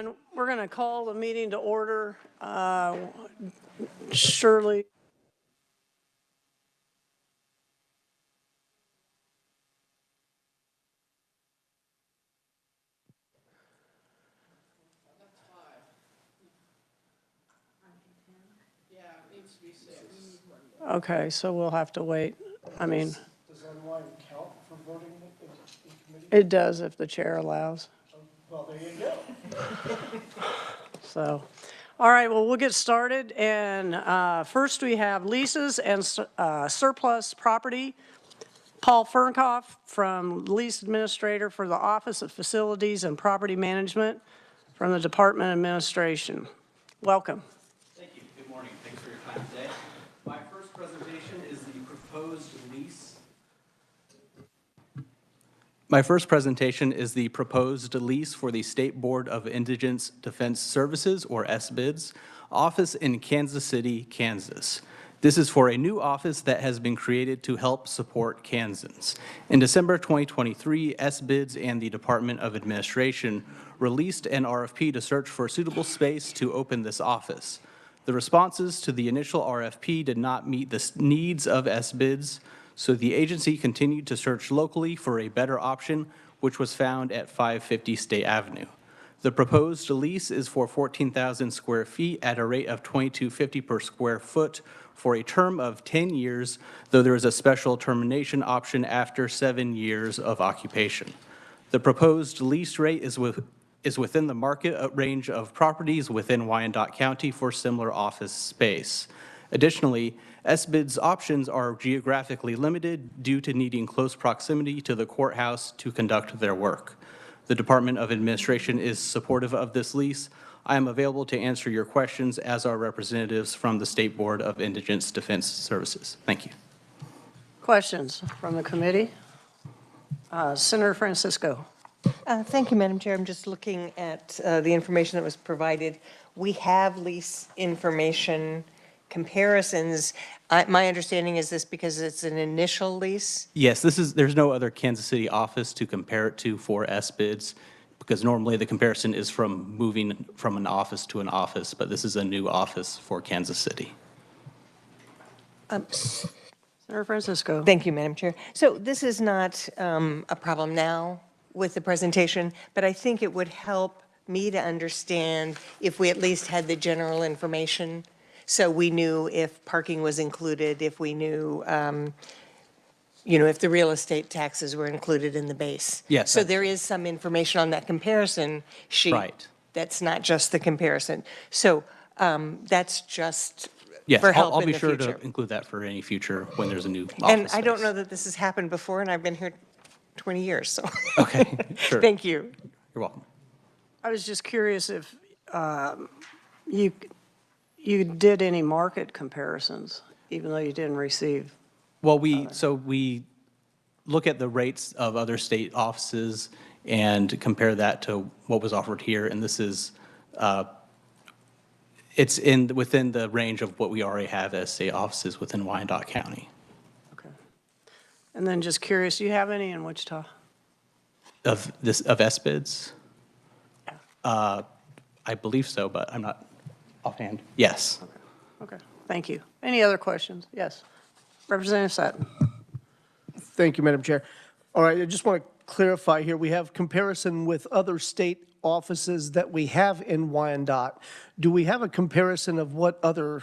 everyone. We're going to call the meeting to order. Shirley. Okay, so we'll have to wait. I mean, does online count for voting in committee? it does if the chair allows. Well, there you go. So, all right, well, we'll get started. And first we have leases and surplus property. Paul Fernkoff from Lease Administrator for the Office of Facilities and Property Management from the Department of Administration. Welcome. Thank you. Good morning. Thanks for your time today. My first presentation is the proposed lease. For the State Board of Indigent Defense Services, or SBIDS, office in Kansas City, Kansas. This is for a new office that has been created to help support Kansans. In December 2023, SBIDS and the Department of Administration released an RFP to search for suitable space to open this office. The responses to the initial RFP did not meet the needs of SBIDS, so the agency continued to search locally for a better option, which was found at 550 State Avenue. The proposed lease is for 14,000 square feet at a rate of $22.50 per square foot for a term of 10 years, though there is a special termination option after 7 years of occupation. The proposed lease rate is within the market range of properties within Wyandotte County for similar office space. Additionally, SBID's options are geographically limited due to needing close proximity to the courthouse to conduct their work. The Department of Administration is supportive of this lease. I am available to answer your questions, as are representatives from the State Board of Indigent Defense Services. Thank you. Questions from the committee? Senator Francisco. Thank you, Madam Chair. I'm just looking at the information that was provided. We have lease information comparisons. My understanding is this because it's an initial lease? Yes, there's no other Kansas City office to compare it to for SBIDS, because normally the comparison is from moving from an office to an office, but this is a new office for Kansas City. Senator Francisco. Thank you, Madam Chair. So this is not a problem now with the presentation, but I think it would help me to understand if we at least had the general information, so we knew if parking was included, if we knew, if the real estate taxes were included in the base. Yes. So there is some information on that comparison sheet. Right. That's not just the comparison. So that's just Yes, for help I'll in be the sure future. to include that for any future when there's a new office And I don't space. know that this has happened before, and I've been here 20 years, so. Okay, sure. Thank you. You're welcome. I was just curious if you did any market comparisons, even though you didn't receive. Well, we look at the rates of other state offices and compare that to what was offered here, and this is, it's within the range of what we already have as state offices within Wyandotte County. Okay. And then just curious, do you have any in Wichita? Of SBIDS? Yeah. I believe so, but I'm not offhand. Yes. Okay, thank you. Any other questions? Yes. Representative Sutton. Thank you, Madam Chair. All right, I just want to clarify here. We have comparison with other state offices that we have in Wyandotte. Do we have a comparison of what other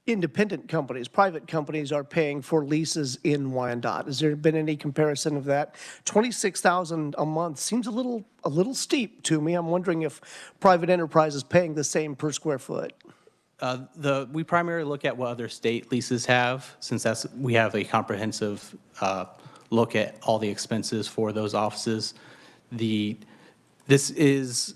independent companies, private companies are paying for leases in Wyandotte? Has there been any comparison of that? $26,000 a month seems a little steep to me. I'm wondering if private enterprise is paying the same per square foot. We primarily look at what other state leases have, since we have a comprehensive look at all the expenses for those offices. This is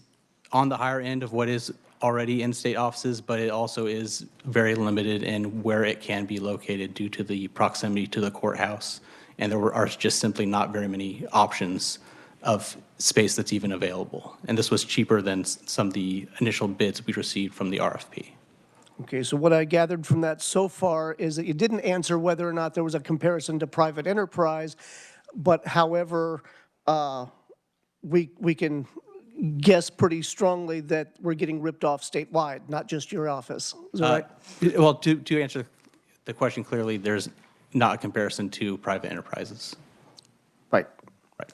on the higher end of what is already in state offices, but it also is very limited in where it can be located due to the proximity to the courthouse. And there are just simply not very many options of space that's even available. And this was cheaper than some of the initial bids we received from the RFP. Okay, so what I gathered from that so far is that you didn't answer whether or not there was a comparison to private enterprise, but however, we can guess pretty strongly that we're getting ripped off statewide, not just your office. Is that right? Well, to answer the question clearly, there's not a comparison to private enterprises. Right. Right.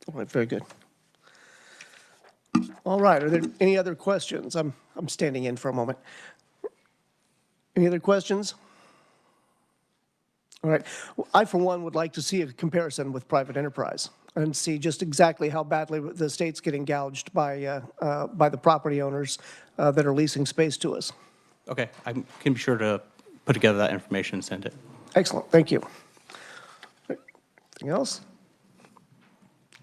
All right, very good. All right, are there any other questions? I'm standing in for a moment. Any other questions? All right. I, for one, would like to see a comparison with private enterprise and see just exactly how badly the state's getting gouged by the property owners that are leasing space to us. Okay, I can be sure to put together that information and send it. Excellent, thank you. Anything else?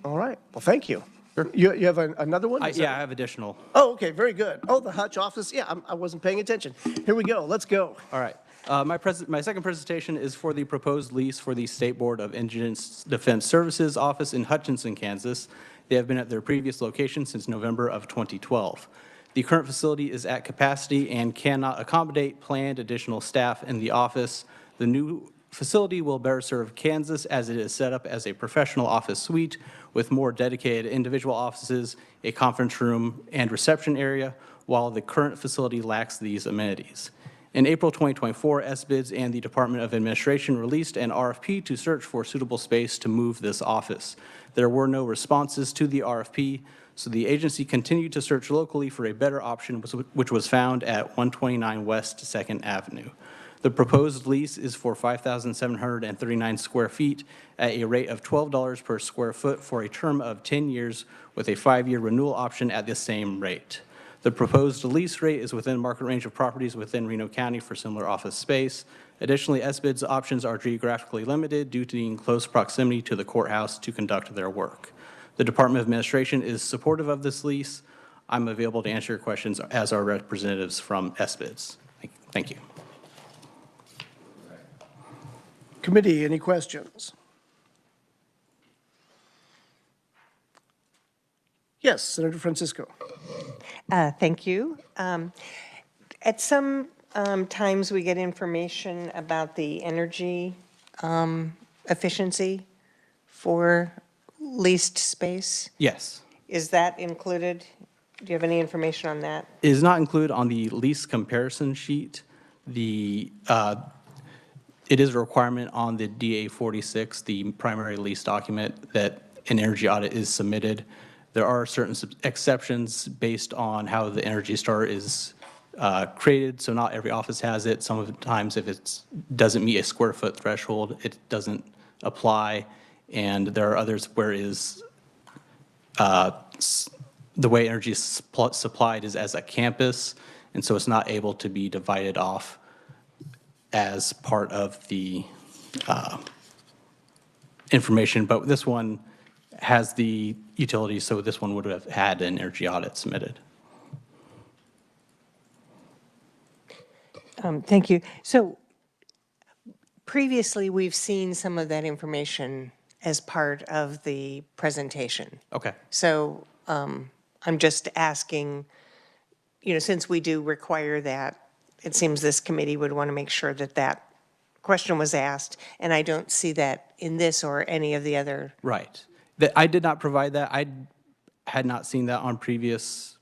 All right, well, thank you. Sure. You have another one? Yeah, I have additional. Oh, okay, very good. Oh, the Hutch office, yeah, I wasn't paying attention. Here we go, let's go. All right. My second presentation is for the proposed lease for the State Board of Indigenous Defense Services office in Hutchinson, Kansas. They have been at their previous location since November of 2012. The current facility is at capacity and cannot accommodate planned additional staff in the office. The new facility will better serve Kansas as it is set up as a professional office suite with more dedicated individual offices, a conference room, and reception area, while the current facility lacks these amenities. In April 2024, SBIDS and the Department of Administration released an RFP to search for suitable space to move this office. There were no responses to the RFP, so the agency continued to search locally for a better option, which was found at 129 West 2nd Avenue. The proposed lease is for 5,739 square feet at a rate of $12 per square foot for a term of 10 years with a 5-year renewal option at the same rate. The proposed lease rate is within market range of properties within Reno County for similar office space. Additionally, SBID's options are geographically limited due to the close proximity to the courthouse to conduct their work. The Department of Administration is supportive of this lease. I'm available to answer your questions as are representatives from SBIDS. Thank you. Committee, any questions? Yes, Senator Francisco. Thank you. At some times, we get information about the energy efficiency for leased space. Yes. Is that included? Do you have any information on that? It is not included on the lease comparison sheet. It is a requirement on the DA 46, the primary lease document, that an energy audit is submitted. There are certain exceptions based on how the Energy Star is created, so not every office has it. Sometimes if it doesn't meet a square foot threshold, it doesn't apply. And there are others where the way energy is supplied is as a campus, and so it's not able to be divided off as part of the information. But this one has the utilities, so this one would have had an energy audit submitted. Thank you. So previously, we've seen some of that information as part of the presentation. Okay. So I'm just asking, since we do require that, it seems this committee would want to make sure that that question was asked, and I don't see that in this or any of the other. Right. I did not provide that. I had not seen that on previous,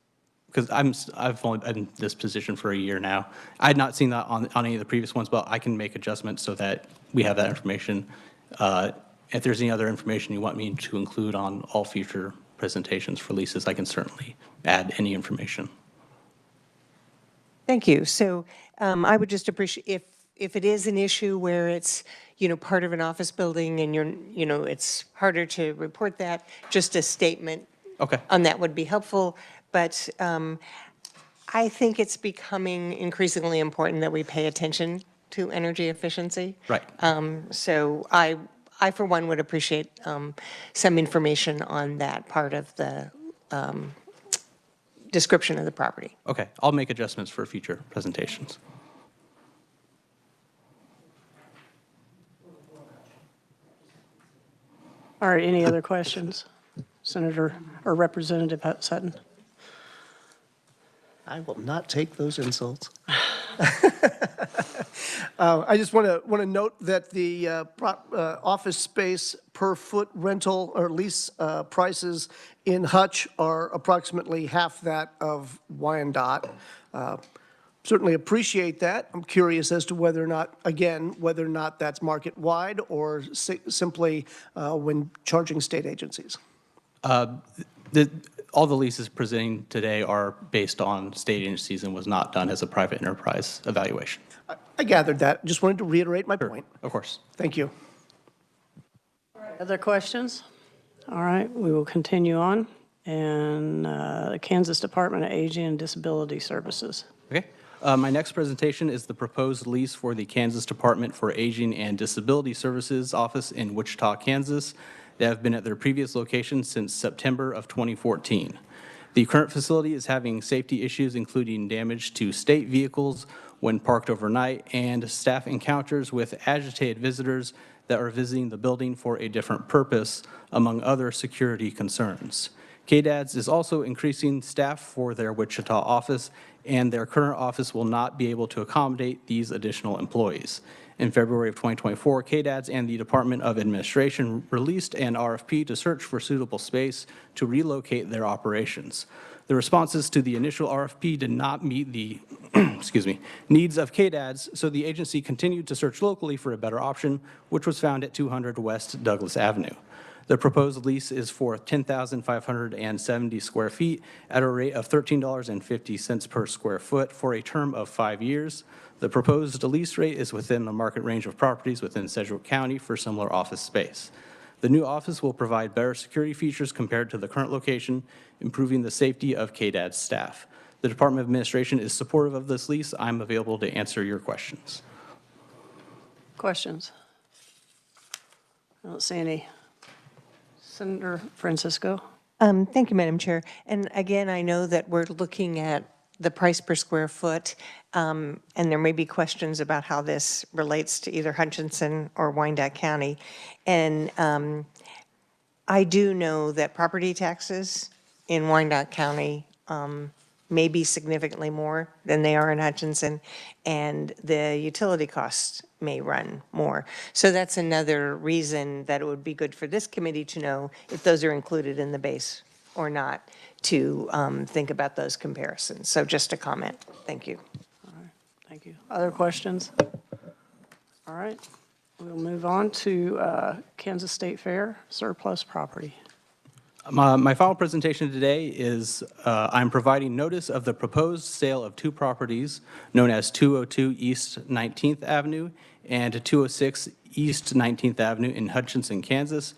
because I've only been in this position for a year now. I had not seen that on any of the previous ones, but I can make adjustments so that we have that information. If there's any other information you want me to include on all future presentations for leases, I can certainly add any information. Thank you. So I would just appreciate if it is an issue where it's, part of an office building and it's harder to report that, just a statement on that would be helpful. But I think it's becoming increasingly important that we pay attention to energy efficiency. Right. So I, for one, would appreciate some information on that part of the description of the property. Okay. I'll make adjustments for future presentations. All right, any other questions? Senator or Representative Sutton? I will not take those insults. I just want to note that the office space per foot rental or lease prices in Hutch are approximately half that of Wyandotte. Certainly appreciate that. I'm curious as to whether or not, again, whether or not that's market-wide or simply when charging state agencies. All the leases presenting today are based on state agencies and was not done as a private enterprise evaluation. I gathered that. Just wanted to reiterate my point. Of course. Thank you. Other questions? All right, we will continue on. And the Kansas Department of Aging and Disability Services. Okay. My next presentation is the proposed lease for the Kansas Department for Aging and Disability Services office in Wichita, Kansas. They have been at their previous location since September of 2014. The current facility is having safety issues, including damage to state vehicles when parked overnight and staff encounters with agitated visitors that are visiting the building for a different purpose, among other security concerns. KDADS is also increasing staff for their Wichita office, and their current office will not be able to accommodate these additional employees. In February of 2024, KDADS and the Department of Administration released an RFP to search for suitable space to relocate their operations. The responses to the initial RFP did not meet the needs of KDADS, so the agency continued to search locally for a better option, which was found at 200 West Douglas Avenue. The proposed lease is for 10,570 square feet at a rate of $13.50 per square foot for a term of 5 years. The proposed lease rate is within the market range of properties within Sedgwick County for similar office space. The new office will provide better security features compared to the current location, improving the safety of KDAD's staff. The Department of Administration is supportive of this lease. I'm available to answer your questions. Questions? I don't see any. Senator Francisco? Thank you, Madam Chair. And again, I know that we're looking at the price per square foot, and there may be questions about how this relates to either Hutchinson or Wyandotte County. And I do know that property taxes in Wyandotte County may be significantly more than they are in Hutchinson, and the utility costs may run more. So that's another reason that it would be good for this committee to know if those are included in the base or not, to think about those comparisons. So just a comment. Thank you. Thank you. Other questions? All right, we'll move on to Kansas State Fair surplus property. My final presentation today is I'm providing notice of the proposed sale of two properties known as 202 East 19th Avenue and 206 East 19th Avenue in Hutchinson, Kansas.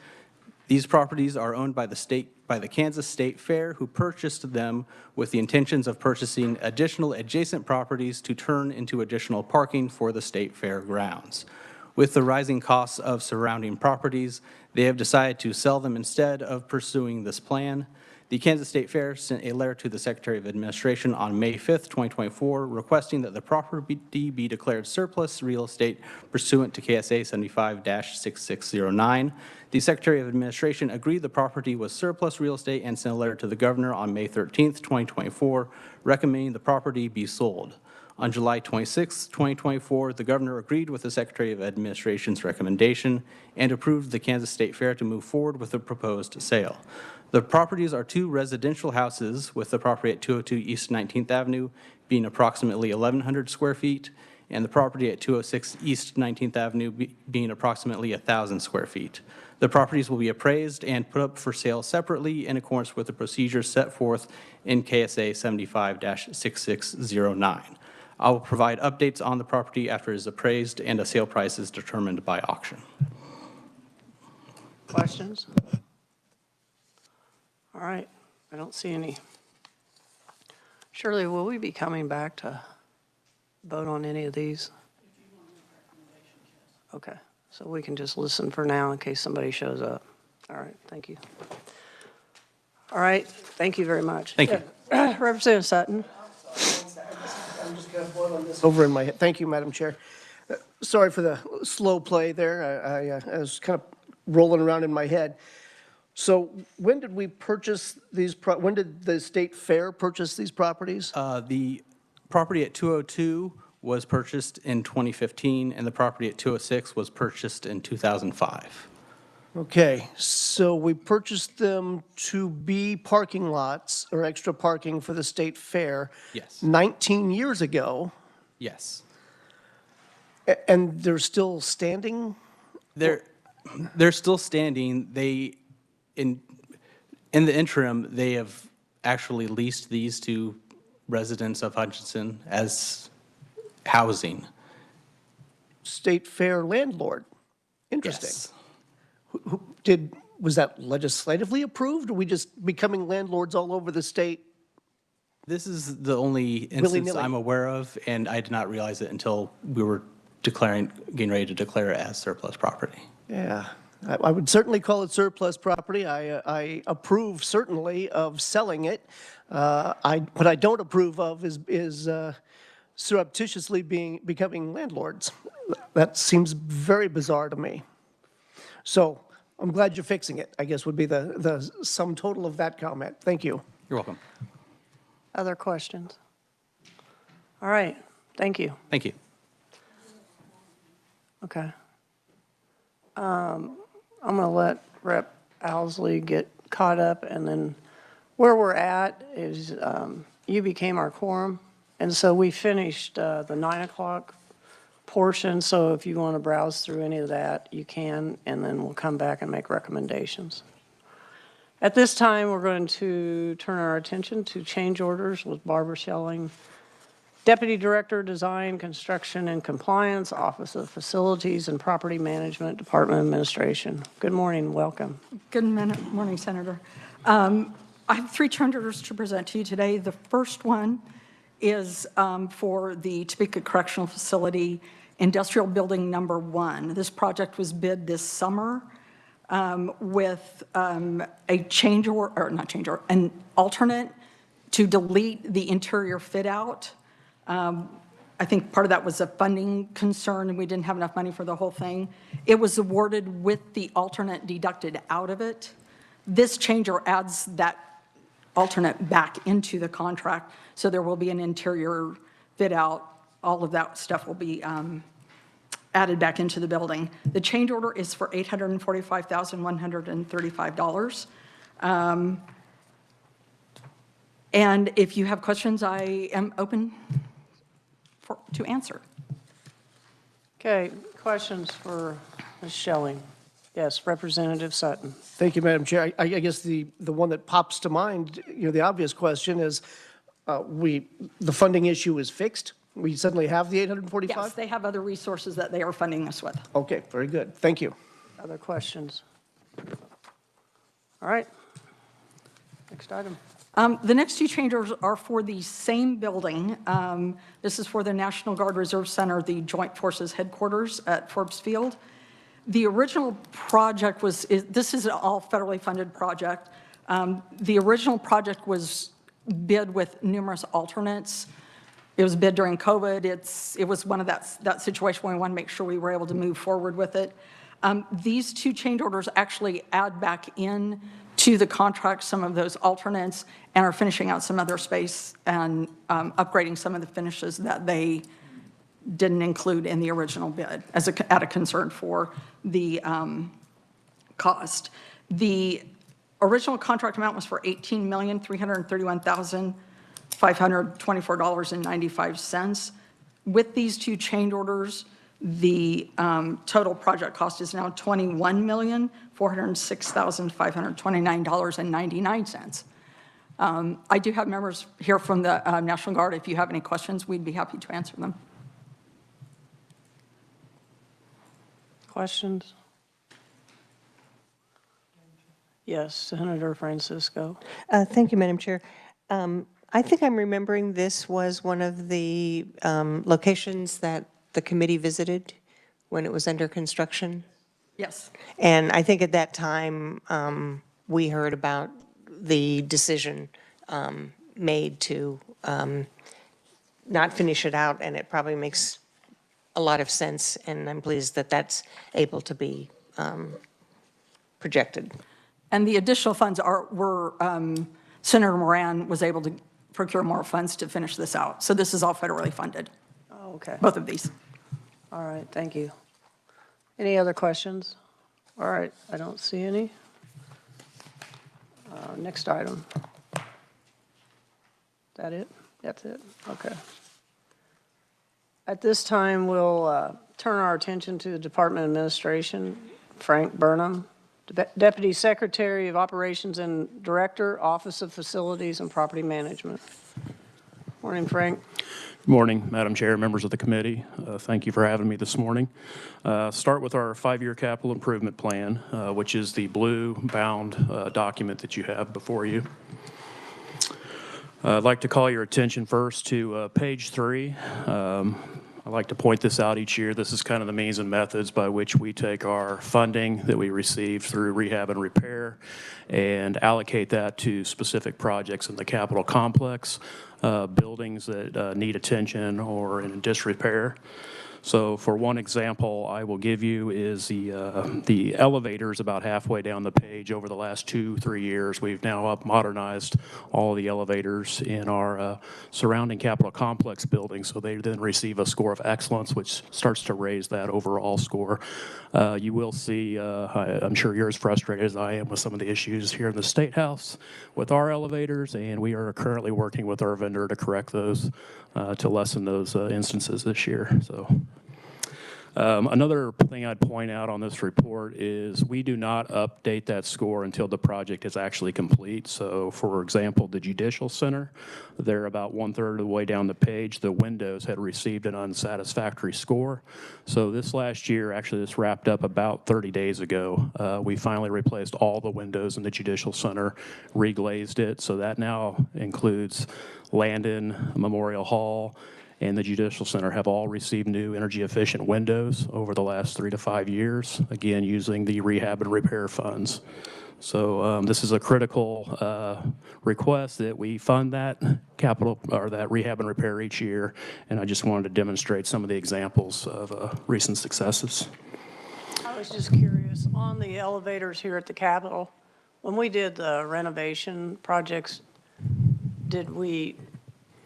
These properties are owned by the Kansas State Fair, who purchased them with the intentions of purchasing additional adjacent properties to turn into additional parking for the State Fair grounds. With the rising costs of surrounding properties, they have decided to sell them instead of pursuing this plan. The Kansas State Fair sent a letter to the Secretary of Administration on May 5th, 2024, requesting that the property be declared surplus real estate pursuant to KSA 75-6609. The Secretary of Administration agreed the property was surplus real estate and sent a letter to the governor on May 13th, 2024, recommending the property be sold. On July 26, 2024, the governor agreed with the Secretary of Administration's recommendation and approved the Kansas State Fair to move forward with the proposed sale. The properties are two residential houses, with the property at 202 East 19th Avenue being approximately 1,100 square feet, and the property at 206 East 19th Avenue being approximately 1,000 square feet. The properties will be appraised and put up for sale separately in accordance with the procedures set forth in KSA 75-6609. I will provide updates on the property after it is appraised and a sale price is determined by auction. Questions? All right, I don't see any. Shirley, will we be coming back to vote on any of these? Okay, so we can just listen for now in case somebody shows up. All right, thank you. All right, thank you very much. Thank you. Yeah. Representative Sutton. I'm just going to boil on this over in my head. Thank you, Madam Chair. Sorry for the slow play there. I was kind of rolling around in my head. So when did we purchase these, when did the State Fair purchase these properties? The property at 202 was purchased in 2015, and the property at 206 was purchased in 2005. Okay, so we purchased them to be parking lots or extra parking for the state fair. Yes. 19 years ago, Yes. and they're still standing? They're still standing. In the interim, they have actually leased these to residents of Hutchinson as housing. State fair landlord. Interesting. Yes. Was that legislatively approved? Or are we just becoming landlords all over the state? This is the only instance Willy-nilly. I'm aware of, and I did not realize it until we were getting ready to declare it as surplus property. Yeah, I would certainly call it surplus property. I approve certainly of selling it. What I don't approve of is surreptitiously becoming landlords. That seems very bizarre to me. So I'm glad you're fixing it, I guess would be the sum total of that comment. Thank you. You're welcome. Other questions? All right, thank you. Thank you. Okay. I'm going to let Rep. Owsley get caught up, and then where we're at is you became our quorum, and so we finished the 9 o'clock portion, so if you want to browse through any of that, you can, and then we'll come back and make recommendations. At this time, we're going to turn our attention to change orders with Barbara Schelling, Deputy Director, Design, Construction, and Compliance, Office of Facilities and Property Management, Department of Administration. Good morning, welcome. Good morning, Senator. I have 3 change orders to present to you today. The first one is for the Topeka Correctional Facility Industrial Building Number 1. This project was bid this summer with a change order, or not change order, an alternate to delete the interior fit out. I think part of that was a funding concern, and we didn't have enough money for the whole thing. It was awarded with the alternate deducted out of it. This change order adds that alternate back into the contract, so there will be an interior fit out. All of that stuff will be added back into the building. The change order is for $845,135. And if you have questions, I am open to answer. Okay, questions for Ms. Schelling? Yes, Representative Sutton. Thank you, Madam Chair. I guess the one that pops to mind, the obvious question is, the funding issue is fixed? We suddenly have the 845? Yes, they have other resources that they are funding us with. Okay, very good. Thank you. Other questions? All right. Next item. The next 2 change orders are for the same building. This is for the National Guard Reserve Center, the Joint Forces Headquarters at Forbes Field. The original project this is an all federally funded project. The original project was bid with numerous alternates. It was bid during COVID. It was one of that situation where we want to make sure we were able to move forward with it. These 2 change orders actually add back in to the contract some of those alternates and are finishing out some other space and upgrading some of the finishes that they didn't include in the original bid as out of concern for the cost. The original contract amount was for $18,331,524.95. With these 2 change orders, the total project cost is now $21,406,529.99. I do have members here from the National Guard. If you have any questions, we'd be happy to answer them. Questions? Yes, Senator Francisco. Thank you, Madam Chair. I think I'm remembering this was one of the locations that the committee visited when it was under construction. Yes. And I think at that time, we heard about the decision made to not finish it out, and it probably makes a lot of sense, and I'm pleased that that's able to be projected. And the additional funds were Senator Moran was able to procure more funds to finish this out. So this is all federally funded. Oh, okay. both of these. All right, thank you. Any other questions? All right, I don't see any. Next item. That it? That's it? Okay. At this time, we'll turn our attention to the Department of Administration. Frank Burnham, Deputy Secretary of Operations and Director, Office of Facilities and Property Management. Morning, Frank. Good morning, Madam Chair, members of the committee. Thank you for having me this morning. Start with our 5-year capital improvement plan, which is the blue bound document that you have before you. I'd like to call your attention first to page 3. I like to point this out each year. This is kind of the means and methods by which we take our funding that we receive through rehab and repair and allocate that to specific projects in the capital complex, buildings that need attention or in disrepair. So for one example I will give you is the elevators about halfway down the page. Over the last 2-3 years, we've now modernized all the elevators in our surrounding capital complex buildings, so they then receive a score of excellence, which starts to raise that overall score. You will see, I'm sure you're as frustrated as I am with some of the issues here in the State House with our elevators, and we are currently working with our vendor to correct those, to lessen those instances this year. So. Another thing I'd point out on this report is we do not update that score until the project is actually complete. So for example, the Judicial Center, they're about 1/3 of the way down the page. The windows had received an unsatisfactory score. So this last year, actually this wrapped up about 30 days ago. We finally replaced all the windows in the Judicial Center, reglazed it. So that now includes Landon, Memorial Hall, and the Judicial Center have all received new energy-efficient windows over the last 3 to 5 years, again, using the rehab and repair funds. So this is a critical request that we fund that capital or that rehab and repair each year, and I just wanted to demonstrate some of the examples of recent successes. I was just curious, on the elevators here at the Capitol, when we did the renovation projects, did we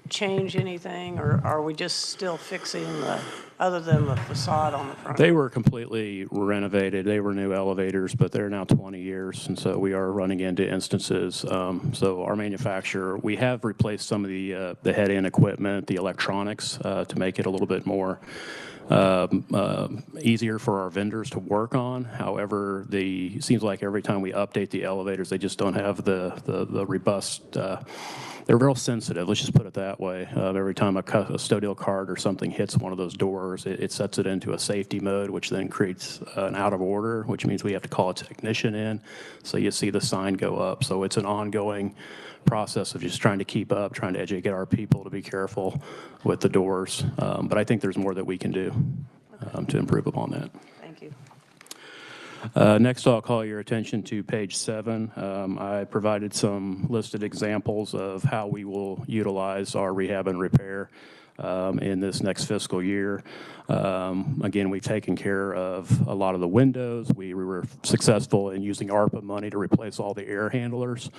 change anything, or are we just still fixing the, other than the facade on the front? They were completely renovated. They were new elevators, but they're now 20 years, and so we are running into instances. So our manufacturer, we have replaced some of the head-end equipment, the electronics, to make it a little bit more easier for our vendors to work on. However, it seems like every time we update the elevators, they just don't have the robust. They're real sensitive, let's just put it that way. Every time a custodial cart or something hits one of those doors, it sets it into a safety mode, which then creates an out of order, which means we have to call a technician in. So you see the sign go up. So it's an ongoing process of just trying to keep up, trying to educate our people to be careful with the doors. But I think there's more that we can do to improve upon that. Thank you. Next, I'll call your attention to page 7. I provided some listed examples of how we will utilize our rehab and repair in this next fiscal year. Again, we've taken care of a lot of the windows. We were successful in using ARPA money to replace all the air handlers.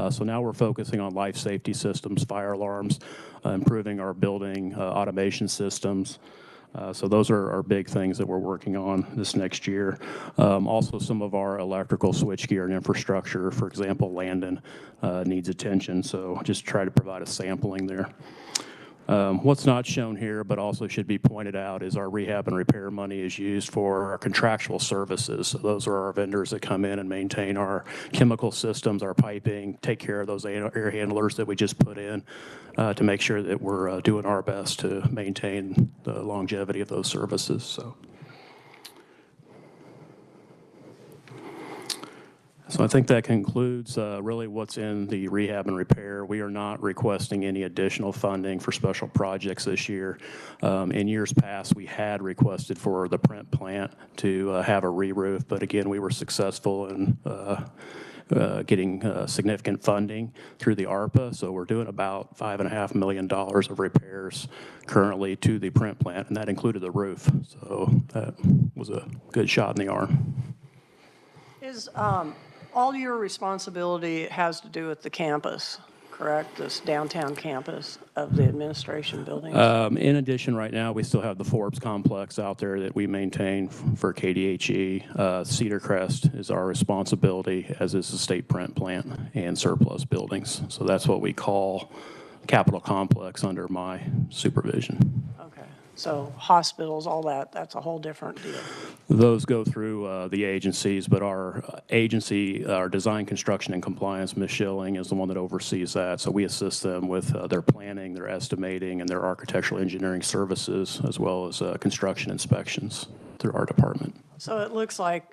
So now we're focusing on life safety systems, fire alarms, improving our building automation systems. So those are our big things that we're working on this next year. Also, some of our electrical switchgear and infrastructure, for example, Landon, needs attention. So just try to provide a sampling there. What's not shown here, but also should be pointed out, is our rehab and repair money is used for our contractual services. So those are our vendors that come in and maintain our chemical systems, our piping, take care of those air handlers that we just put in to make sure that we're doing our best to maintain the longevity of those services. So I think that concludes really what's in the rehab and repair. We are not requesting any additional funding for special projects this year. In years past, we had requested for the print plant to have a re-roof, but again, we were successful in getting significant funding through the ARPA. So we're doing about $5.5 million of repairs currently to the print plant, and that included the roof. So that was a good shot in the arm. Is all your responsibility has to do with the campus? correct? This downtown campus of the administration buildings? In addition, right now, we still have the Forbes complex out there that we maintain for KDHE. Cedar Crest is our responsibility, as is the state print plant and surplus buildings. So that's what we call Capitol Complex under my supervision. Okay, so hospitals, all that, that's a whole different deal. Those go through the agencies, but our agency, our design, construction, and compliance, Ms. Schilling, is the one that oversees that. So we assist them with their planning, their estimating, and their architectural engineering services, as well as construction inspections through our department. So it looks like,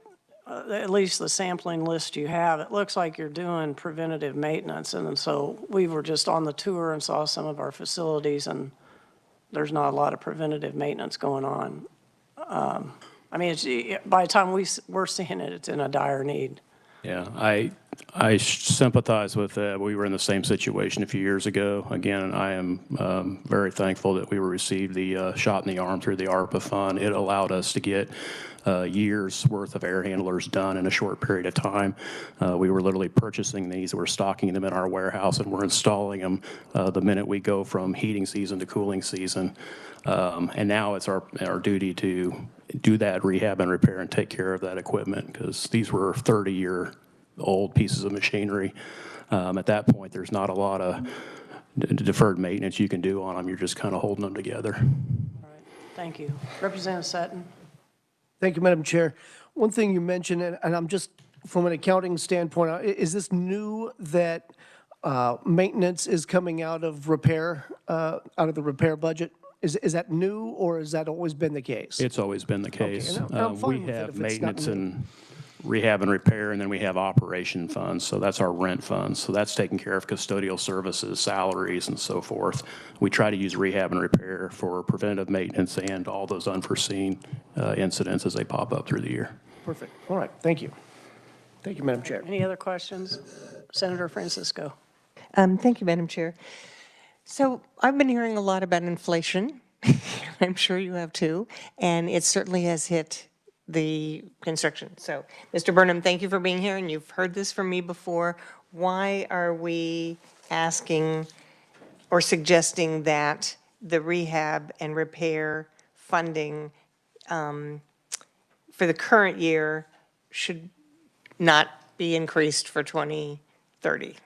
at least the sampling list you have, it looks like you're doing preventative maintenance. And so we were just on the tour and saw some of our facilities, and there's not a lot of preventative maintenance going on. I mean, by the time we're seeing it, it's in a dire need. Yeah, I sympathize with that. We were in the same situation a few years ago. Again, I am very thankful that we received the shot in the arm through the ARPA fund. It allowed us to get years worth of air handlers done in a short period of time. We were literally purchasing these, we're stocking them in our warehouse, and we're installing them the minute we go from heating season to cooling season. And now it's our duty to do that rehab and repair and take care of that equipment, because these were 30-year-old pieces of machinery. At that point, there's not a lot of deferred maintenance you can do on them. You're just kind of holding them together. All right, thank you. Representative Sutton? Thank you, Madam Chair. One thing you mentioned, and I'm just, from an accounting standpoint, is this new that maintenance is coming out of repair, out of the repair budget? Is that new, or has that always been the case? It's always been the case. and I'm fine We with it have if it's not maintenance new. and rehab and repair, and then we have operation funds, so that's our rent funds. So that's taking care of custodial services, salaries, and so forth. We try to use rehab and repair for preventative maintenance and all those unforeseen incidents as they pop up through the year. Perfect. All right, thank you. Thank you, Madam Chair. Any other questions? Senator Francisco? Thank you, Madam Chair. So I've been hearing a lot about inflation. I'm sure you have too, and it certainly has hit the construction. So, Mr. Burnham, thank you for being here, and you've heard this from me before. Why are we asking or suggesting that the rehab and repair funding for the current year should not be increased for 2030?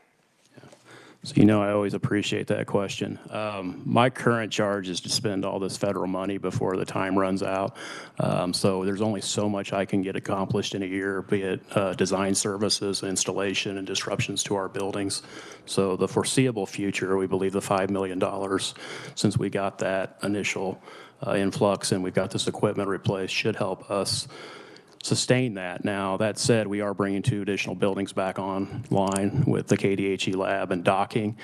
So, I always appreciate that question. My current charge is to spend all this federal money before the time runs out. So there's only so much I can get accomplished in a year, be it design services, installation, and disruptions to our buildings. So the foreseeable future, we believe the $5 million, since we got that initial influx and we've got this equipment replaced, should help us sustain that. Now, that said, we are bringing 2 additional buildings back online with the KDHE lab and docking.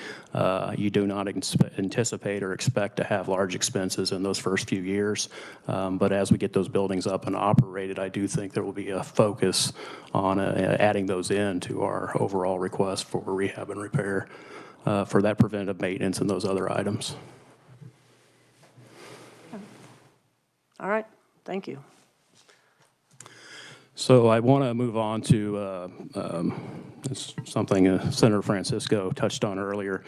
You do not anticipate or expect to have large expenses in those first few years, but as we get those buildings up and operated, I do think there will be a focus on adding those in to our overall request for rehab and repair for that preventative maintenance and those other items. All right, thank you. So I want to move on to something Senator Francisco touched on earlier.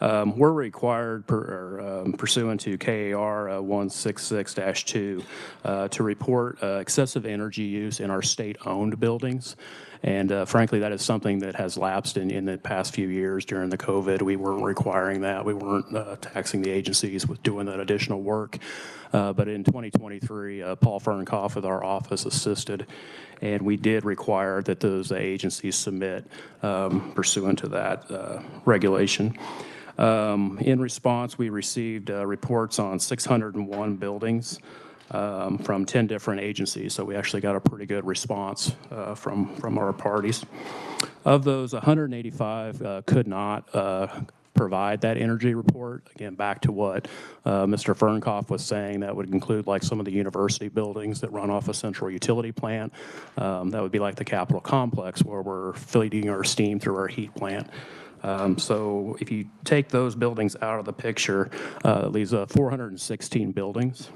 We're required pursuant to KAR 166-2 to report excessive energy use in our state-owned buildings. And frankly, that is something that has lapsed in the past few years during the COVID. We weren't requiring that. We weren't taxing the agencies with doing that additional work. But in 2023, Paul Fernkoff with our office assisted, and we did require that those agencies submit pursuant to that regulation. In response, we received reports on 601 buildings from 10 different agencies, so we actually got a pretty good response from our parties. Of those, 185 could not provide that energy report. Again, back to what Mr. Fernkoff was saying, that would include like some of the university buildings that run off a central utility plant. That would be like the Capitol Complex, where we're feeding our steam through our heat plant. So if you take those buildings out of the picture, it leaves 416 buildings.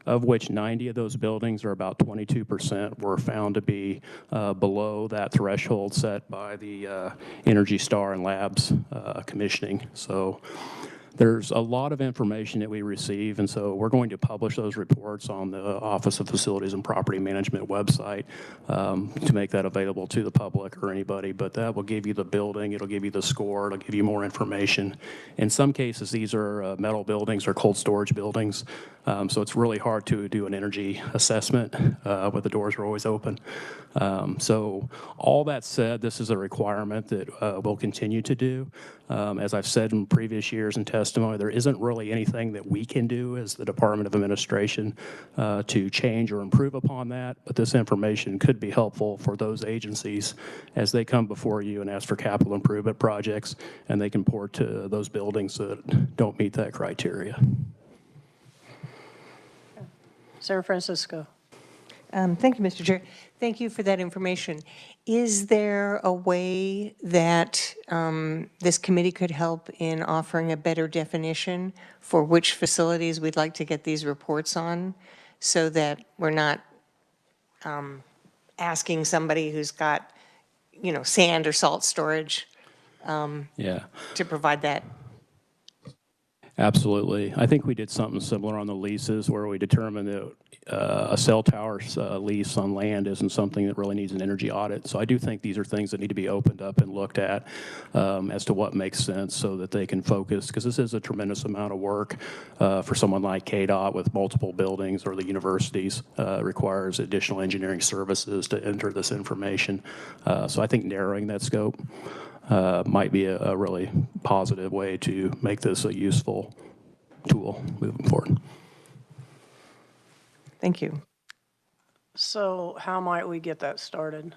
of which 90 of those buildings, or about 22%, were found to be below that threshold set by the Energy Star and Labs commissioning. So there's a lot of information that we receive, and so we're going to publish those reports on the Office of Facilities and Property Management website to make that available to the public or anybody, but that will give you the building, it'll give you the score, it'll give you more information. In some cases, these are metal buildings or cold storage buildings, so it's really hard to do an energy assessment when the doors are always open. So all that said, this is a requirement that we'll continue to do. As I've said in previous years in testimony, there isn't really anything that we can do as the Department of Administration to change or improve upon that, but this information could be helpful for those agencies as they come before you and ask for capital improvement projects, and they can port to those buildings that don't meet that criteria. San Francisco. Thank you, Mr. Chair. Thank you for that information. Is there a way that this committee could help in offering a better definition for which facilities we'd like to get these reports on, so that we're not asking somebody who's got, sand or salt storage Yeah. to provide that? Absolutely. I think we did something similar on the leases where we determined that a cell tower lease on land isn't something that really needs an energy audit. So I do think these are things that need to be opened up and looked at as to what makes sense so that they can focus, because this is a tremendous amount of work for someone like KDOT with multiple buildings, or the universities requires additional engineering services to enter this information. So I think narrowing that scope might be a really positive way to make this a useful tool moving forward. Thank you. So how might we get that started?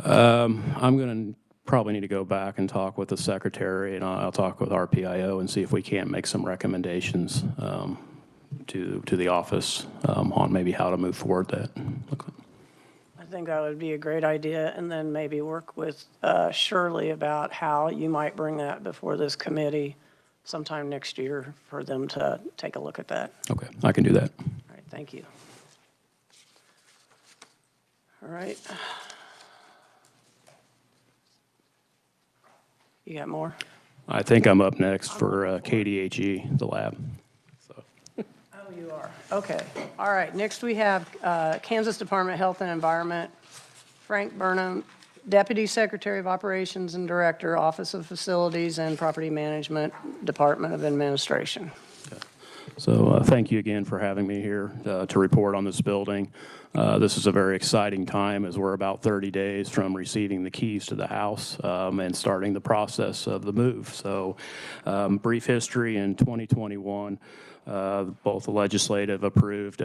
I'm going to probably need to go back and talk with the secretary, and I'll talk with our PIO and see if we can't make some recommendations to the office on maybe how to move forward that. I think that would be a great idea, and then maybe work with Shirley about how you might bring that before this committee sometime next year for them to take a look at that. Okay, I can do that. All right, thank you. All right. You got more? I think I'm up next for KDHE, the lab. So. Oh, you are. Okay. All right. Next we have Kansas Department of Health and Environment, Frank Burnham, Deputy Secretary of Operations and Director, Office of Facilities and Property Management, Department of Administration. So thank you again for having me here to report on this building. This is a very exciting time as we're about 30 days from receiving the keys to the house and starting the process of the move. So brief history: in 2021, both the legislative approved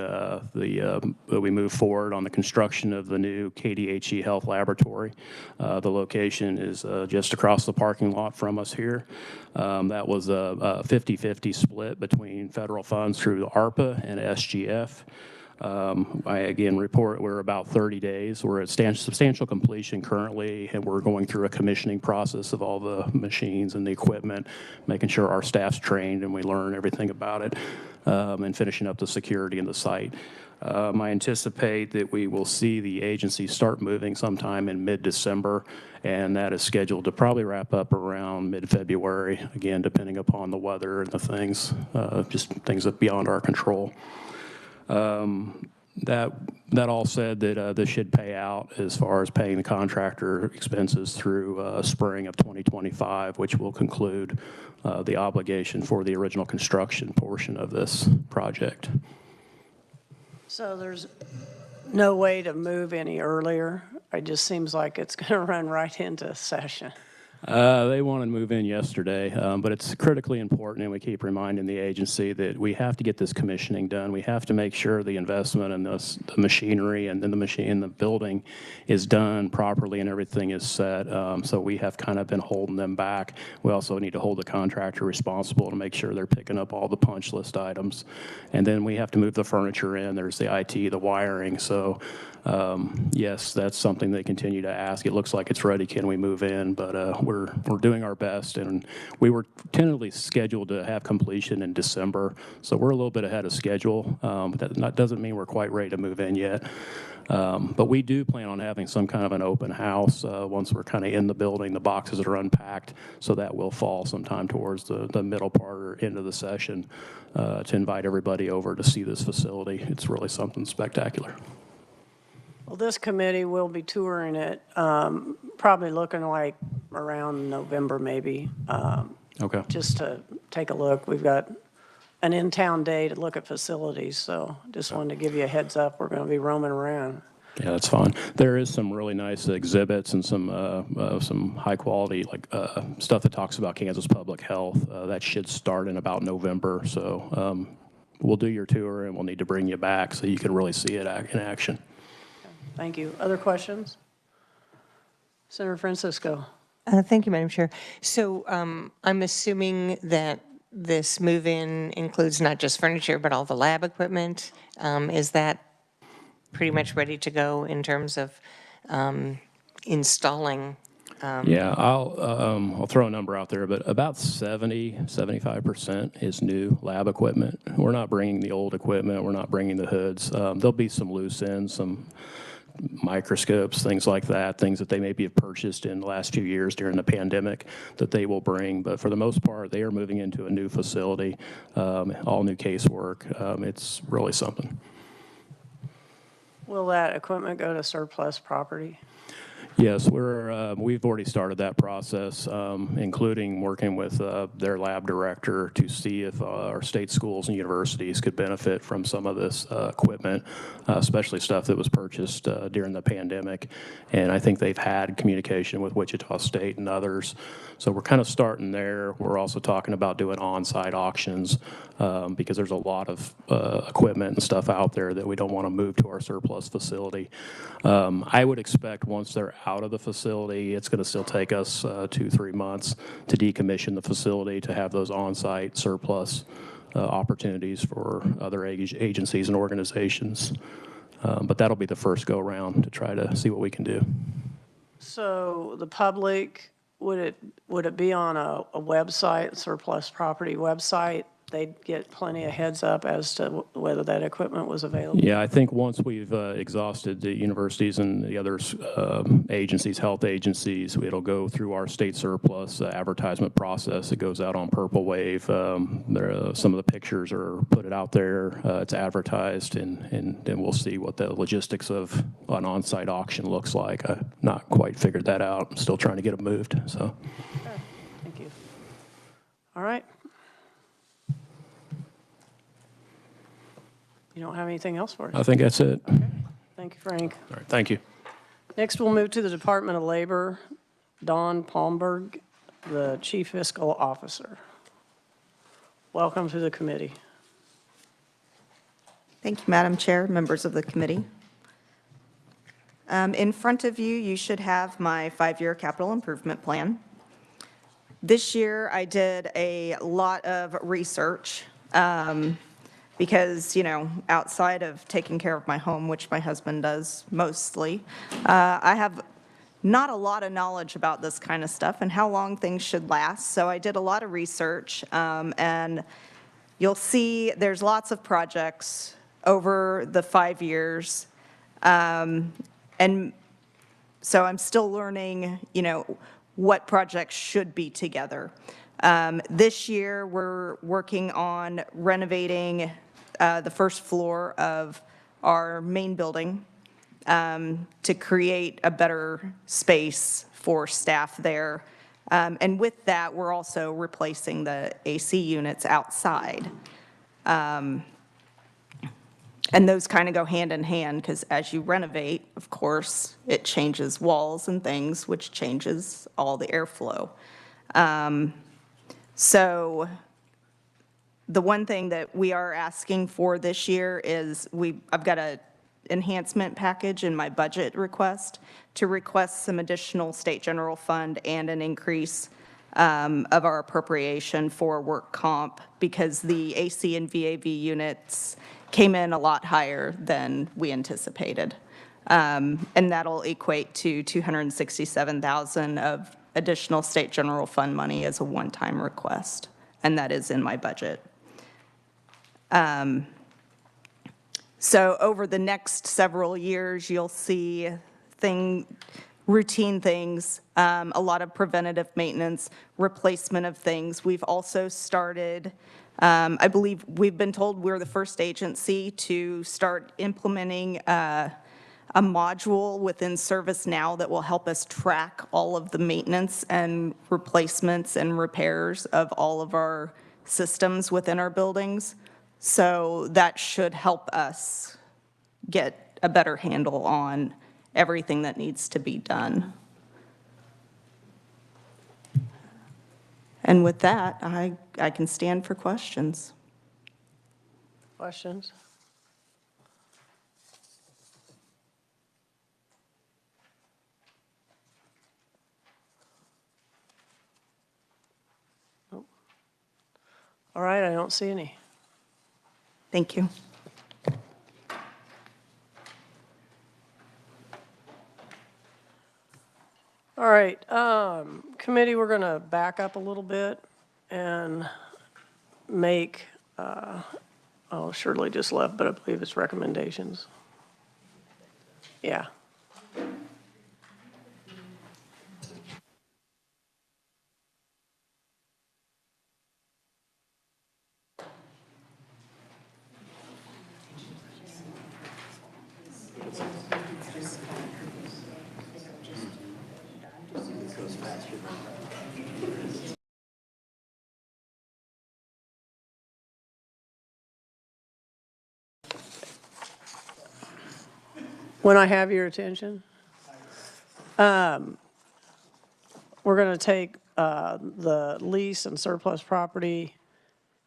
we move forward on the construction of the new KDHE Health Laboratory. The location is just across the parking lot from us here. That was a 50-50 split between federal funds through ARPA and SGF. I again report we're about 30 days. We're at substantial completion currently, and we're going through a commissioning process of all the machines and the equipment, making sure our staff's trained and we learn everything about it, and finishing up the security in the site. I anticipate that we will see the agency start moving sometime in mid-December, and that is scheduled to probably wrap up around mid-February, again, depending upon the weather and the things, just things that beyond our control. That all said, that this should pay out as far as paying the contractor expenses through spring of 2025, which will conclude the obligation for the original construction portion of this project. So there's no way to move any earlier? It just seems like it's going to run right into session. They want to move in yesterday, but it's critically important, and we keep reminding the agency that we have to get this commissioning done. We have to make sure the investment in the machinery and then the building is done properly and everything is set. So we have kind of been holding them back. We also need to hold the contractor responsible to make sure they're picking up all the punch list items. And then we have to move the furniture in. There's the IT, the wiring. So yes, that's something they continue to ask. It looks like it's ready. Can we move in? But we're doing our best, and we were tentatively scheduled to have completion in December, so we're a little bit ahead of schedule. But that doesn't mean we're quite ready to move in yet. But we do plan on having some kind of an open house once we're kind of in the building. The boxes are unpacked, so that will fall sometime towards the middle part or end of the session to invite everybody over to see this facility. It's really something spectacular. Well, this committee will be touring it, probably looking like around November maybe, Okay. just to take a look. We've got an in-town day to look at facilities, so just wanted to give you a heads up. We're going to be roaming around. Yeah, that's fine. There is some really nice exhibits and some high quality stuff that talks about Kansas public health. That should start in about November. So we'll do your tour and we'll need to bring you back so you can really see it in action. Thank you. Other questions? Senator Francisco. Thank you, Madam Chair. So I'm assuming that this move-in includes not just furniture, but all the lab equipment. Is that pretty much ready to go in terms of installing? Yeah, I'll throw a number out there, but about 75% is new lab equipment. We're not bringing the old equipment. We're not bringing the hoods. There'll be some loose ends, some microscopes, things like that, things that they maybe have purchased in the last few years during the pandemic that they will bring. But for the most part, they are moving into a new facility, all new casework. It's really something. Will that equipment go to surplus property? Yes, we've already started that process, including working with their lab director to see if our state schools and universities could benefit from some of this equipment, especially stuff that was purchased during the pandemic. And I think they've had communication with Wichita State and others. So we're kind of starting there. We're also talking about doing on-site auctions because there's a lot of equipment and stuff out there that we don't want to move to our surplus facility. I would expect once they're out of the facility, it's going to still take us 2-3 months to decommission the facility to have those on-site surplus opportunities for other agencies and organizations. But that'll be the first go-around to try to see what we can do. So the public, would it be on a website, surplus property website? They'd get plenty of heads up as to whether that equipment was available? Yeah, I think once we've exhausted the universities and the other agencies, health agencies, it'll go through our state surplus advertisement process. It goes out on Purple Wave. Some of the pictures are put out there. It's advertised, and then we'll see what the logistics of an on-site auction looks like. I've not quite figured that out. I'm still trying to get it moved. So, Okay, thank you. All right. You don't have anything else for us? I think that's it. Okay. Thank you, Frank. All right, thank you. Next, we'll move to the Department of Labor. Dawn Palmberg, the Chief Fiscal Officer. Welcome to the committee. Thank you, Madam Chair, members of the committee. In front of you, you should have my 5-year capital improvement plan. This year, I did a lot of research because, outside of taking care of my home, which my husband does mostly, I have not a lot of knowledge about this kind of stuff and how long things should last. So I did a lot of research, and you'll see there's lots of projects over the 5 years. And so I'm still learning, what projects should be together. This year, we're working on renovating the first floor of our main building to create a better space for staff there. And with that, we're also replacing the AC units outside. And those kind of go hand in hand because as you renovate, of course, it changes walls and things, which changes all the airflow. So the one thing that we are asking for this year is I've got an enhancement package in my budget request to request some additional state general fund and an increase of our appropriation for work comp because the AC and VAV units came in a lot higher than we anticipated. And that'll equate to $267,000 of additional state general fund money as a one-time request, and that is in my budget. So over the next several years, you'll see routine things, a lot of preventative maintenance, replacement of things. We've also started, I believe we've been told we're the first agency to start implementing a module within ServiceNow that will help us track all of the maintenance and replacements and repairs of all of our systems within our buildings. So that should help us get a better handle on everything that needs to be done. And with that, I can stand for questions. Questions? Nope. All right, I don't see any. Thank you. All right, committee, we're going to back up a little bit and make, oh, Shirley just left, but I believe it's recommendations. Yeah. When I have your attention, we're going to take the lease and surplus property,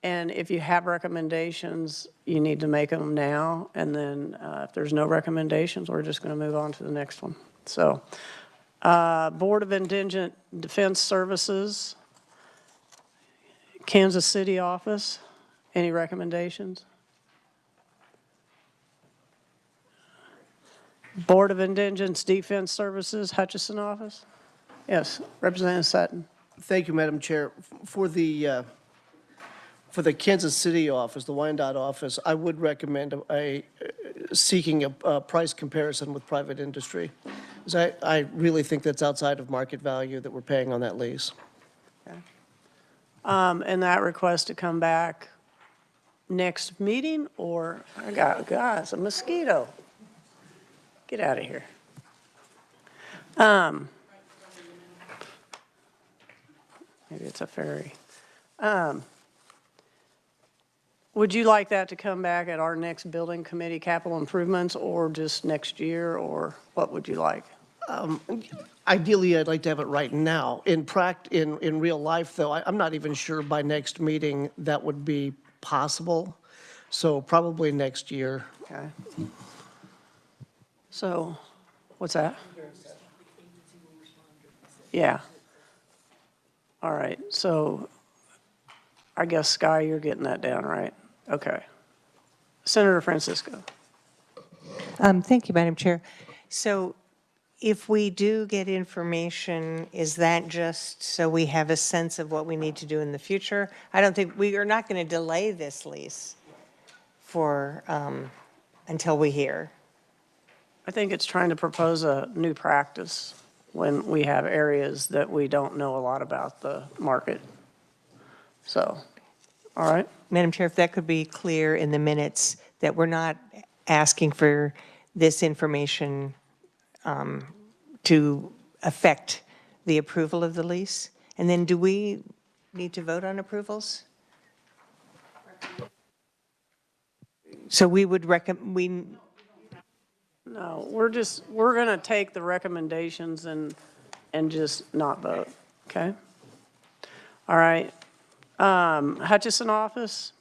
and if you have recommendations, you need to make them now, and then if there's no recommendations, we're just going to move on to the next one. So, Board of Indigent Defense Services, Kansas City office, any recommendations? Board of Indigent Defense Services, Hutchinson office? Yes, Representative Sutton. Thank you, Madam Chair. For the Kansas City office, the Wyandotte office, I would recommend seeking a price comparison with private industry. Because I really think that's outside of market value that we're paying on that lease. Okay. And that request to come back next meeting, or, it's a mosquito. Get out of here. Maybe it's a fairy. Would you like that to come back at our next building committee capital improvements, or just next year, or what would you like? Ideally, I'd like to have it right now. In real life, though, I'm not even sure by next meeting that would be possible. So probably next year. Okay. So, what's that? Yeah. All right, so I guess, Sky, you're getting that down, right? Okay. Senator Francisco. Thank you, Madam Chair. So if we do get information, is that just so we have a sense of what we need to do in the future? I don't think, we are not going to delay this lease for, until we hear. I think it's trying to propose a new practice when we have areas that we don't know a lot about the market. So, all right. Madam Chair, if that could be clear in the minutes, that we're not asking for this information to affect the approval of the lease? And then do we need to vote on approvals? So we would recommend, No, we're going to take the recommendations and just not vote, okay? All right. Hutchinson office.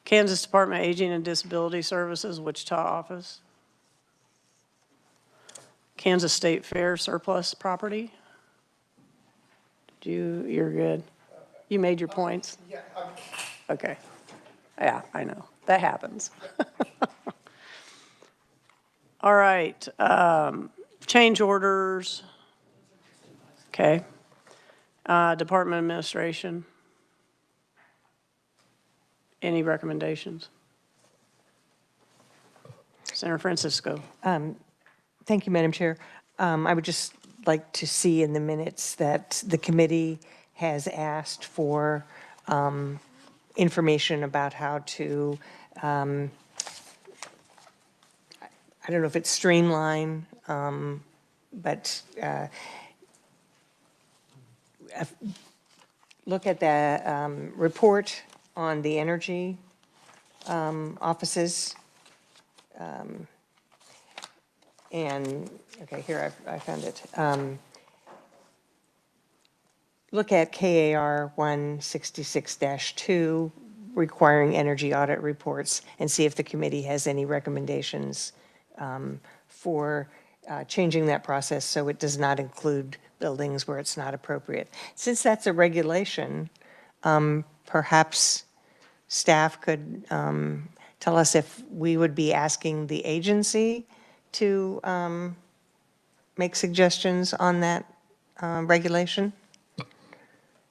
Kansas Department of Aging and Disability Services, Wichita office. Kansas State Fair surplus property. You're good. You made your points? Yeah. Okay. Yeah, I know. That happens. All right. Change orders. Okay. Department Administration. Any recommendations? Senator Francisco. Thank you, Madam Chair. I would just like to see in the minutes that the committee has asked for information about how to, I don't know if it's streamline, but look at the report on the energy offices. And, okay, here, I found it. Look at KAR 166-2, requiring energy audit reports, and see if the committee has any recommendations for changing that process so it does not include buildings where it's not appropriate. Since that's a regulation, perhaps staff could tell us if we would be asking the agency to make suggestions on that regulation?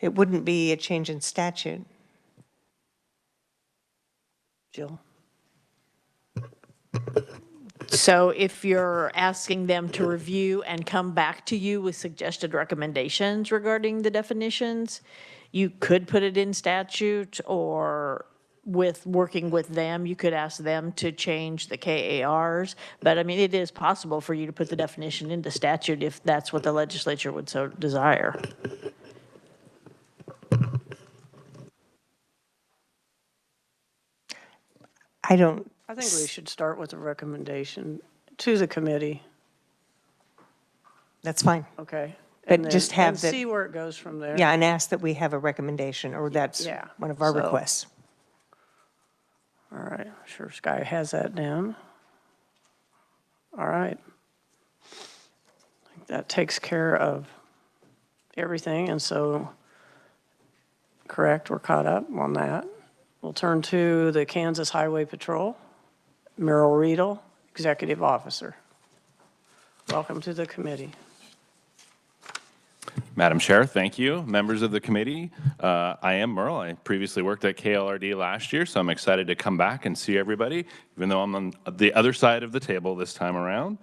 It wouldn't be a change in statute. Jill. So if you're asking them to review and come back to you with suggested recommendations regarding the definitions, you could put it in statute, or with working with them, you could ask them to change the KARs. But I mean, it is possible for you to put the definition into statute if that's what the legislature would so desire. I don't, I think we should start with a recommendation to the committee, that's fine. okay? But And then- just have and the- see where it goes from there. Yeah, and ask that we have a recommendation, or that's Yeah, one of our so- requests. All right, I'm sure Sky has that down. All right. I think that takes care of everything, and so, correct, we're caught up on that. We'll turn to the Kansas Highway Patrol. Merrill Riedel, Executive Officer. Welcome to the committee. Madam Chair, thank you. Members of the committee, I am Merle. I previously worked at KLRD last year, so I'm excited to come back and see everybody, even though I'm on the other side of the table this time around.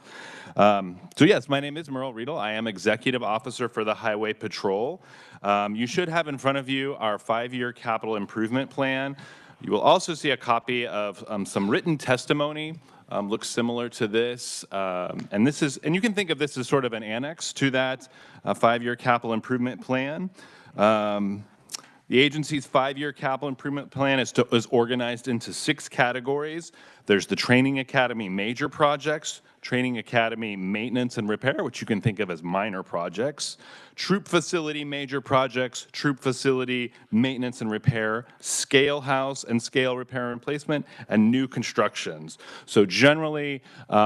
So yes, my name is Merle Riedel. I am Executive Officer for the Highway Patrol. You should have in front of you our 5-year capital improvement plan. You will also see a copy of some written testimony. Looks similar to this, and you can think of this as sort of an annex to that 5-year capital improvement plan. The agency's 5-year capital improvement plan is organized into 6 categories. There's the Training Academy major projects, Training Academy maintenance and repair, which you can think of as minor projects, Troop Facility major projects, Troop Facility maintenance and repair, Scale House and Scale repair and replacement, and new constructions. So generally,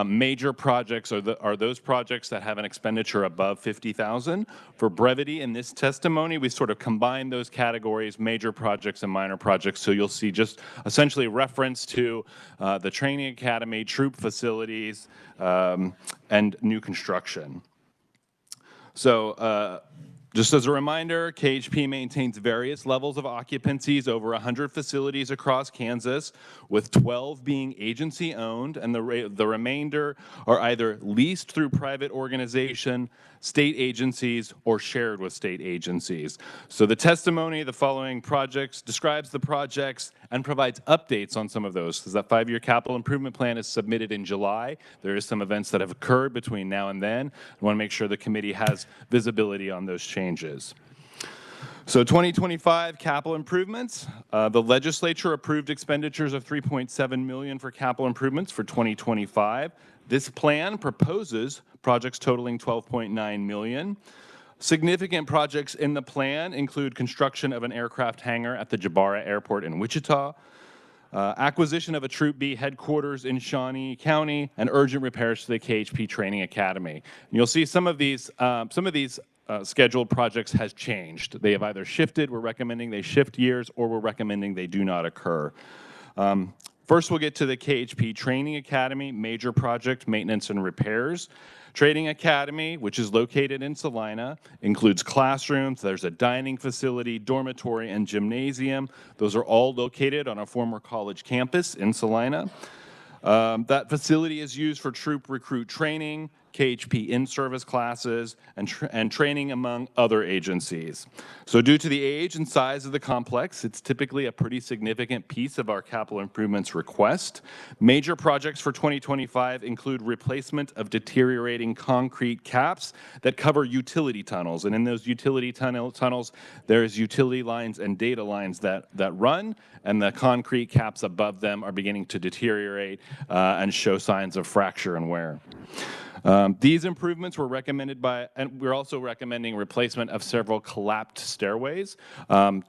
major projects are those projects that have an expenditure above $50,000. For brevity in this testimony, we sort of combine those categories, major projects and minor projects, so you'll see just essentially reference to the Training Academy, Troop Facilities, and new construction. So just as a reminder, KHP maintains various levels of occupancies, over 100 facilities across Kansas, with 12 being agency-owned, and the remainder are either leased through private organization, state agencies, or shared with state agencies. So the testimony, the following projects, describes the projects and provides updates on some of those. Because that 5-year capital improvement plan is submitted in July. There is some events that have occurred between now and then. I want to make sure the committee has visibility on those changes. So 2025 capital improvements, the legislature approved expenditures of $3.7 million for capital improvements for 2025. This plan proposes projects totaling $12.9 million. Significant projects in the plan include construction of an aircraft hangar at the Jabara Airport in Wichita, acquisition of a Troop B headquarters in Shawnee County, and urgent repairs to the KHP Training Academy. And you'll see some of these scheduled projects has changed. They have either shifted, we're recommending they shift years, or we're recommending they do not occur. First, we'll get to the KHP Training Academy, major project maintenance and repairs. Training Academy, which is located in Salina, includes classrooms. There's a dining facility, dormitory, and gymnasium. Those are all located on a former college campus in Salina. That facility is used for troop recruit training, KHP in-service classes, and training among other agencies. So due to the age and size of the complex, it's typically a pretty significant piece of our capital improvements request. Major projects for 2025 include replacement of deteriorating concrete caps that cover utility tunnels. And in those utility tunnels, there's utility lines and data lines that run, and the concrete caps above them are beginning to deteriorate and show signs of fracture and wear. These improvements were recommended by, and we're also recommending replacement of several collapsed stairways.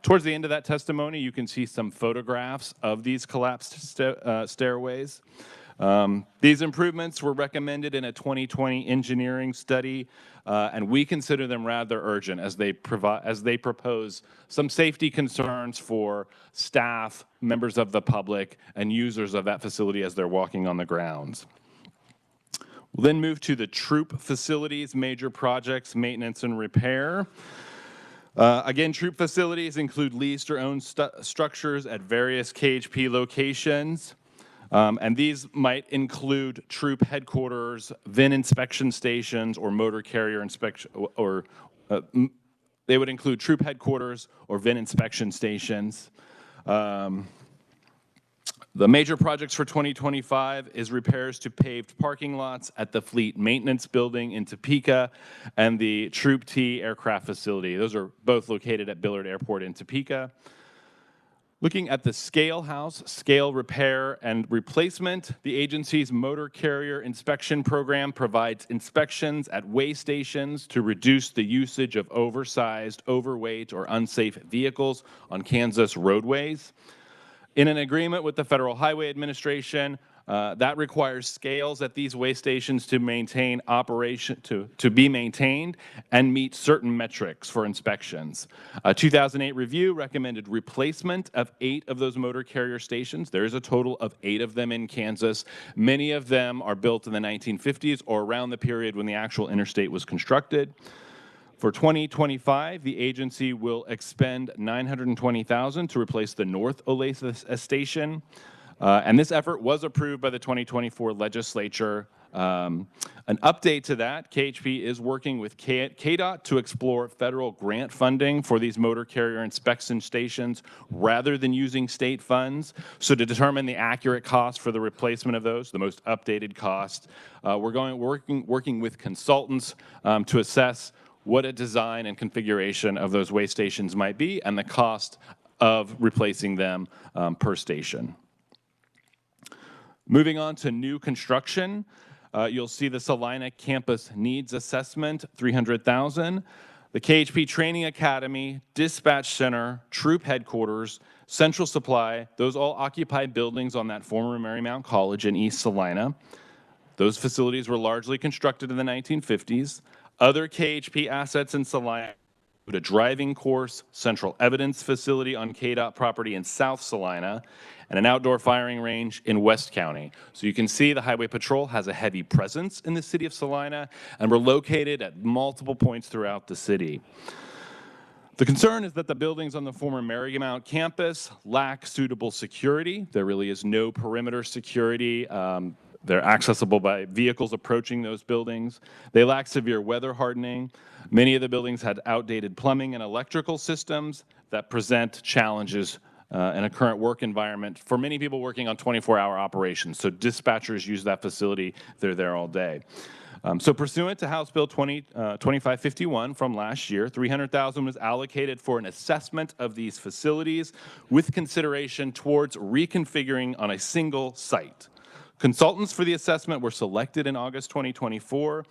Towards the end of that testimony, you can see some photographs of these collapsed stairways. These improvements were recommended in a 2020 engineering study, and we consider them rather urgent as they propose some safety concerns for staff, members of the public, and users of that facility as they're walking on the grounds. We'll then move to the troop facilities, major projects, maintenance, and repair. Again, troop facilities include leased or owned structures at various KHP locations. And these might include troop headquarters, VIN inspection stations, or motor carrier inspection, or they would include troop headquarters or VIN inspection stations. The major projects for 2025 is repairs to paved parking lots at the Fleet Maintenance Building in Topeka and the Troop T aircraft facility. Those are both located at Billard Airport in Topeka. Looking at the scale house, scale repair and replacement, the agency's motor carrier inspection program provides inspections at weigh stations to reduce the usage of oversized, overweight, or unsafe vehicles on Kansas roadways. In an agreement with the Federal Highway Administration, that requires scales at these weigh stations to maintain operation, to be maintained and meet certain metrics for inspections. A 2008 review recommended replacement of 8 of those motor carrier stations. There is a total of 8 of them in Kansas. Many of them are built in the 1950s or around the period when the actual interstate was constructed. For 2025, the agency will expend $920,000 to replace the North Olathe station. And this effort was approved by the 2024 legislature. An update to that, KHP is working with KDOT to explore federal grant funding for these motor carrier inspection stations rather than using state funds. So to determine the accurate cost for the replacement of those, the most updated cost, we're working with consultants to assess what a design and configuration of those weigh stations might be and the cost of replacing them per station. Moving on to new construction, you'll see the Salina Campus Needs Assessment, $300,000. The KHP Training Academy, Dispatch Center, Troop Headquarters, Central Supply, those all occupy buildings on that former Marymount College in East Salina. Those facilities were largely constructed in the 1950s. Other KHP assets in Salina include a driving course, central evidence facility on KDOT property in South Salina, and an outdoor firing range in West County. So you can see the Highway Patrol has a heavy presence in the city of Salina, and we're located at multiple points throughout the city. The concern is that the buildings on the former Marymount campus lack suitable security. There really is no perimeter security. They're accessible by vehicles approaching those buildings. They lack severe weather hardening. Many of the buildings had outdated plumbing and electrical systems that present challenges in a current work environment for many people working on 24-hour operations. So dispatchers use that facility. They're there all day. So pursuant to House Bill 2551 from last year, $300,000 was allocated for an assessment of these facilities with consideration towards reconfiguring on a single site. Consultants for the assessment were selected in August 2024,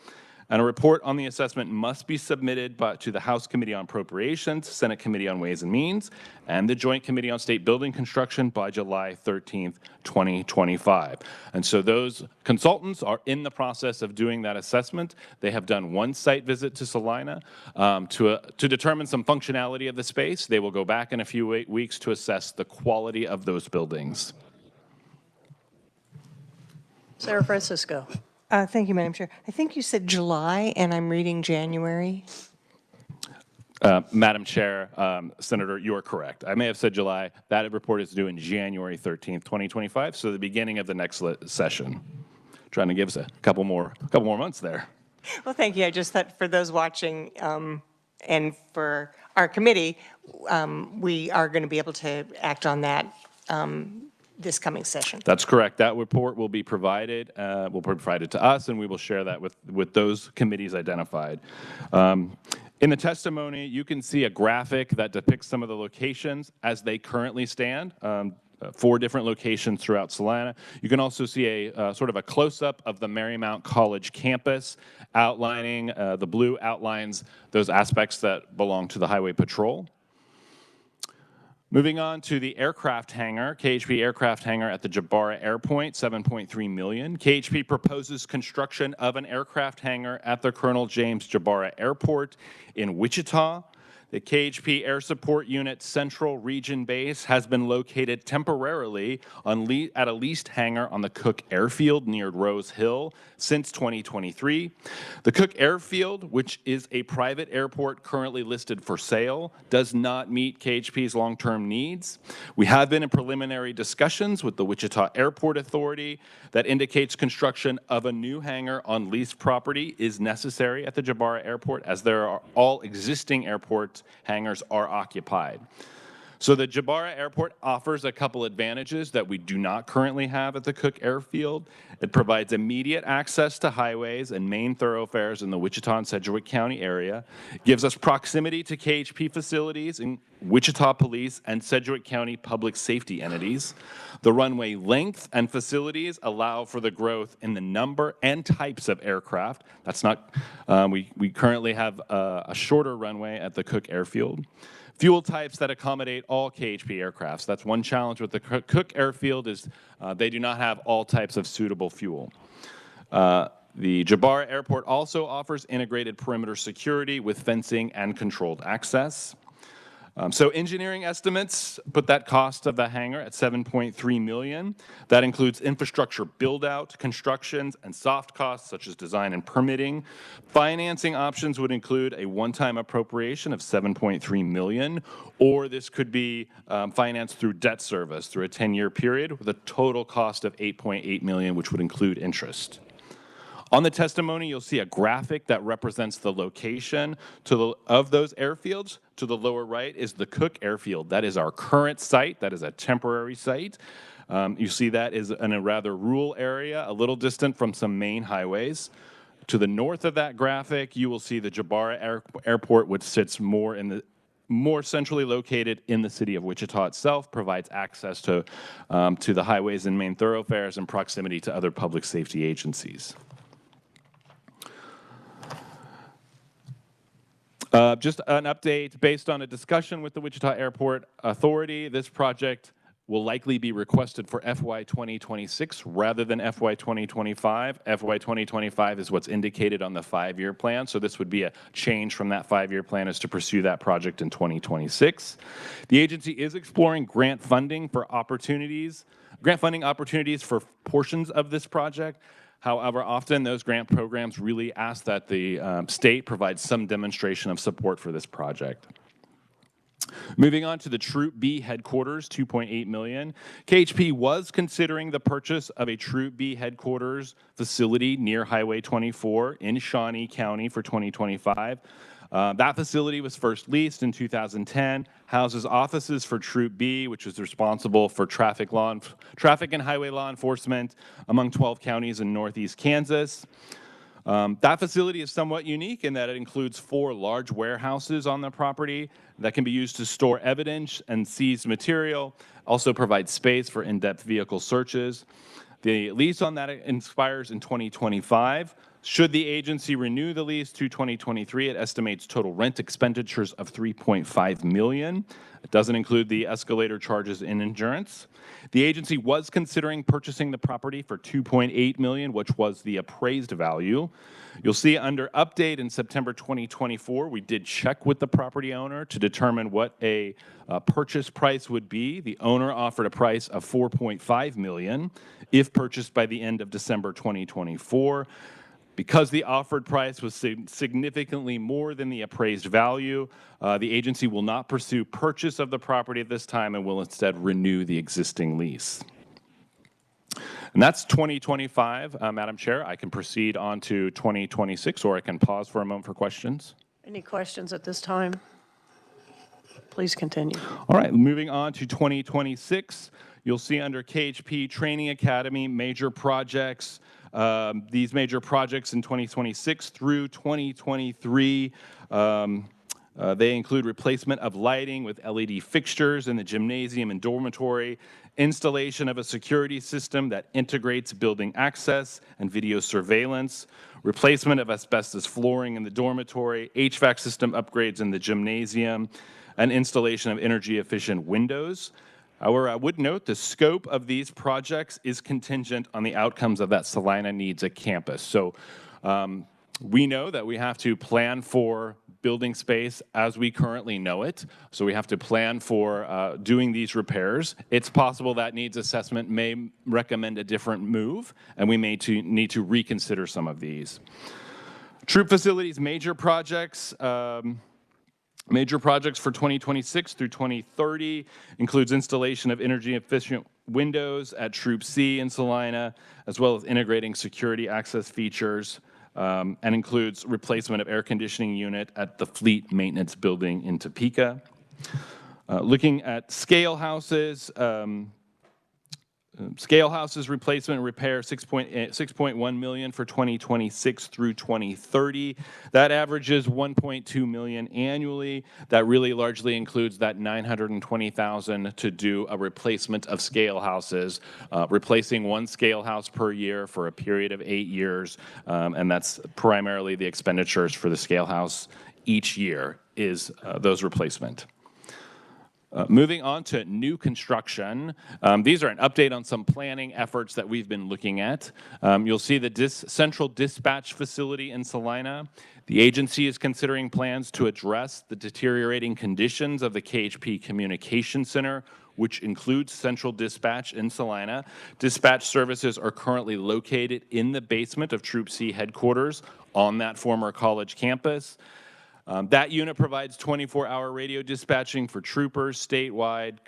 and a report on the assessment must be submitted to the House Committee on Appropriations, Senate Committee on Ways and Means, and the Joint Committee on State Building Construction by July 13th, 2025. And so those consultants are in the process of doing that assessment. They have done one site visit to Salina to determine some functionality of the space. They will go back in a few weeks to assess the quality of those buildings. Sarah Francisco. Thank you, Madam Chair. I think you said July, and I'm reading January. Madam Chair, Senator, you are correct. I may have said July. That report is due in January 13th, 2025, so the beginning of the next session. Trying to give us a couple more months there. Well, thank you. I just thought for those watching and for our committee, we are going to be able to act on that this coming session. That's correct. That report will be provided to us, and we will share that with those committees identified. In the testimony, you can see a graphic that depicts some of the locations as they currently stand. 4 different locations throughout Salina. You can also see a sort of a close-up of the Marymount College campus outlining, the blue outlines those aspects that belong to the Highway Patrol. Moving on to the aircraft hangar, KHP aircraft hangar at the Jabara Airport, $7.3 million. KHP proposes construction of an aircraft hangar at the Colonel James Jabara Airport in Wichita. The KHP Air Support Unit Central Region Base has been located temporarily at a leased hangar on the Cook Airfield near Rose Hill since 2023. The Cook Airfield, which is a private airport currently listed for sale, does not meet KHP's long-term needs. We have been in preliminary discussions with the Wichita Airport Authority that indicates construction of a new hangar on leased property is necessary at the Jabara Airport, as there are all existing airport hangars are occupied. So the Jabara Airport offers a couple advantages that we do not currently have at the Cook Airfield. It provides immediate access to highways and main thoroughfares in the Wichita and Sedgwick County area. It gives us proximity to KHP facilities in Wichita Police and Sedgwick County public safety entities. The runway length and facilities allow for the growth in the number and types of aircraft. That's not, we currently have a shorter runway at the Cook Airfield. Fuel types that accommodate all KHP aircrafts. That's one challenge with the Cook Airfield is they do not have all types of suitable fuel. The Jabara Airport also offers integrated perimeter security with fencing and controlled access. So engineering estimates put that cost of the hangar at $7.3 million. That includes infrastructure build-out, constructions, and soft costs such as design and permitting. Financing options would include a one-time appropriation of $7.3 million, or this could be financed through debt service through a 10-year period with a total cost of $8.8 million, which would include interest. On the testimony, you'll see a graphic that represents the location of those airfields. To the lower right is the Cook Airfield. That is our current site. That is a temporary site. You see that is in a rather rural area, a little distant from some main highways. To the north of that graphic, you will see the Jabara Airport, which sits more centrally located in the city of Wichita itself, provides access to the highways and main thoroughfares and proximity to other public safety agencies. Just an update based on a discussion with the Wichita Airport Authority. This project will likely be requested for FY 2026 rather than FY 2025. FY 2025 is what's indicated on the 5-year plan, so this would be a change from that 5-year plan is to pursue that project in 2026. The agency is exploring grant funding opportunities for portions of this project. However, often those grant programs really ask that the state provide some demonstration of support for this project. Moving on to the Troop B headquarters, $2.8 million. KHP was considering the purchase of a Troop B headquarters facility near Highway 24 in Shawnee County for 2025. That facility was first leased in 2010, houses offices for Troop B, which is responsible for traffic and highway law enforcement among 12 counties in northeast Kansas. That facility is somewhat unique in that it includes 4 large warehouses on the property that can be used to store evidence and seize material, also provides space for in-depth vehicle searches. The lease on that expires in 2025. Should the agency renew the lease to 2023, it estimates total rent expenditures of $3.5 million. Doesn't include the escalator charges and insurance. The agency was considering purchasing the property for $2.8 million, which was the appraised value. You'll see under update in September 2024, we did check with the property owner to determine what a purchase price would be. The owner offered a price of $4.5 million if purchased by the end of December 2024. Because the offered price was significantly more than the appraised value, the agency will not pursue purchase of the property at this time and will instead renew the existing lease. And that's 2025, Madam Chair. I can proceed on to 2026, or I can pause for a moment for questions. Any questions at this time? Please continue. All right, moving on to 2026, you'll see under KHP Training Academy, major projects. These major projects in 2026 through 2023, they include replacement of lighting with LED fixtures in the gymnasium and dormitory, installation of a security system that integrates building access and video surveillance, replacement of asbestos flooring in the dormitory, HVAC system upgrades in the gymnasium, and installation of energy-efficient windows. However, I would note the scope of these projects is contingent on the outcomes of that Salina Needs a Campus. So we know that we have to plan for building space as we currently know it. So we have to plan for doing these repairs. It's possible that needs assessment may recommend a different move, and we may need to reconsider some of these. Troop facilities, major projects. Major projects for 2026 through 2030 includes installation of energy-efficient windows at Troop C in Salina, as well as integrating security access features, and includes replacement of air conditioning unit at the Fleet Maintenance Building in Topeka. Looking at scale houses, replacement and repair, $6.1 million for 2026 through 2030. That averages $1.2 million annually. That really largely includes that $920,000 to do a replacement of scale houses, replacing one scale house per year for a period of 8 years, and that's primarily the expenditures for the scale house each year is those replacement. Moving on to new construction, these are an update on some planning efforts that we've been looking at. You'll see the central dispatch facility in Salina. The agency is considering plans to address the deteriorating conditions of the KHP Communication Center, which includes central dispatch in Salina. Dispatch services are currently located in the basement of Troop C headquarters on that former college campus. That unit provides 24-hour radio dispatching for troopers statewide,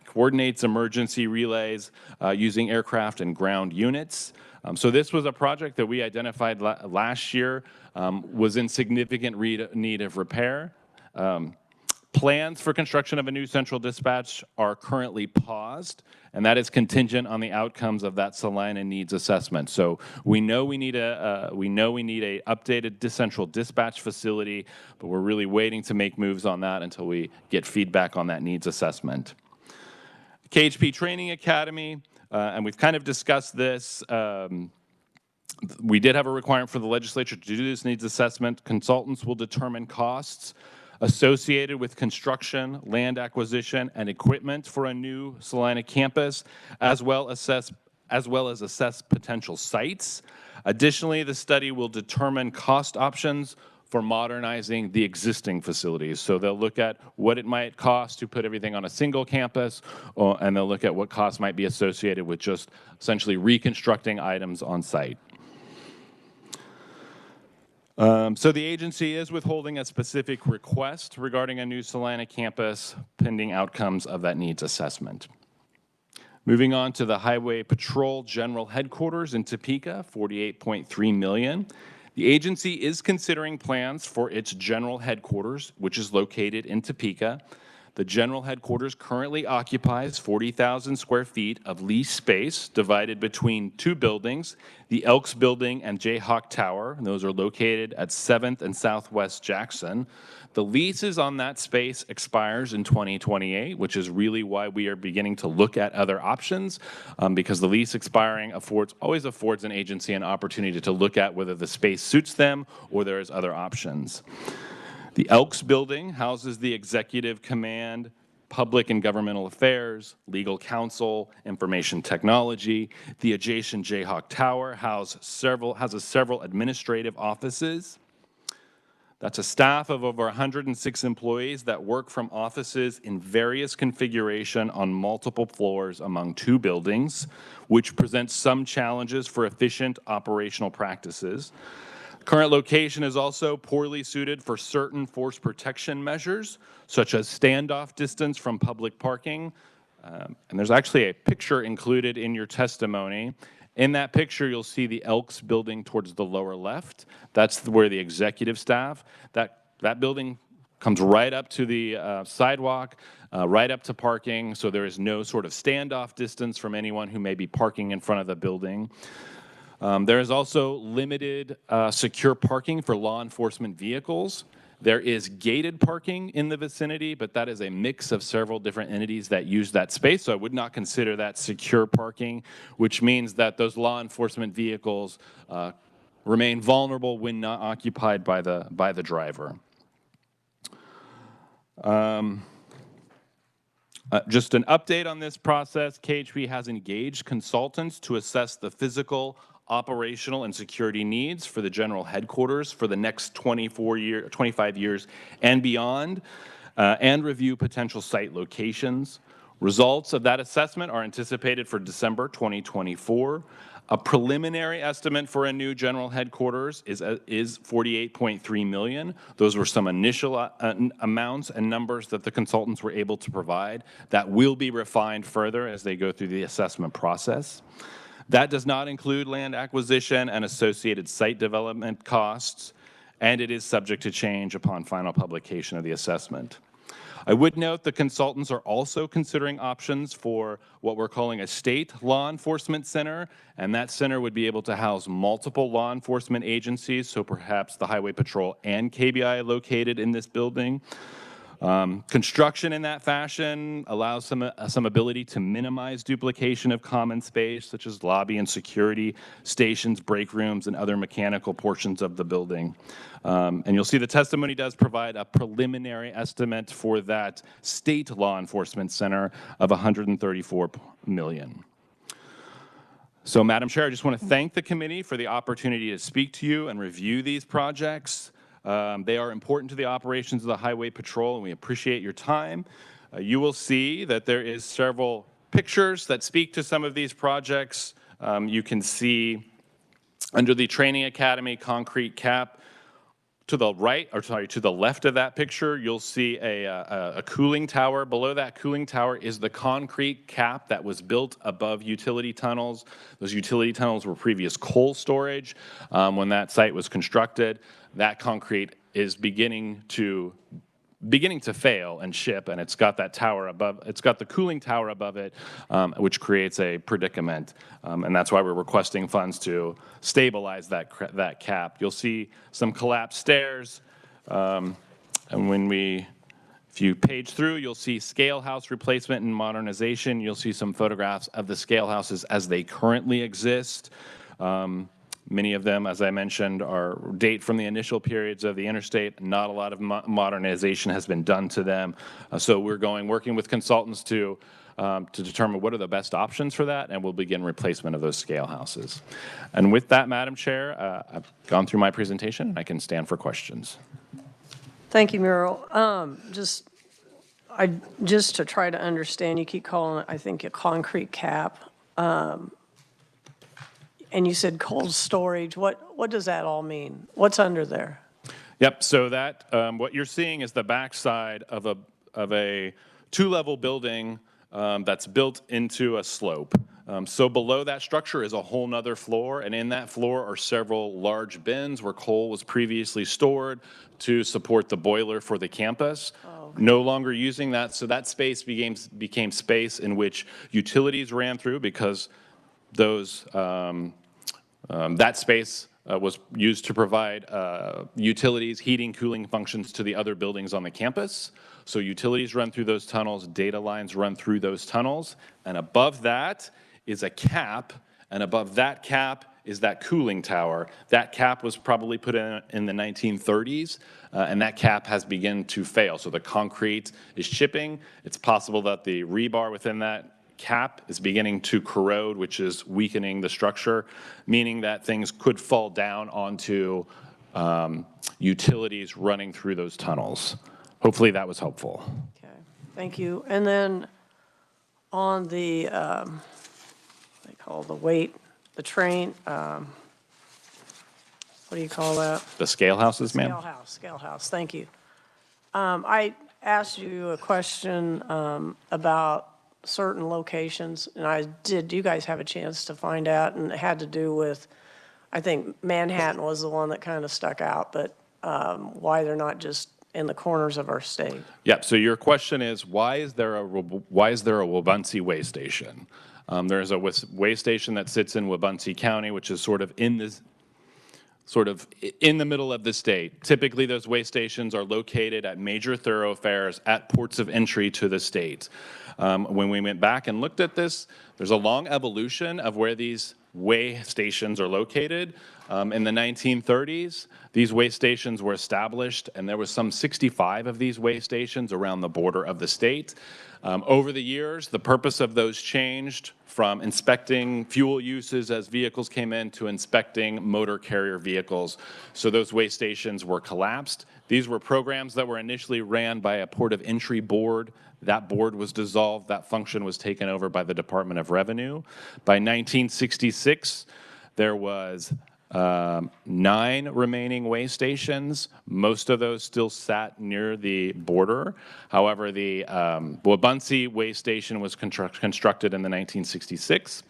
coordinates emergency relays using aircraft and ground units. So this was a project that we identified last year, was in significant need of repair. Plans for construction of a new central dispatch are currently paused, and that is contingent on the outcomes of that Salina Needs Assessment. So we know we need a updated central dispatch facility, but we're really waiting to make moves on that until we get feedback on that needs assessment. KHP Training Academy, and we've kind of discussed this. We did have a requirement for the legislature to do this needs assessment. Consultants will determine costs associated with construction, land acquisition, and equipment for a new Salina campus, as well as assess potential sites. Additionally, the study will determine cost options for modernizing the existing facilities. So they'll look at what it might cost to put everything on a single campus, and they'll look at what costs might be associated with just essentially reconstructing items on site. So the agency is withholding a specific request regarding a new Salina campus pending outcomes of that needs assessment. Moving on to the Highway Patrol General Headquarters in Topeka, $48.3 million. The agency is considering plans for its general headquarters, which is located in Topeka. The general headquarters currently occupies 40,000 square feet of leased space divided between two buildings, the Elks Building and Jayhawk Tower, and those are located at 7th and Southwest Jackson. The leases on that space expires in 2028, which is really why we are beginning to look at other options, because the lease expiring always affords an agency an opportunity to look at whether the space suits them or there is other options. The Elks Building houses the Executive Command, public and governmental affairs, legal counsel, information technology. The adjacent Jayhawk Tower houses several administrative offices. That's a staff of over 106 employees that work from offices in various configuration on multiple floors among 2 buildings, which presents some challenges for efficient operational practices. Current location is also poorly suited for certain force protection measures, such as standoff distance from public parking. And there's actually a picture included in your testimony. In that picture, you'll see the Elks building towards the lower left. That's where the executive staff, that building comes right up to the sidewalk, right up to parking, so there is no sort of standoff distance from anyone who may be parking in front of the building. There is also limited secure parking for law enforcement vehicles. There is gated parking in the vicinity, but that is a mix of several different entities that use that space, so I would not consider that secure parking, which means that those law enforcement vehicles remain vulnerable when not occupied by the driver. Just an update on this process, KHB has engaged consultants to assess the physical, operational, and security needs for the general headquarters for the next 25 years and beyond, and review potential site locations. Results of that assessment are anticipated for December 2024. A preliminary estimate for a new general headquarters is $48.3 million. Those were some initial amounts and numbers that the consultants were able to provide that will be refined further as they go through the assessment process. That does not include land acquisition and associated site development costs, and it is subject to change upon final publication of the assessment. I would note the consultants are also considering options for what we're calling a state law enforcement center, and that center would be able to house multiple law enforcement agencies, so perhaps the Highway Patrol and KBI located in this building. Construction in that fashion allows some ability to minimize duplication of common space, such as lobby and security stations, break rooms, and other mechanical portions of the building. And you'll see the testimony does provide a preliminary estimate for that state law enforcement center of $134 million. So, Madam Chair, I just want to thank the committee for the opportunity to speak to you and review these projects. They are important to the operations of the Highway Patrol, and we appreciate your time. You will see that there is several pictures that speak to some of these projects. You can see under the Training Academy concrete cap to the right, or sorry, to the left of that picture, you'll see a cooling tower. Below that cooling tower is the concrete cap that was built above utility tunnels. Those utility tunnels were previous coal storage when that site was constructed. That concrete is beginning to fail and ship, and it's got that tower above, it's got the cooling tower above it, which creates a predicament, and that's why we're requesting funds to stabilize that cap. You'll see some collapsed stairs, and if you page through, you'll see scale house replacement and modernization. You'll see some photographs of the scale houses as they currently exist. Many of them, as I mentioned, date from the initial periods of the interstate. Not a lot of modernization has been done to them. So we're working with consultants to determine what are the best options for that, and we'll begin replacement of those scale houses. And with that, Madam Chair, I've gone through my presentation, and I can stand for questions. Thank you, Muriel. Just to try to understand, you keep calling it, I think, a concrete cap. And you said cold storage. What does that all mean? What's under there? Yep. So that what you're seeing is the backside of a two-level building that's built into a slope. So below that structure is a whole nother floor, and in that floor are several large bins where coal was previously stored to support the boiler for the campus. Oh, okay. No longer using that, so that space became space in which utilities ran through because those that space was used to provide utilities, heating, cooling functions to the other buildings on the campus. So utilities run through those tunnels, data lines run through those tunnels, and above that is a cap, and above that cap is that cooling tower. That cap was probably put in the 1930s, and that cap has begun to fail. So the concrete is chipping. It's possible that the rebar within that cap is beginning to corrode, which is weakening the structure, meaning that things could fall down onto utilities running through those tunnels. Hopefully that was helpful. Okay, thank you. And then on the, what they call the train, what do you call that? The scale houses, ma'am? Scale house, thank you. I asked you a question about certain locations, and you guys have a chance to find out, and it had to do with, I think Manhattan was the one that kind of stuck out, but why they're not just in the corners of our state. Yep, so your question is, why is there a Wabunsee way station? There's a way station that sits in Wabunsee County, which is sort of in the middle of the state. Typically, those way stations are located at major thoroughfares at ports of entry to the state. When we went back and looked at this, there's a long evolution of where these way stations are located. In the 1930s, these way stations were established, and there was some 65 of these way stations around the border of the state. Over the years, the purpose of those changed from inspecting fuel uses as vehicles came in to inspecting motor carrier vehicles. So those way stations were collapsed. These were programs that were initially ran by a port of entry board. That board was dissolved. That function was taken over by the Department of Revenue. By 1966, there was 9 remaining way stations. Most of those still sat near the border. However, the Wabunsee way station was constructed in the 1966.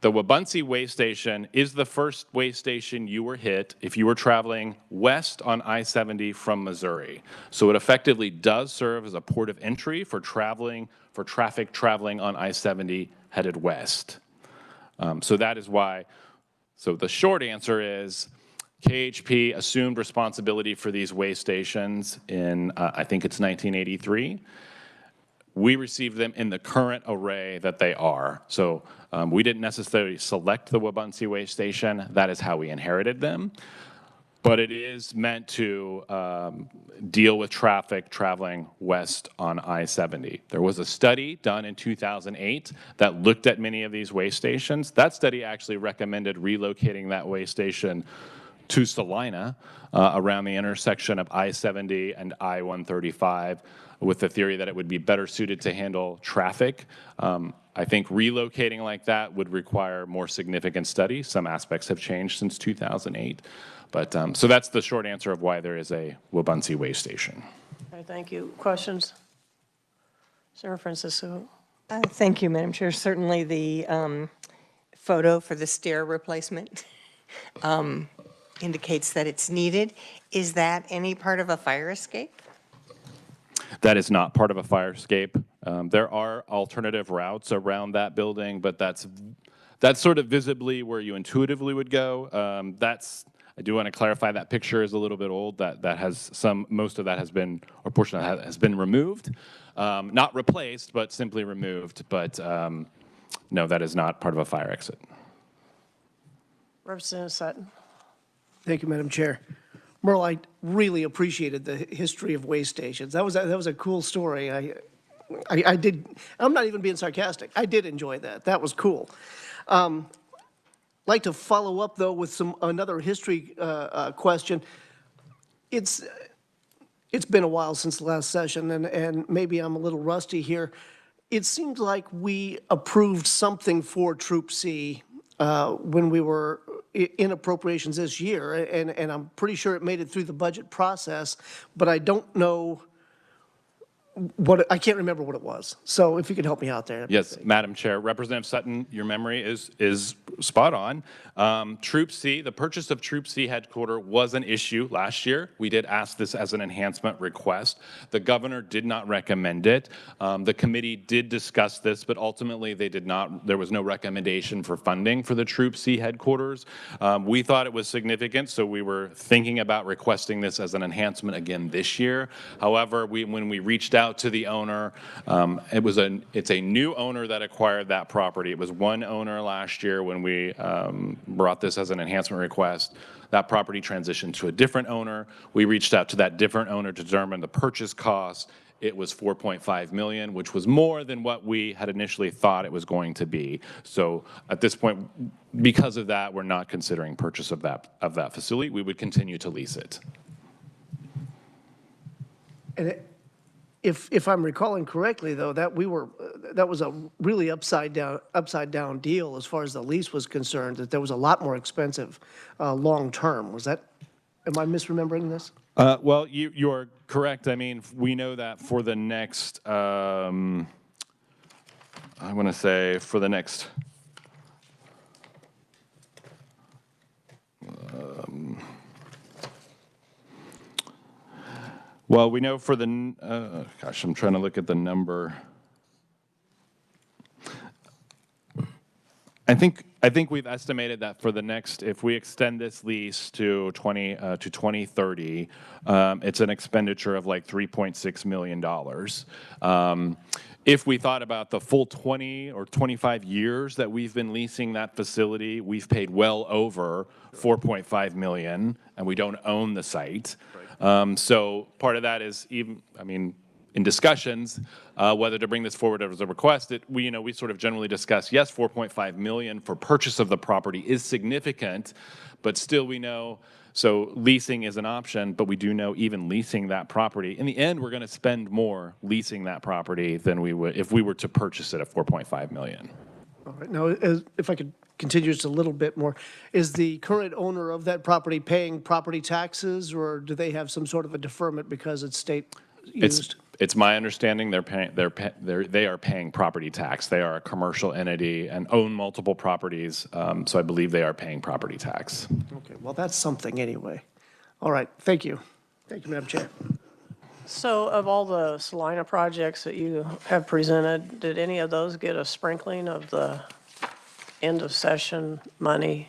The Wabunsee way station is the first way station you were hit if you were traveling west on I-70 from Missouri. So it effectively does serve as a port of entry for traffic traveling on I-70 headed west. So that is why. So the short answer is KHP assumed responsibility for these way stations in, I think it's 1983. We received them in the current array that they are. So we didn't necessarily select the Wabunsee way station. That is how we inherited them. But it is meant to deal with traffic traveling west on I-70. There was a study done in 2008 that looked at many of these way stations. That study actually recommended relocating that way station to Salina around the intersection of I-70 and I-135 with the theory that it would be better suited to handle traffic. I think relocating like that would require more significant study. Some aspects have changed since 2008. But so that's the short answer of why there is a Wabunsee way station. Okay, thank you. Questions? Senator Francisco. Thank you, Madam Chair. Certainly the photo for the stair replacement indicates that it's needed. Is that any part of a fire escape? That is not part of a fire escape. There are alternative routes around that building, but that's sort of visibly where you intuitively would go. I do want to clarify that picture is a little bit old. That has most of that has been, or portion of that has been removed, not replaced, but simply removed. But no, that is not part of a fire exit. Representative Sutton. Thank you, Madam Chair. Merle, I really appreciated the history of way stations. That was a cool story. I did. I'm not even being sarcastic. I did enjoy that. That was cool. I'd like to follow up though with another history question. It's been a while since the last session, and maybe I'm a little rusty here. It seems like we approved something for Troop C when we were in appropriations this year, and I'm pretty sure it made it through the budget process, but I don't know I can't remember what it was. So if you could help me out there. Yes, Madam Chair. Representative Sutton, your memory is spot on. Troop C, the purchase of Troop C headquarters was an issue last year. We did ask this as an enhancement request. The governor did not recommend it. The committee did discuss this, but ultimately they did not. There was no recommendation for funding for the Troop C headquarters. We thought it was significant, so we were thinking about requesting this as an enhancement again this year. However, when we reached out out to the owner. It's a new owner that acquired that property. It was one owner last year when we brought this as an enhancement request. That property transitioned to a different owner. We reached out to that different owner to determine the purchase cost. It was $4.5 million, which was more than what we had initially thought it was going to be. So at this point, because of that, we're not considering purchase of that facility. We would continue to lease it. And if I'm recalling correctly, though, that was a really upside down deal as far as the lease was concerned, that there was a lot more expensive long-term. Am I misremembering this? Well, you're correct. I mean, we know that for the next, I want to say for the next, well, we know for the, gosh, I'm trying to look at the number. I think we've estimated that for the next, if we extend this lease to 2030, it's an expenditure of like $3.6 million. If we thought about the full 20 or 25 years that we've been leasing that facility, we've paid well over $4.5 million, and we don't own the site. So part of that is even, I mean, in discussions, whether to bring this forward as a request, we sort of generally discuss, yes, $4.5 million for purchase of the property is significant, but still we know, so leasing is an option, but we do know even leasing that property, in the end, we're going to spend more leasing that property than we would if we were to purchase it at $4.5 million. All right. Now, if I could continue just a little bit more, is the current owner of that property paying property taxes, or do they have some sort of a deferment because it's state used? It's my understanding they are paying property tax. They are a commercial entity and own multiple properties, so I believe they are paying property tax. Okay, well, that's something anyway. All right, thank you. Thank you, Madam Chair. So of all the Salina projects that you have presented, did any of those get a sprinkling of the end of session money?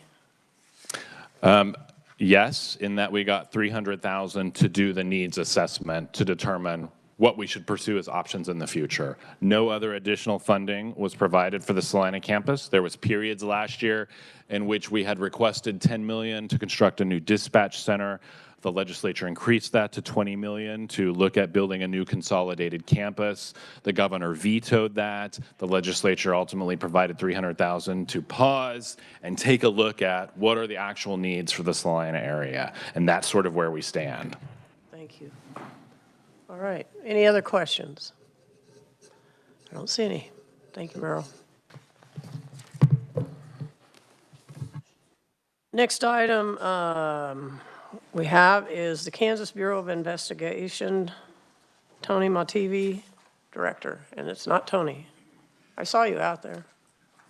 Yes, in that we got $300,000 to do the needs assessment to determine what we should pursue as options in the future. No other additional funding was provided for the Salina campus. There was periods last year in which we had requested $10 million to construct a new dispatch center. The legislature increased that to $20 million to look at building a new consolidated campus. The governor vetoed that. The legislature ultimately provided $300,000 to pause and take a look at what are the actual needs for the Salina area. And that's sort of where we stand. Thank you. All right. Any other questions? I don't see any. Thank you, Merrill. Next item we have is the Kansas Bureau of Investigation, Tony Motivi, Director. And it's not Tony. I saw you out there.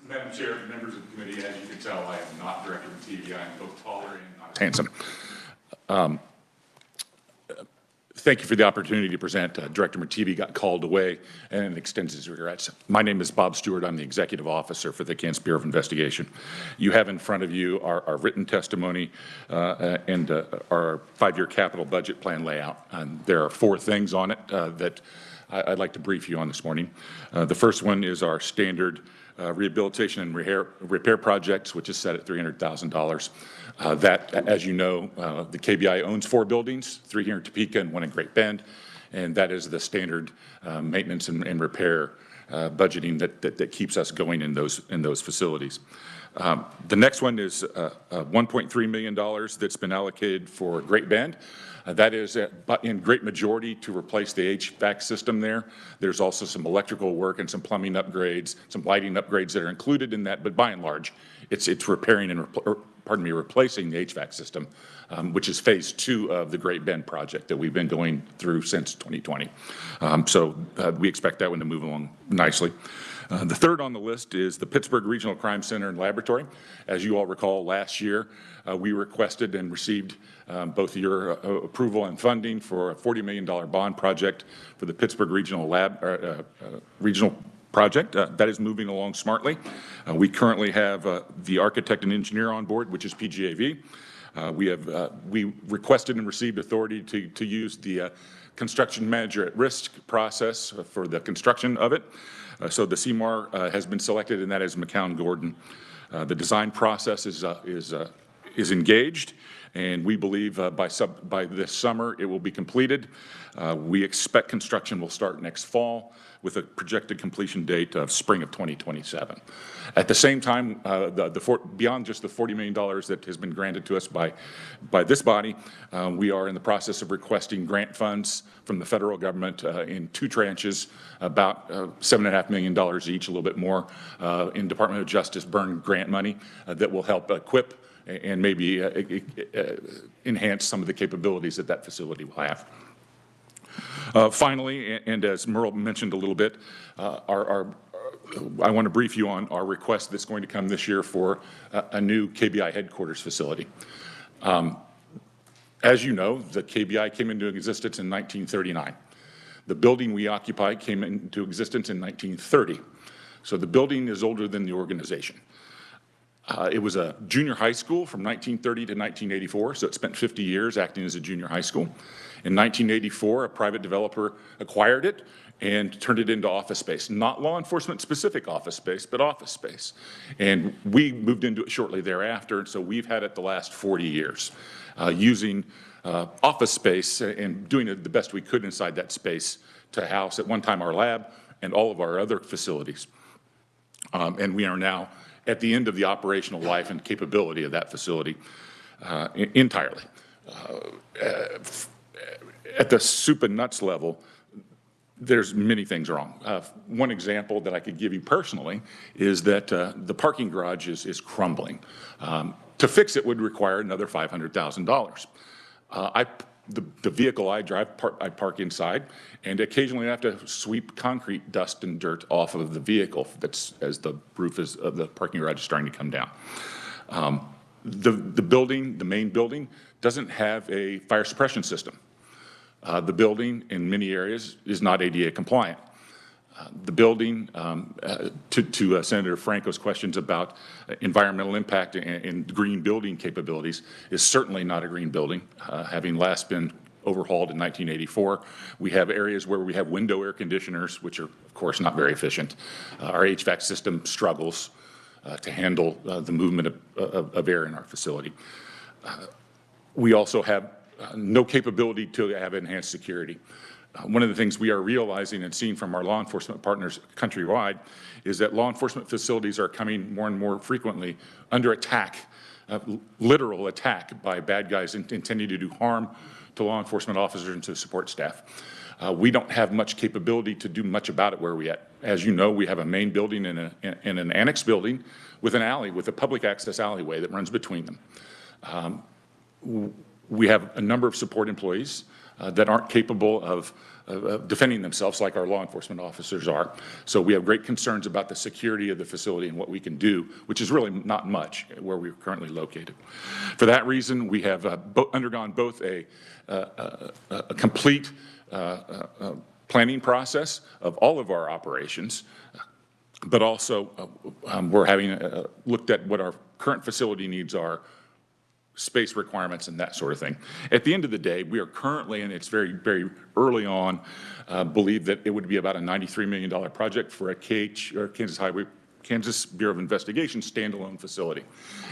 Madam Chair, members of the committee, as you can tell, I am not Director Motivi. I am both taller and not handsome. Thank you for the opportunity to present. Director Motivi got called away and extends his regrets. My name is Bob Stewart. I'm the Executive Officer for the Kansas Bureau of Investigation. You have in front of you our written testimony and our 5-year capital budget plan layout. There are 4 things on it that I'd like to brief you on this morning. The first one is our standard rehabilitation and repair projects, which is set at $300,000. That, as you know, the KBI owns 4 buildings, 3 here in Topeka and 1 in Great Bend, and that is the standard maintenance and repair budgeting that keeps us going in those facilities. The next one is $1.3 million that's been allocated for Great Bend. That is in great majority to replace the HVAC system there. There's also some electrical work and some plumbing upgrades, some lighting upgrades that are included in that, but by and large, it's repairing and replacing the HVAC system, which is phase 2 of the Great Bend project that we've been going through since 2020. So we expect that one to move along nicely. The third on the list is the Pittsburgh Regional Crime Center and Laboratory. As you all recall, last year we requested and received both your approval and funding for a $40 million bond project for the Pittsburgh Regional Regional project. That is moving along smartly. We currently have the architect and engineer on board, which is PGAV. We requested and received authority to use the construction manager at risk process for the construction of it. So the CMAR has been selected, and that is McCown Gordon. The design process is engaged, and we believe by this summer it will be completed. We expect construction will start next fall with a projected completion date of spring of 2027. At the same time, beyond just the $40 million that has been granted to us by this body, we are in the process of requesting grant funds from the federal government in 2 tranches, about $7.5 million each, a little bit more, in Department of Justice burn grant money that will help equip and maybe enhance some of the capabilities that that facility will have. Finally, and as Merle mentioned a little bit, I want to brief you on our request that's going to come this year for a new KBI headquarters facility. As you know, the KBI came into existence in 1939. The building we occupy came into existence in 1930. So the building is older than the organization. It was a junior high school from 1930 to 1984, so it spent 50 years acting as a junior high school. In 1984, a private developer acquired it and turned it into office space, not law enforcement specific office space, but office space. And we moved into it shortly thereafter, and so we've had it the last 40 years, using office space and doing it the best we could inside that space to house at one time our lab and all of our other facilities. And we are now at the end of the operational life and capability of that facility entirely. At the soup and nuts level, there's many things wrong. One example that I could give you personally is that the parking garage is crumbling. To fix it would require another $500,000. The vehicle I drive, I park inside, and occasionally I have to sweep concrete dust and dirt off of the vehicle as the roof of the parking garage is starting to come down. The building, the main building, doesn't have a fire suppression system. The building in many areas is not ADA compliant. The building, to Senator Franco's questions about environmental impact and green building capabilities, is certainly not a green building, having last been overhauled in 1984. We have areas where we have window air conditioners, which are, of course, not very efficient. Our HVAC system struggles to handle the movement of air in our facility. We also have no capability to have enhanced security. One of the things we are realizing and seeing from our law enforcement partners countrywide is that law enforcement facilities are coming more and more frequently under attack, literal attack by bad guys intending to do harm to law enforcement officers and to support staff. We don't have much capability to do much about it where we at. As you know, we have a main building and an annex building with an alley, with a public access alleyway that runs between them. We have a number of support employees that aren't capable of defending themselves like our law enforcement officers are. So we have great concerns about the security of the facility and what we can do, which is really not much where we're currently located. For that reason, we have undergone both a complete planning process of all of our operations, but also we're having looked at what our current facility needs are, space requirements and that sort of thing. At the end of the day, we are currently, and it's very, very early on, believe that it would be about a $93 million project for a Kansas Bureau of Investigation standalone facility.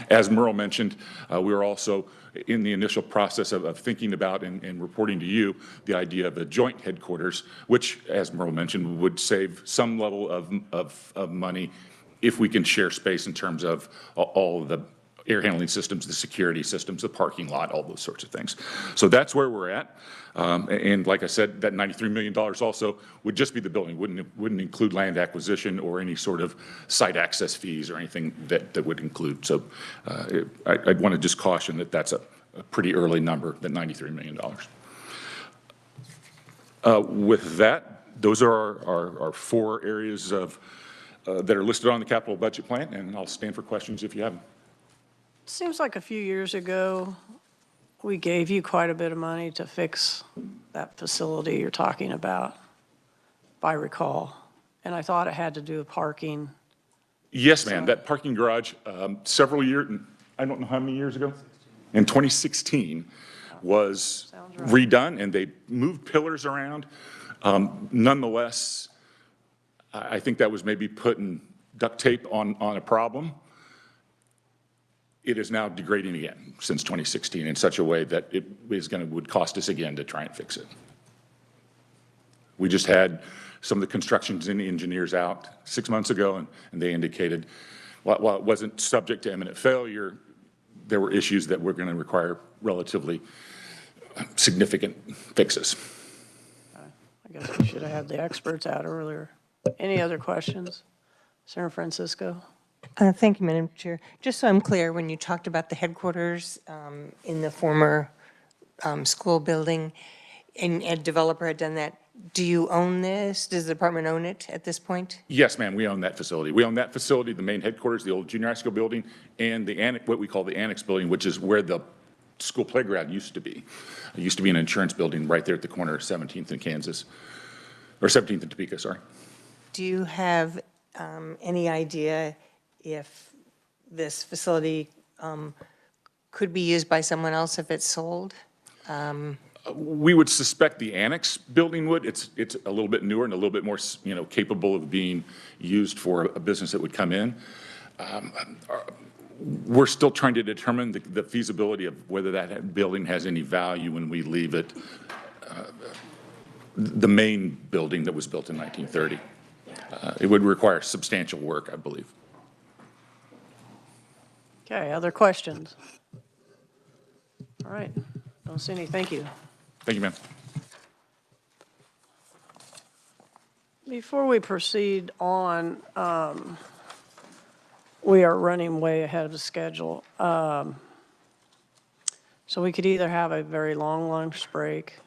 As Merle mentioned, we are also in the initial process of thinking about and reporting to you the idea of a joint headquarters, which, as Merle mentioned, would save some level of money if we can share space in terms of all of the air handling systems, the security systems, the parking lot, all those sorts of things. So that's where we're at. And like I said, that $93 million also would just be the building, wouldn't include land acquisition or any sort of site access fees or anything that would include. So I'd want to just caution that that's a pretty early number, the $93 million. With that, those are our 4 areas of that are listed on the capital budget plan, and I'll stand for questions if you have them. Seems like a few years ago, we gave you quite a bit of money to fix that facility you're talking about, if I recall. And I thought it had to do with parking. Yes, ma'am. That parking garage, several years, I don't know how many years ago, in 2016, was redone, and they moved pillars around. Nonetheless, I think that was maybe putting duct tape on a problem. It is now degrading again since 2016 in such a way that it would cost us again to try and fix it. We just had some of the construction engineers out 6 months ago, and they indicated while it wasn't subject to imminent failure, there were issues that were going to require relatively significant fixes. I guess we should have had the experts out earlier. Any other questions? San Francisco? Thank you, Madam Chair. Just so I'm clear, when you talked about the headquarters in the former school building, and a developer had done that, do you own this? Does the department own it at this point? Yes, ma'am, we own that facility. We own that facility, the main headquarters, the old junior high school building, and what we call the annex building, which is where the school playground used to be. It used to be an insurance building right there at the corner of 17th and Kansas, or 17th and Topeka, sorry. Do you have any idea if this facility could be used by someone else if it's sold? We would suspect the annex building would. It's a little bit newer and a little bit more, capable of being used for a business that would come in. We're still trying to determine the feasibility of whether that building has any value when we leave it, the main building that was built in 1930. It would require substantial work, I believe. Okay, other questions? All right, don't see any, thank you. Thank you, ma'am. Before we proceed on, we are running way ahead of the schedule. So we could either have a very long lunch break,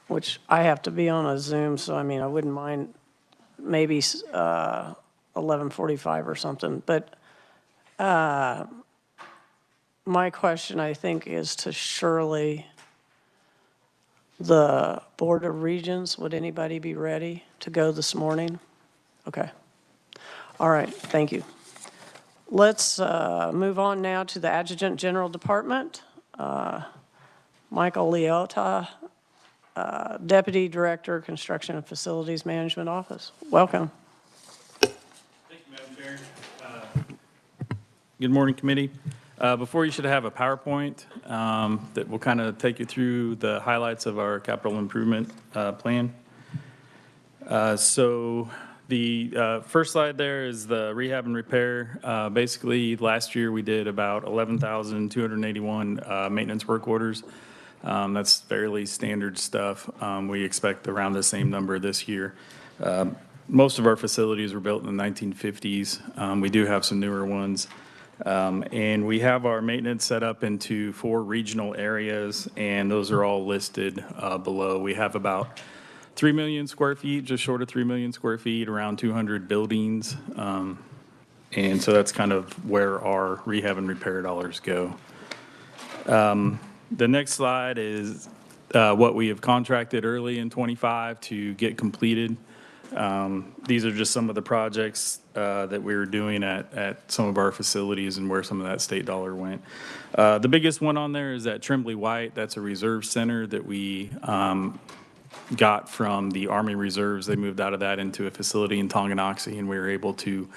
which I have to be on a Zoom, so I mean, I wouldn't mind maybe 11:45 or something. But my question, I think, is to Shirley, the Board of Regents. Would anybody be ready to go this morning? Okay. All right, thank you. Let's move on now to the Adjutant General Department. Michael Leota, Deputy Director, Construction and Facilities Management Office. Welcome. Thank you, Madam Chair. Good morning, committee. Before you should have a PowerPoint that will kind of take you through the highlights of our capital improvement plan. So the first slide there is the rehab and repair. Basically, last year we did about 11,281 maintenance work orders. That's fairly standard stuff. We expect around the same number this year. Most of our facilities were built in the 1950s. We do have some newer ones. And we have our maintenance set up into 4 regional areas, and those are all listed below. We have about 3 million square feet, just short of 3 million square feet, around 200 buildings. And so that's kind of where our rehab and repair dollars go. The next slide is what we have contracted early in '25 to get completed. These are just some of the projects that we were doing at some of our facilities and where some of that state dollar went. The biggest one on there is at Tremblay White. That's a reserve center that we got from the Army Reserves. They moved out of that into a facility in Tonganoxie, and we were able to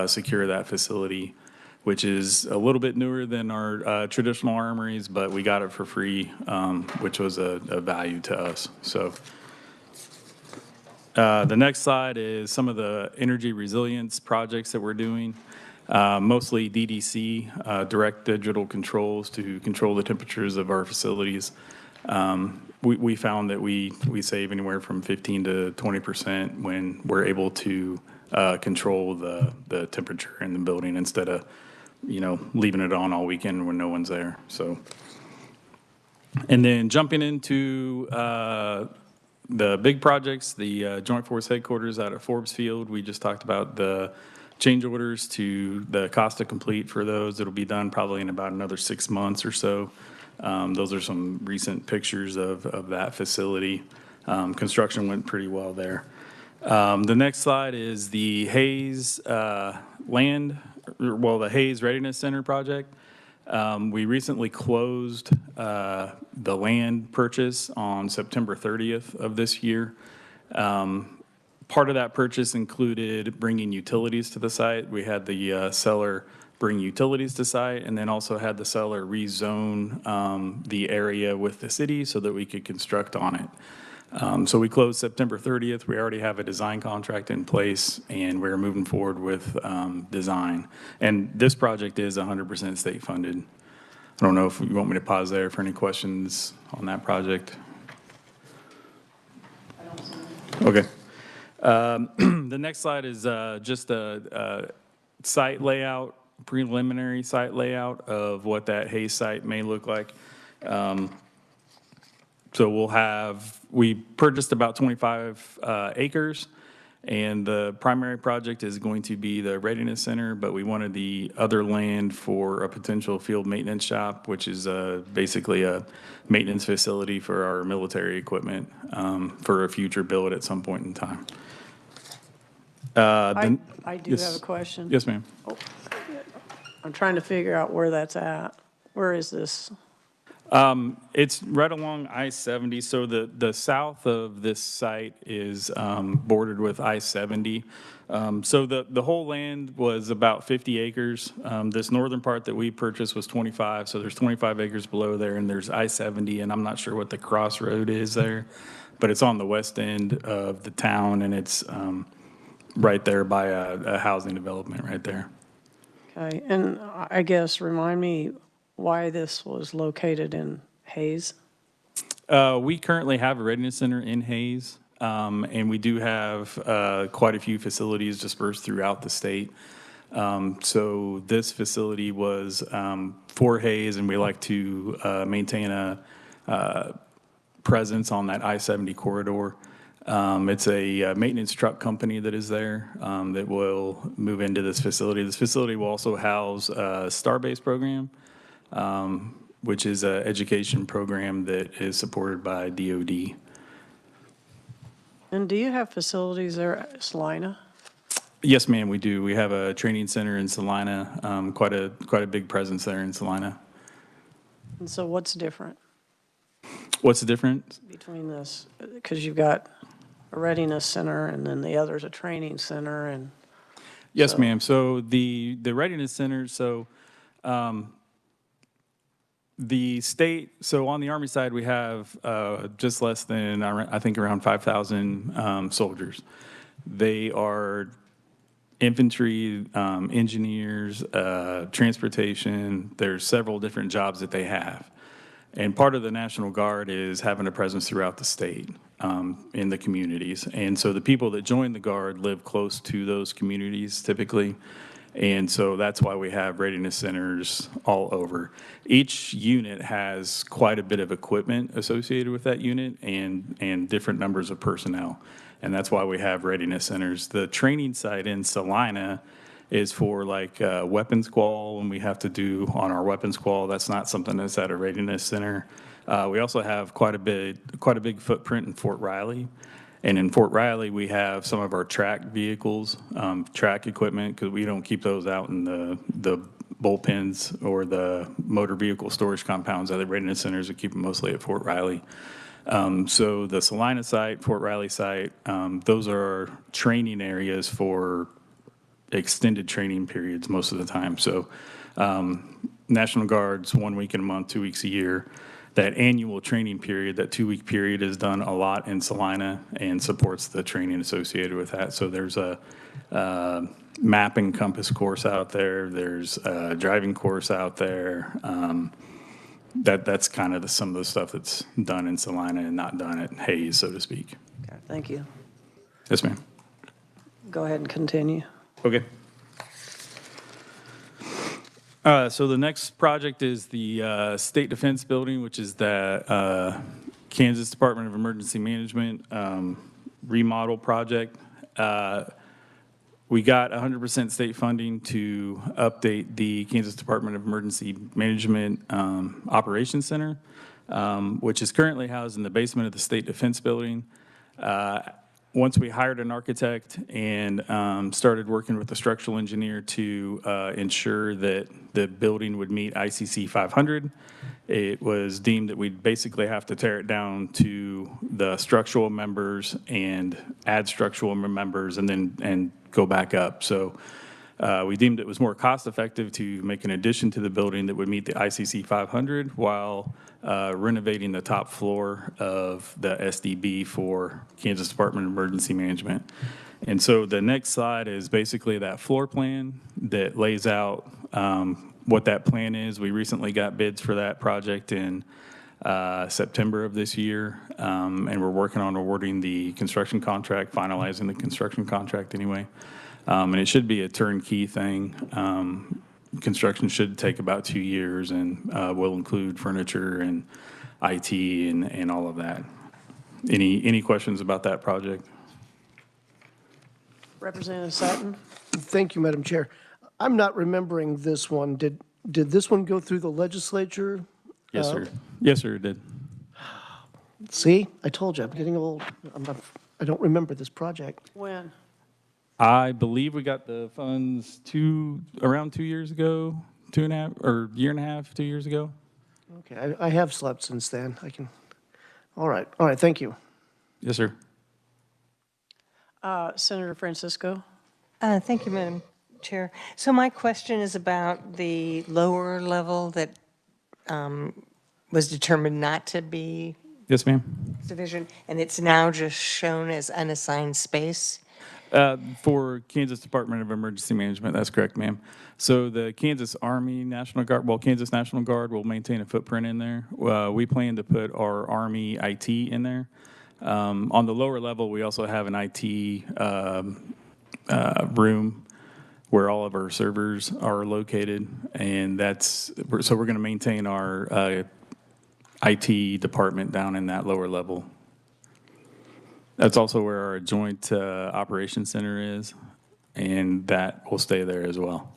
secure that facility, which is a little bit newer than our traditional armories, but we got it for free, which was a value to us. So. The next slide is some of the energy resilience projects that we're doing, mostly DDC, direct digital controls to control the temperatures of our facilities. We found that we save anywhere from 15 to 20% when we're able to control the temperature in the building instead of, leaving it on all weekend when no one's there. So, and then jumping into the big projects, the Joint Force Headquarters out at Forbes Field, we just talked about the change orders to the cost to complete for those. It'll be done probably in about another 6 months or so. Those are some recent pictures of that facility. Construction went pretty well there. The next slide is the Hayes the Hayes Readiness Center project. We recently closed the land purchase on September 30th of this year. Part of that purchase included bringing utilities to the site. We had the seller bring utilities to site, and then also had the seller rezone the area with the city so that we could construct on it. So we closed September 30th. We already have a design contract in place, and we're moving forward with design. And this project is 100% state funded. I don't know if you want me to pause there for any questions on that project. Okay. The next slide is just a site layout, preliminary site layout of what that Hayes site may look like. So we purchased about 25 acres, and the primary project is going to be the Readiness Center, but we wanted the other land for a potential field maintenance shop, which is basically a maintenance facility for our military equipment for a future build at some point in time. I do Yes. have a question. Yes, ma'am. I'm trying to figure out where that's at. Where is this? It's right along I-70, so the south of this site is bordered with I-70. So the whole land was about 50 acres. This northern part that we purchased was 25, so there's 25 acres below there, and there's I-70, and I'm not sure what the crossroad is there, but it's on the west end of the town, and it's right there by a housing development right there. Okay, and I guess, remind me why this was located in Hayes? We currently have a Readiness Center in Hayes, and we do have quite a few facilities dispersed throughout the state. So this facility was for Hayes, and we like to maintain a presence on that I-70 corridor. It's a maintenance truck company that is there that will move into this facility. This facility will also house a STAR-based program, which is an education program that is supported by DOD. And do you have facilities there at Salina? Yes, ma'am, we do. We have a training center in Salina, quite a big presence there in Salina. And so what's different What's the difference? between this? Because you've got a readiness center and then the other's a training center and. Yes, ma'am. So the Readiness Center, so the state, so on the Army side, we have just less than, I think, around 5,000 soldiers. They are infantry, engineers, transportation. There's several different jobs that they have. And part of the National Guard is having a presence throughout the state in the communities. And so the people that join the Guard live close to those communities typically. And so that's why we have readiness centers all over. Each unit has quite a bit of equipment associated with that unit and different numbers of personnel. And that's why we have readiness centers. The training site in Salina is for like weapons qual, when we have to do on our weapons qual. That's not something that's at a readiness center. We also have quite a big footprint in Fort Riley. And in Fort Riley, we have some of our track vehicles, track equipment, because we don't keep those out in the bullpens or the motor vehicle storage compounds at the readiness centers. We keep them mostly at Fort Riley. So the Salina site, Fort Riley site, those are training areas for extended training periods most of the time. So National Guard's 1 week in a month, 2 weeks a year. That annual training period, that 2-week period, is done a lot in Salina and supports the training associated with that. So there's a map and compass course out there. There's a driving course out there. That's kind of some of the stuff that's done in Salina and not done at Hayes, so to speak. Okay, thank you. Yes, ma'am. Go ahead and continue. Okay. So the next project is the State Defense Building, which is the Kansas Department of Emergency Management remodel project. We got 100% state funding to update the Kansas Department of Emergency Management Operations Center, which is currently housed in the basement of the State Defense Building. Once we hired an architect and started working with the structural engineer to ensure that the building would meet ICC 500, it was deemed that we'd basically have to tear it down to the structural members and add structural members and go back up. So we deemed it was more cost-effective to make an addition to the building that would meet the ICC 500 while renovating the top floor of the SDB for Kansas Department of Emergency Management. And so the next slide is basically that floor plan that lays out what that plan is. We recently got bids for that project in September of this year, and we're working on awarding the construction contract, finalizing the construction contract anyway. And it should be a turnkey thing. Construction should take about 2 years and will include furniture and IT and all of that. Any questions about that project? Representative Sutton? Thank you, Madam Chair. I'm not remembering this one. Did this one go through the legislature? Yes, sir. Yes, sir, it did. See, I told you, I'm getting old. I don't remember this project. When? I believe we got the funds around 2 years ago, 2.5, or year and a half, 2 years ago. Okay, I have slept since then. All right, thank you. Yes, sir. Senator Francisco? Thank you, Madam Chair. So my question is about the lower level that was determined not to be Yes, ma'am. division, and it's now just shown as unassigned space. For Kansas Department of Emergency Management, that's correct, ma'am. So the Kansas Army National Guard, Kansas National Guard will maintain a footprint in there. We plan to put our Army IT in there. On the lower level, we also have an IT room where all of our servers are located, and so we're going to maintain our IT department down in that lower level. That's also where our joint operations center is, and that will stay there as well.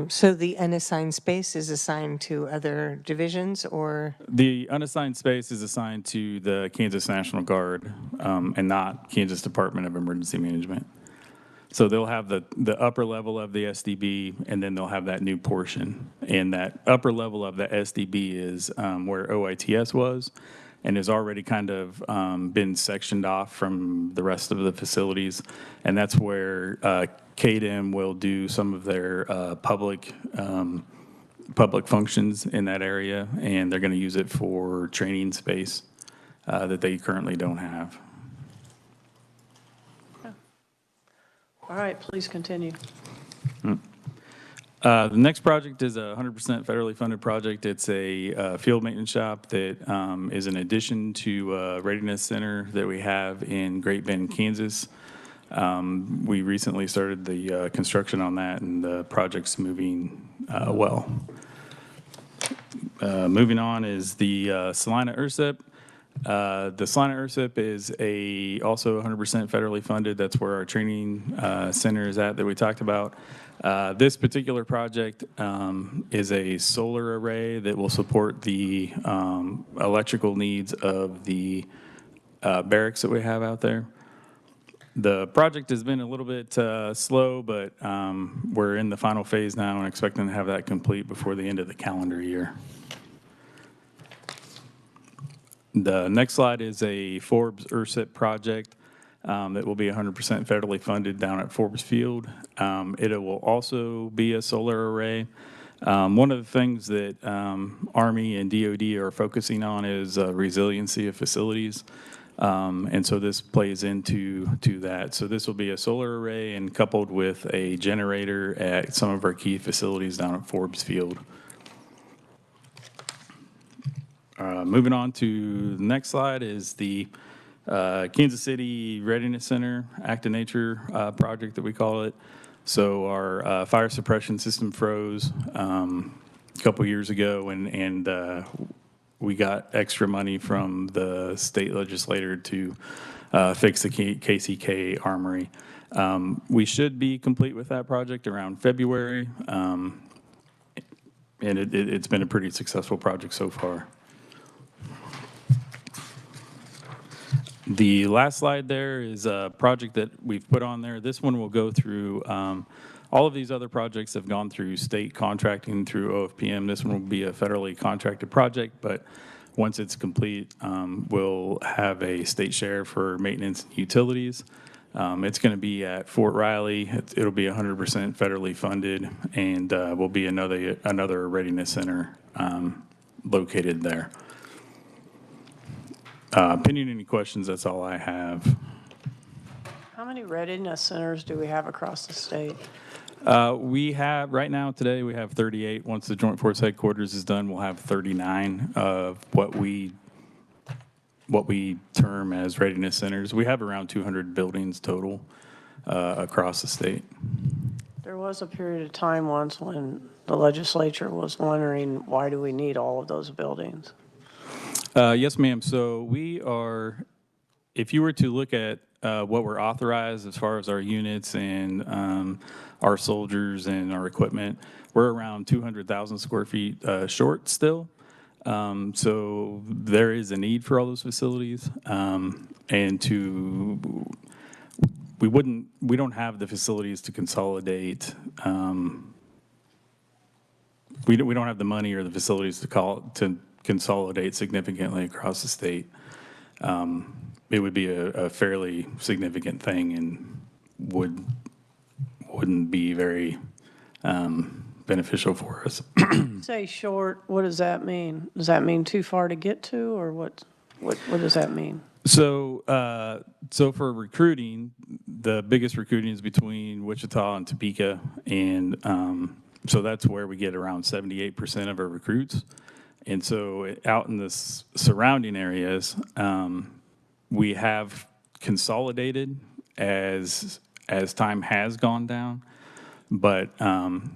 So the unassigned space is assigned to other divisions, or? The unassigned space is assigned to the Kansas National Guard and not Kansas Department of Emergency Management. So they'll have the upper level of the SDB, and then they'll have that new portion. And that upper level of the SDB is where OITS was, and has already kind of been sectioned off from the rest of the facilities. And that's where KDM will do some of their public functions in that area, and they're going to use it for training space that they currently don't have. All right, please continue. The next project is a 100% federally funded project. It's a field maintenance shop that is an addition to a readiness center that we have in Great Bend, Kansas. We recently started the construction on that, and the project's moving well. Moving on is the Salina URSIP. The Salina URSIP is also 100% federally funded. That's where our training center is at that we talked about. This particular project is a solar array that will support the electrical needs of the barracks that we have out there. The project has been a little bit slow, but we're in the final phase now and expecting to have that complete before the end of the calendar year. The next slide is a Forbes URSIP project that will be 100% federally funded down at Forbes Field. It will also be a solar array. One of the things that Army and DOD are focusing on is resiliency of facilities. And so this plays into that. So this will be a solar array and coupled with a generator at some of our key facilities down at Forbes Field. Moving on to the next slide is the Kansas City Readiness Center, Act of Nature project that we call it. So our fire suppression system froze a couple years ago, and we got extra money from the state legislature to fix the KCK armory. We should be complete with that project around February, and it's been a pretty successful project so far. The last slide there is a project that we've put on there. This one will go through, all of these other projects have gone through state contracting through OFPM. This one will be a federally contracted project, but once it's complete, we'll have a state share for maintenance and utilities. It's going to be at Fort Riley. It'll be 100% federally funded, and will be another readiness center located there. Pending any questions, that's all I have. How many readiness centers do we have across the state? We have, right now, today, we have 38. Once the Joint Force Headquarters is done, we'll have 39 of what we term as readiness centers. We have around 200 buildings total across the state. There was a period of time once when the legislature was wondering, why do we need all of those buildings? Yes, ma'am. So we are, if you were to look at what we're authorized as far as our units and our soldiers and our equipment, we're around 200,000 square feet short still. So there is a need for all those facilities. And we don't have the facilities to consolidate. We don't have the money or the facilities to consolidate significantly across the state. It would be a fairly significant thing and wouldn't be very beneficial for us. Say short, what does that mean? Does that mean too far to get to, or what does that mean? So for recruiting, the biggest recruiting is between Wichita and Topeka, and so that's where we get around 78% of our recruits. And so out in the surrounding areas, we have consolidated as time has gone down, but yeah,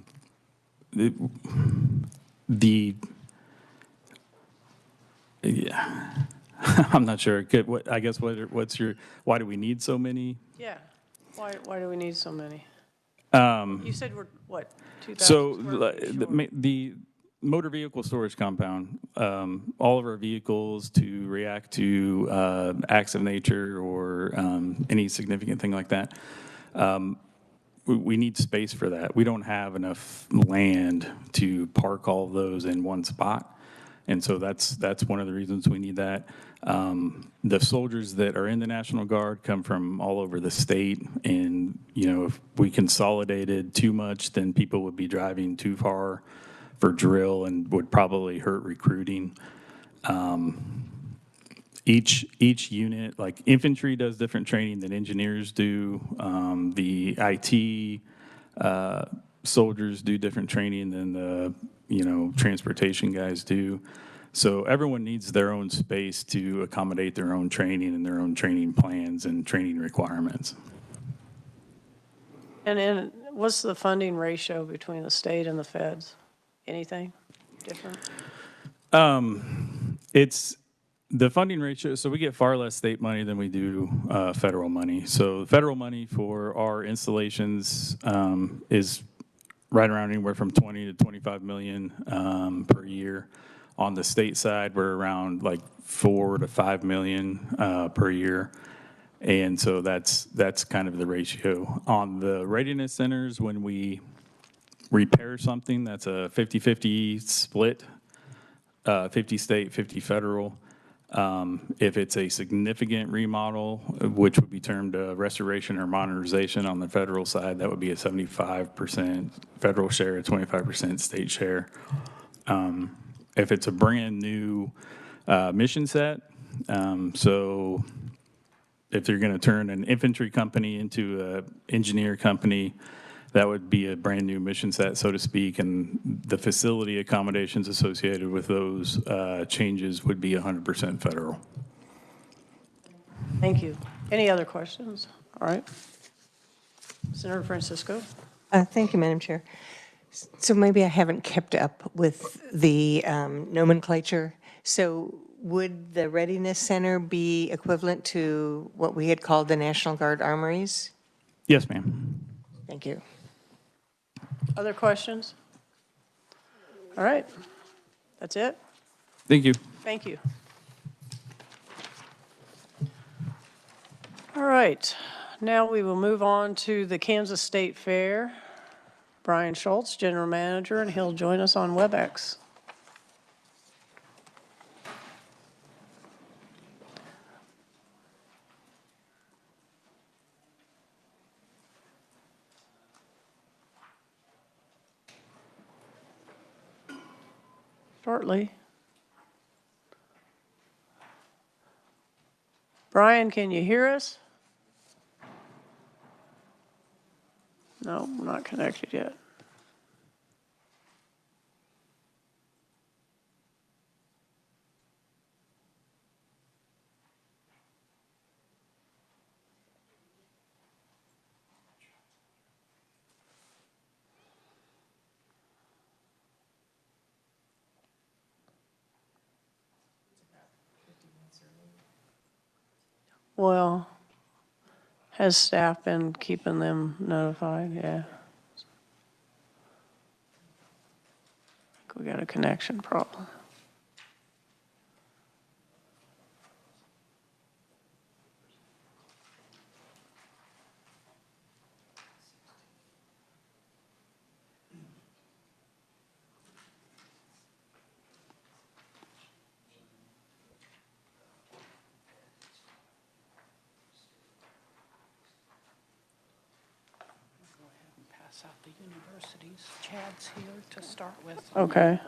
I'm not sure. I guess what's your, why do we need so many? Yeah, why do we need so many? You said we're, what, 2,000 So square feet short? the motor vehicle storage compound, all of our vehicles to react to acts of nature or any significant thing like that, we need space for that. We don't have enough land to park all of those in one spot. And so that's one of the reasons we need that. The soldiers that are in the National Guard come from all over the state, and if we consolidated too much, then people would be driving too far for drill and would probably hurt recruiting. Each unit, like infantry does different training than engineers do. The IT soldiers do different training than the transportation guys do. So everyone needs their own space to accommodate their own training and their own training plans and training requirements. And what's the funding ratio between the state and the feds? Anything different? It's the funding ratio. So we get far less state money than we do federal money. So federal money for our installations is right around anywhere from 20 to 25 million per year. On the state side, we're around like 4 to 5 million per year. And so that's kind of the ratio. On the readiness centers, when we repair something, that's a 50-50 split, 50 state, 50 federal. If it's a significant remodel, which would be termed a restoration or modernization on the federal side, that would be a 75% federal share, a 25% state share. If it's a brand new mission set, so if you're going to turn an infantry company into an engineer company, that would be a brand new mission set, so to speak, and the facility accommodations associated with those changes would be 100% federal. Thank you. Any other questions? All right. Senator Francisco? Thank you, Madam Chair. So maybe I haven't kept up with the nomenclature. So would the Readiness Center be equivalent to what we had called the National Guard Armories? Yes, ma'am. Thank you. Other questions? All right. That's it? Thank you. Thank you. All right, now we will move on to the Kansas State Fair. Brian Schultz, General Manager, and he'll join us on WebEx. Shortly. Brian, can you hear us? No, we're not connected yet. Well, has staff been keeping them notified? Yeah. I think we got a connection problem. Pass out the universities. Chad's here to start with. Okay.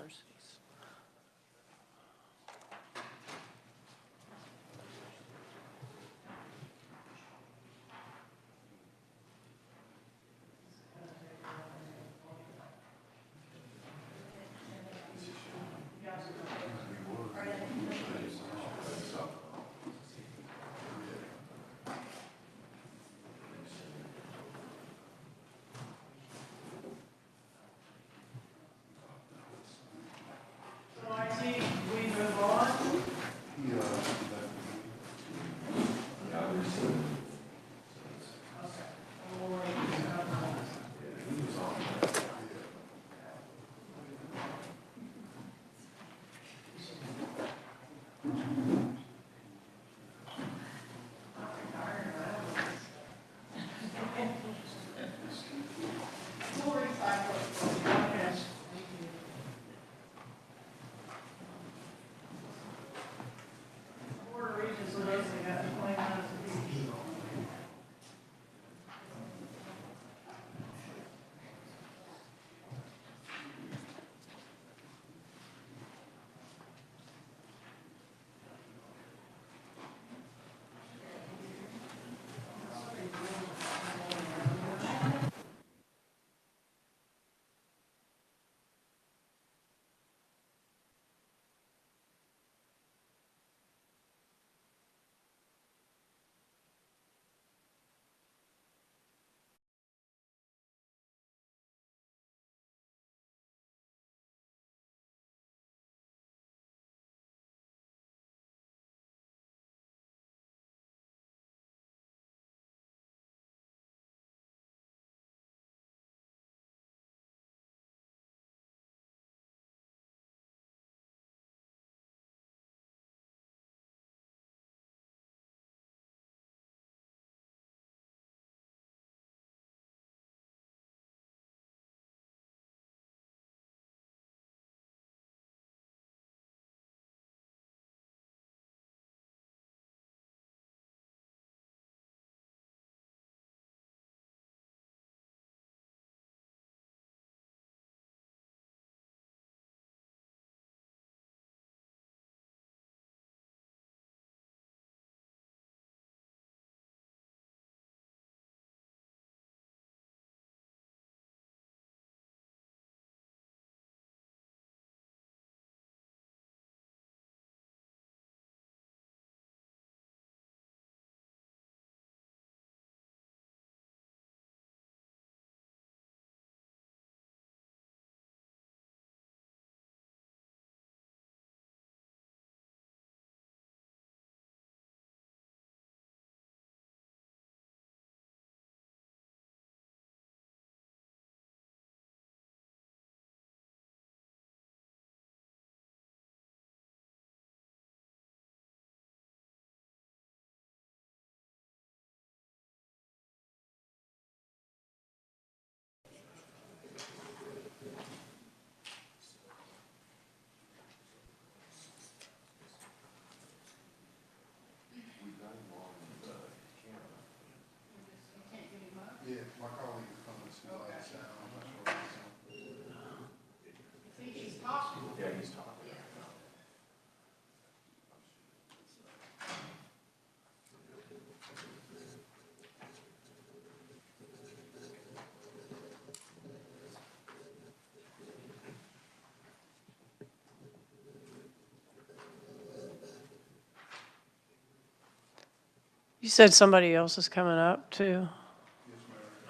You said somebody else is coming up too?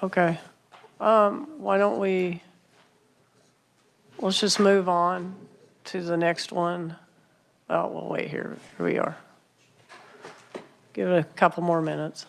Okay. Why don't let's just move on to the next one. Oh, well, wait, here we are. Give it a couple more minutes.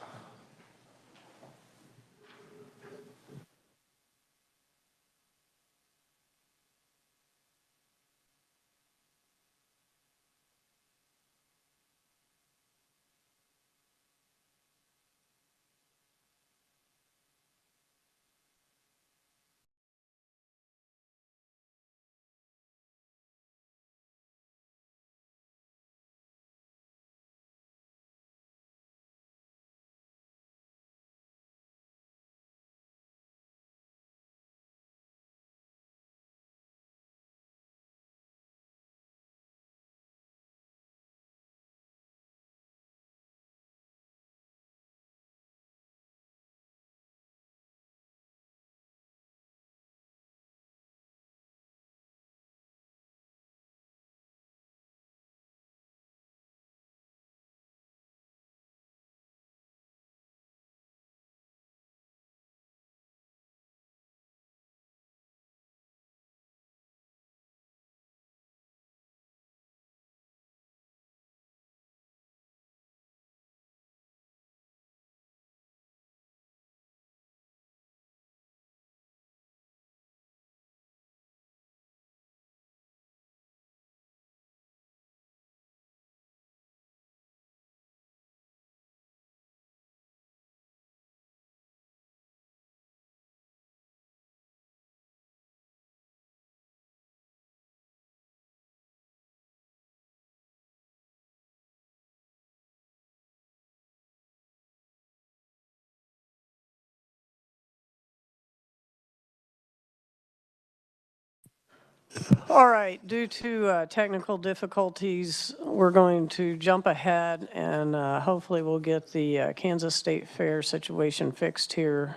All right, due to technical difficulties, we're going to jump ahead and hopefully we'll get the Kansas State Fair situation fixed here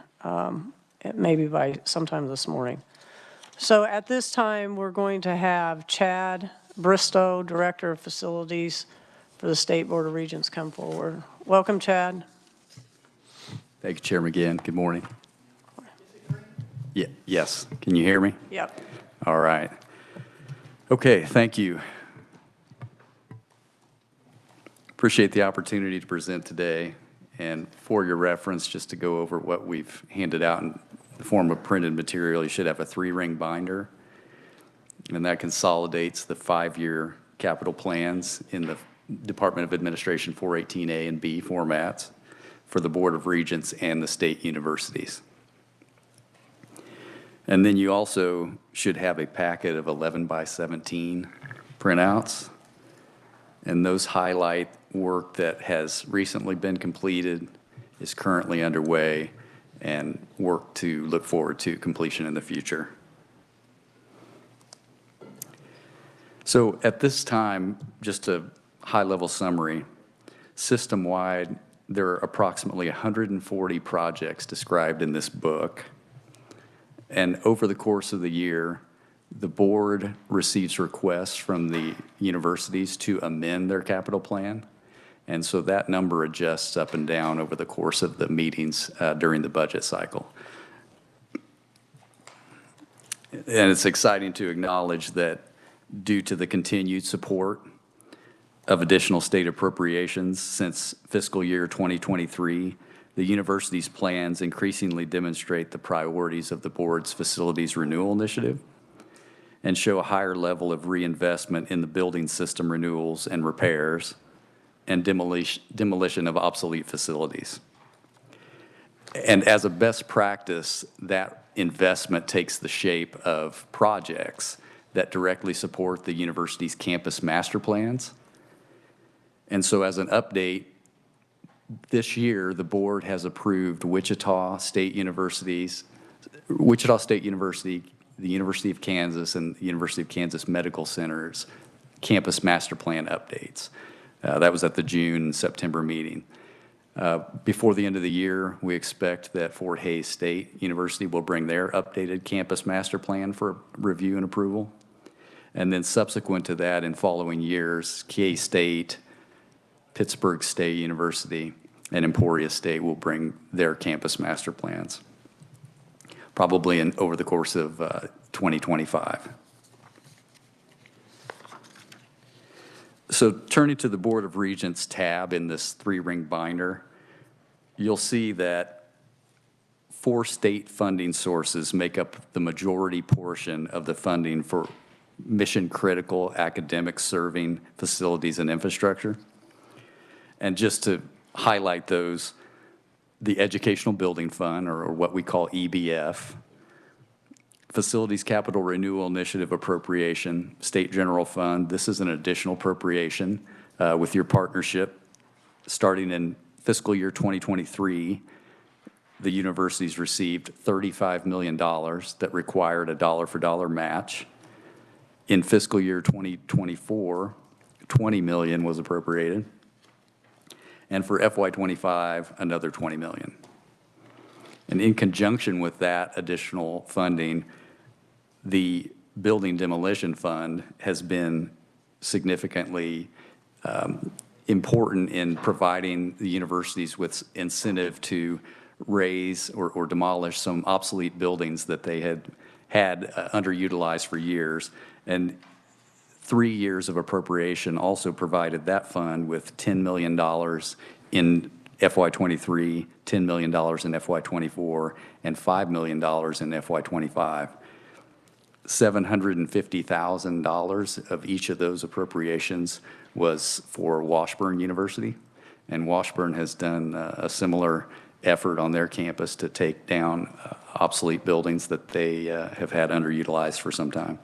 maybe by sometime this morning. So at this time, we're going to have Chad Bristow, Director of Facilities for the State Board of Regents, come forward. Welcome, Chad. Thank you, Chair McGinn. Good morning. Yeah, yes. Can you hear me? Yep. All right. Okay, thank you. Appreciate the opportunity to present today. And for your reference, just to go over what we've handed out in the form of printed material, you should have a 3-ring binder. And that consolidates the 5-year capital plans in the Department of Administration 418A and B formats for the Board of Regents and the state universities. And then you also should have a packet of 11 by 17 printouts. And those highlight work that has recently been completed, is currently underway, and work to look forward to completion in the future. So at this time, just a high-level summary, system-wide, there are approximately 140 projects described in this book. And over the course of the year, the board receives requests from the universities to amend their capital plan. And so that number adjusts up and down over the course of the meetings during the budget cycle. And it's exciting to acknowledge that due to the continued support of additional state appropriations since fiscal year 2023, the university's plans increasingly demonstrate the priorities of the board's facilities renewal initiative and show a higher level of reinvestment in the building system renewals and repairs and demolition of obsolete facilities. And as a best practice, that investment takes the shape of projects that directly support the university's campus master plans. And so as an update, this year, the board has approved Wichita State University, the University of Kansas, and the University of Kansas Medical Center's campus master plan updates. That was at the June and September meeting. Before the end of the year, we expect that Fort Hays State University will bring their updated campus master plan for review and approval. And then subsequent to that, in following years, K-State, Pittsburgh State University, and Emporia State will bring their campus master plans, probably over the course of 2025. So turning to the Board of Regents tab in this 3-ring binder, you'll see that 4 state funding sources make up the majority portion of the funding for mission-critical academic serving facilities and infrastructure. And just to highlight those, the Educational Building Fund, or what we call EBF, Facilities Capital Renewal Initiative Appropriation, State General Fund. This is an additional appropriation with your partnership. Starting in fiscal year 2023, the universities received $35 million that required a dollar-for-dollar match. In fiscal year 2024, $20 million was appropriated. And for FY25, another $20 million. And in conjunction with that additional funding, the Building Demolition Fund has been significantly important in providing the universities with incentive to raise or demolish some obsolete buildings that they had underutilized for years. And 3 years of appropriation also provided that fund with $10 million in FY23, $10 million in FY24, and $5 million in FY25. $750,000 of each of those appropriations was for Washburn University, and Washburn has done a similar effort on their campus to take down obsolete buildings that they have had underutilized for some time.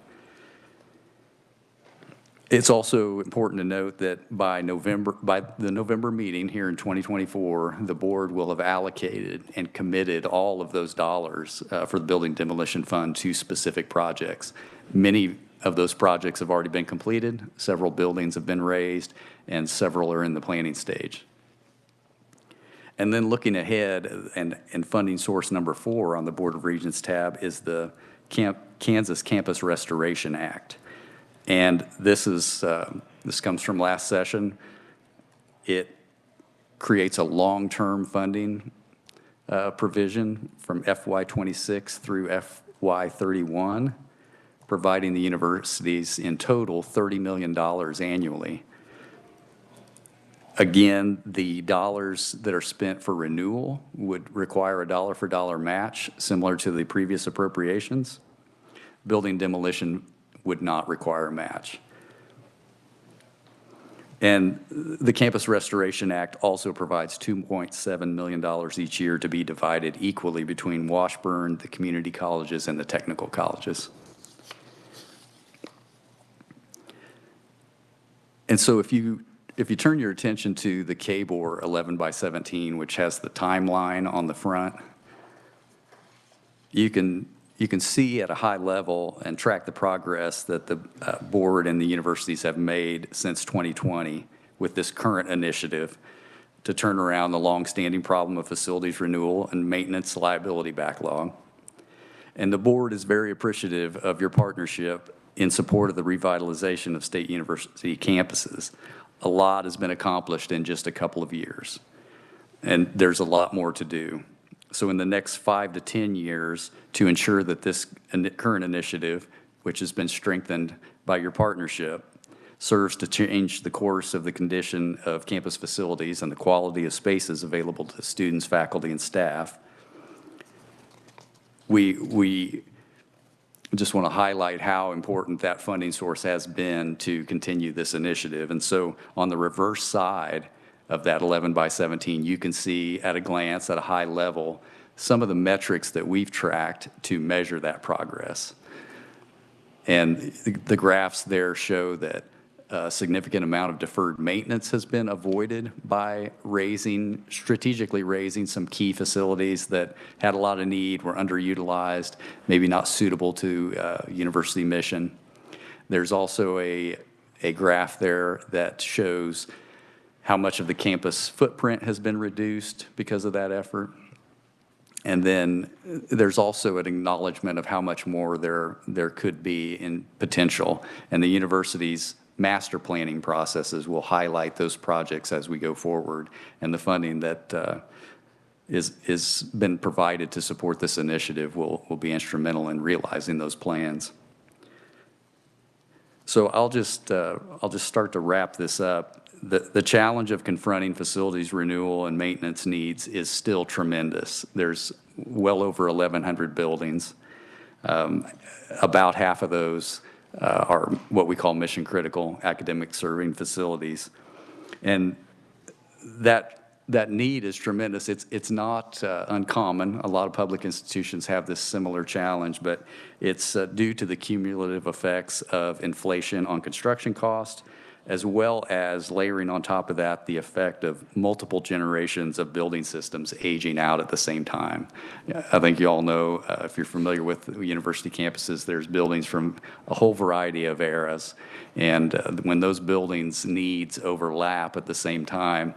It's also important to note that by the November meeting here in 2024, the board will have allocated and committed all of those dollars for the Building Demolition Fund to specific projects. Many of those projects have already been completed, several buildings have been raised, and several are in the planning stage. And then looking ahead, and funding source number 4 on the Board of Regents tab is the Kansas Campus Restoration Act. And this comes from last session. It creates a long-term funding provision from FY26 through FY31, providing the universities in total $30 million annually. Again, the dollars that are spent for renewal would require a dollar-for-dollar match, similar to the previous appropriations. Building demolition would not require a match. And the Campus Restoration Act also provides $2.7 million each year to be divided equally between Washburn, the community colleges, and the technical colleges. And so if you turn your attention to the KBOR 11x17, which has the timeline on the front, you can see at a high level and track the progress that the board and the universities have made since 2020 with this current initiative to turn around the longstanding problem of facilities renewal and maintenance liability backlog. And the board is very appreciative of your partnership in support of the revitalization of state university campuses. A lot has been accomplished in just a couple of years, and there's a lot more to do. So in the next 5 to 10 years, to ensure that this current initiative, which has been strengthened by your partnership, serves to change the course of the condition of campus facilities and the quality of spaces available to students, faculty, and staff, we just want to highlight how important that funding source has been to continue this initiative. And so on the reverse side of that 11x17, you can see at a glance, at a high level, some of the metrics that we've tracked to measure that progress. And the graphs there show that a significant amount of deferred maintenance has been avoided by strategically raising some key facilities that had a lot of need, were underutilized, maybe not suitable to university mission. There's also a graph there that shows how much of the campus footprint has been reduced because of that effort. And then there's also an acknowledgement of how much more there could be in potential. And the university's master planning processes will highlight those projects as we go forward. And the funding that is been provided to support this initiative will be instrumental in realizing those plans. So I'll just start to wrap this up. The challenge of confronting facilities renewal and maintenance needs is still tremendous. There's well over 1,100 buildings. About half of those are what we call mission critical academic serving facilities. And that need is tremendous. It's not uncommon. A lot of public institutions have this similar challenge, but it's due to the cumulative effects of inflation on construction costs, as well as layering on top of that the effect of multiple generations of building systems aging out at the same time. I think you all know, if you're familiar with university campuses, there's buildings from a whole variety of eras. And when those buildings' needs overlap at the same time,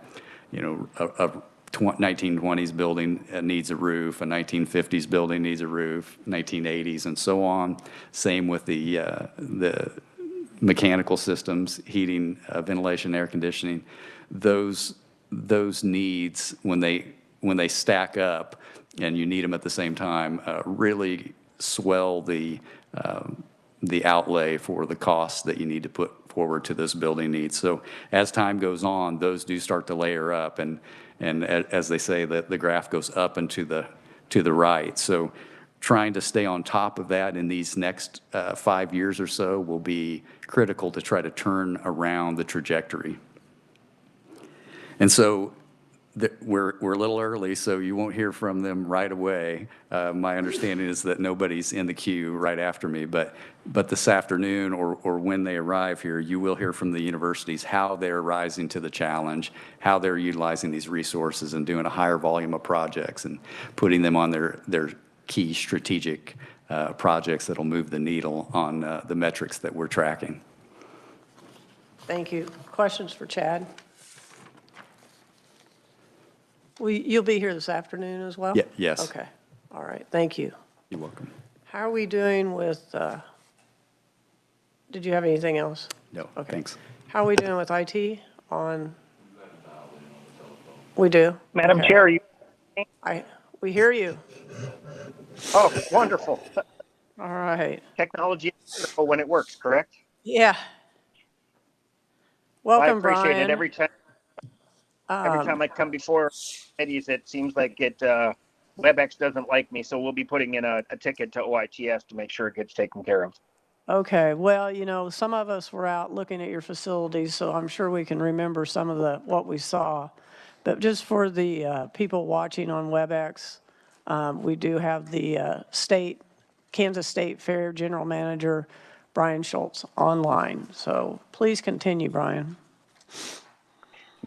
you know, a 1920s building needs a roof, a 1950s building needs a roof, 1980s, and so on. Same with the mechanical systems, heating, ventilation, air conditioning. Those needs, when they stack up and you need them at the same time, really swell the outlay for the costs that you need to put forward to those building needs. So as time goes on, those do start to layer up, and as they say, the graph goes up and to the right. So trying to stay on top of that in these next 5 years or so will be critical to try to turn around the trajectory. And so we're a little early, so you won't hear from them right away. My understanding is that nobody's in the queue right after me, but this afternoon or when they arrive here, you will hear from the universities how they're rising to the challenge, how they're utilizing these resources and doing a higher volume of projects and putting them on their key strategic projects that'll move the needle on the metrics that we're tracking. Thank you. Questions for Chad? You'll be here this afternoon as well? Yes. Okay. All right. Thank you. You're welcome. How are we doing with, did you have anything else? No, Okay. thanks. How are we doing with IT on? We do? Madam Okay. Chair, We hear you. oh, wonderful. All right. Technology is wonderful when it works, correct? Yeah. Well, Welcome, I appreciate Brian. it every time. Every time I come before committees, it seems like WebEx doesn't like me, so we'll be putting in a ticket to OITS to make sure it gets taken care of. Okay, well, you know, some of us were out looking at your facilities, so I'm sure we can remember some of what we saw. But just for the people watching on WebEx, we do have the Kansas State Fair General Manager, Brian Schultz, online. So please continue, Brian.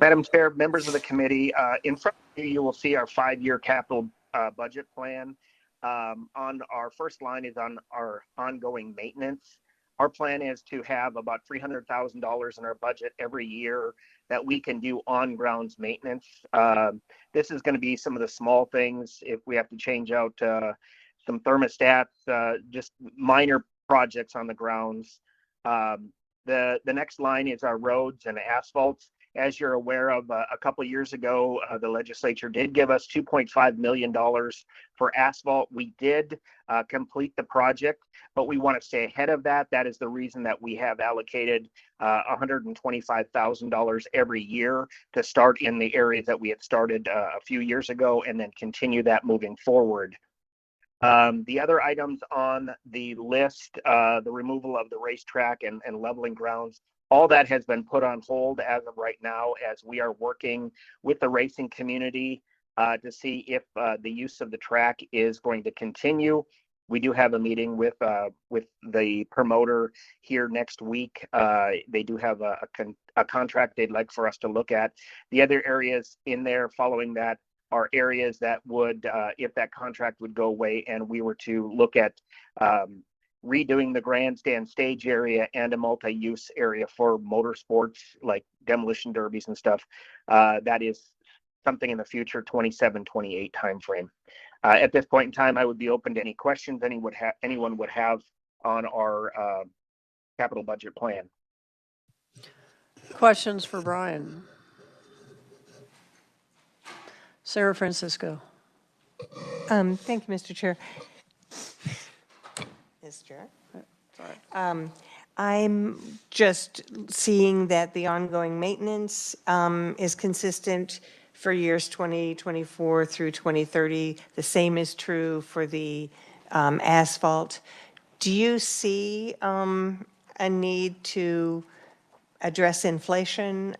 Madam Chair, members of the committee, in front of you, you will see our 5-year capital budget plan. On our first line is on our ongoing maintenance. Our plan is to have about $300,000 in our budget every year that we can do on-grounds maintenance. This is going to be some of the small things. If we have to change out some thermostats, just minor projects on the grounds. The next line is our roads and asphalts. As you're aware of, a couple of years ago, the legislature did give us $2.5 million for asphalt. We did complete the project, but we want to stay ahead of that. That is the reason that we have allocated $125,000 every year to start in the areas that we had started a few years ago and then continue that moving forward. The other items on the list, the removal of the racetrack and leveling grounds, all that has been put on hold as of right now, as we are working with the racing community to see if the use of the track is going to continue. we do have a meeting with the promoter here next week. They do have a contract they'd like for us to look at. The other areas in there following that are areas that would, if that contract would go away and we were to look at redoing the grandstand stage area and a multi-use area for motorsports like demolition derbies and stuff. That is something in the future, 27, 28 timeframe. At this point in time, I would be open to any questions anyone would have on our capital budget plan. Questions for Brian? Sarah Francisco. Thank you, Mr. Chair. Mr. Chair. I'm just seeing that the ongoing maintenance is consistent for years 2024 through 2030. The same is true for the asphalt. Do you see a need to address inflation?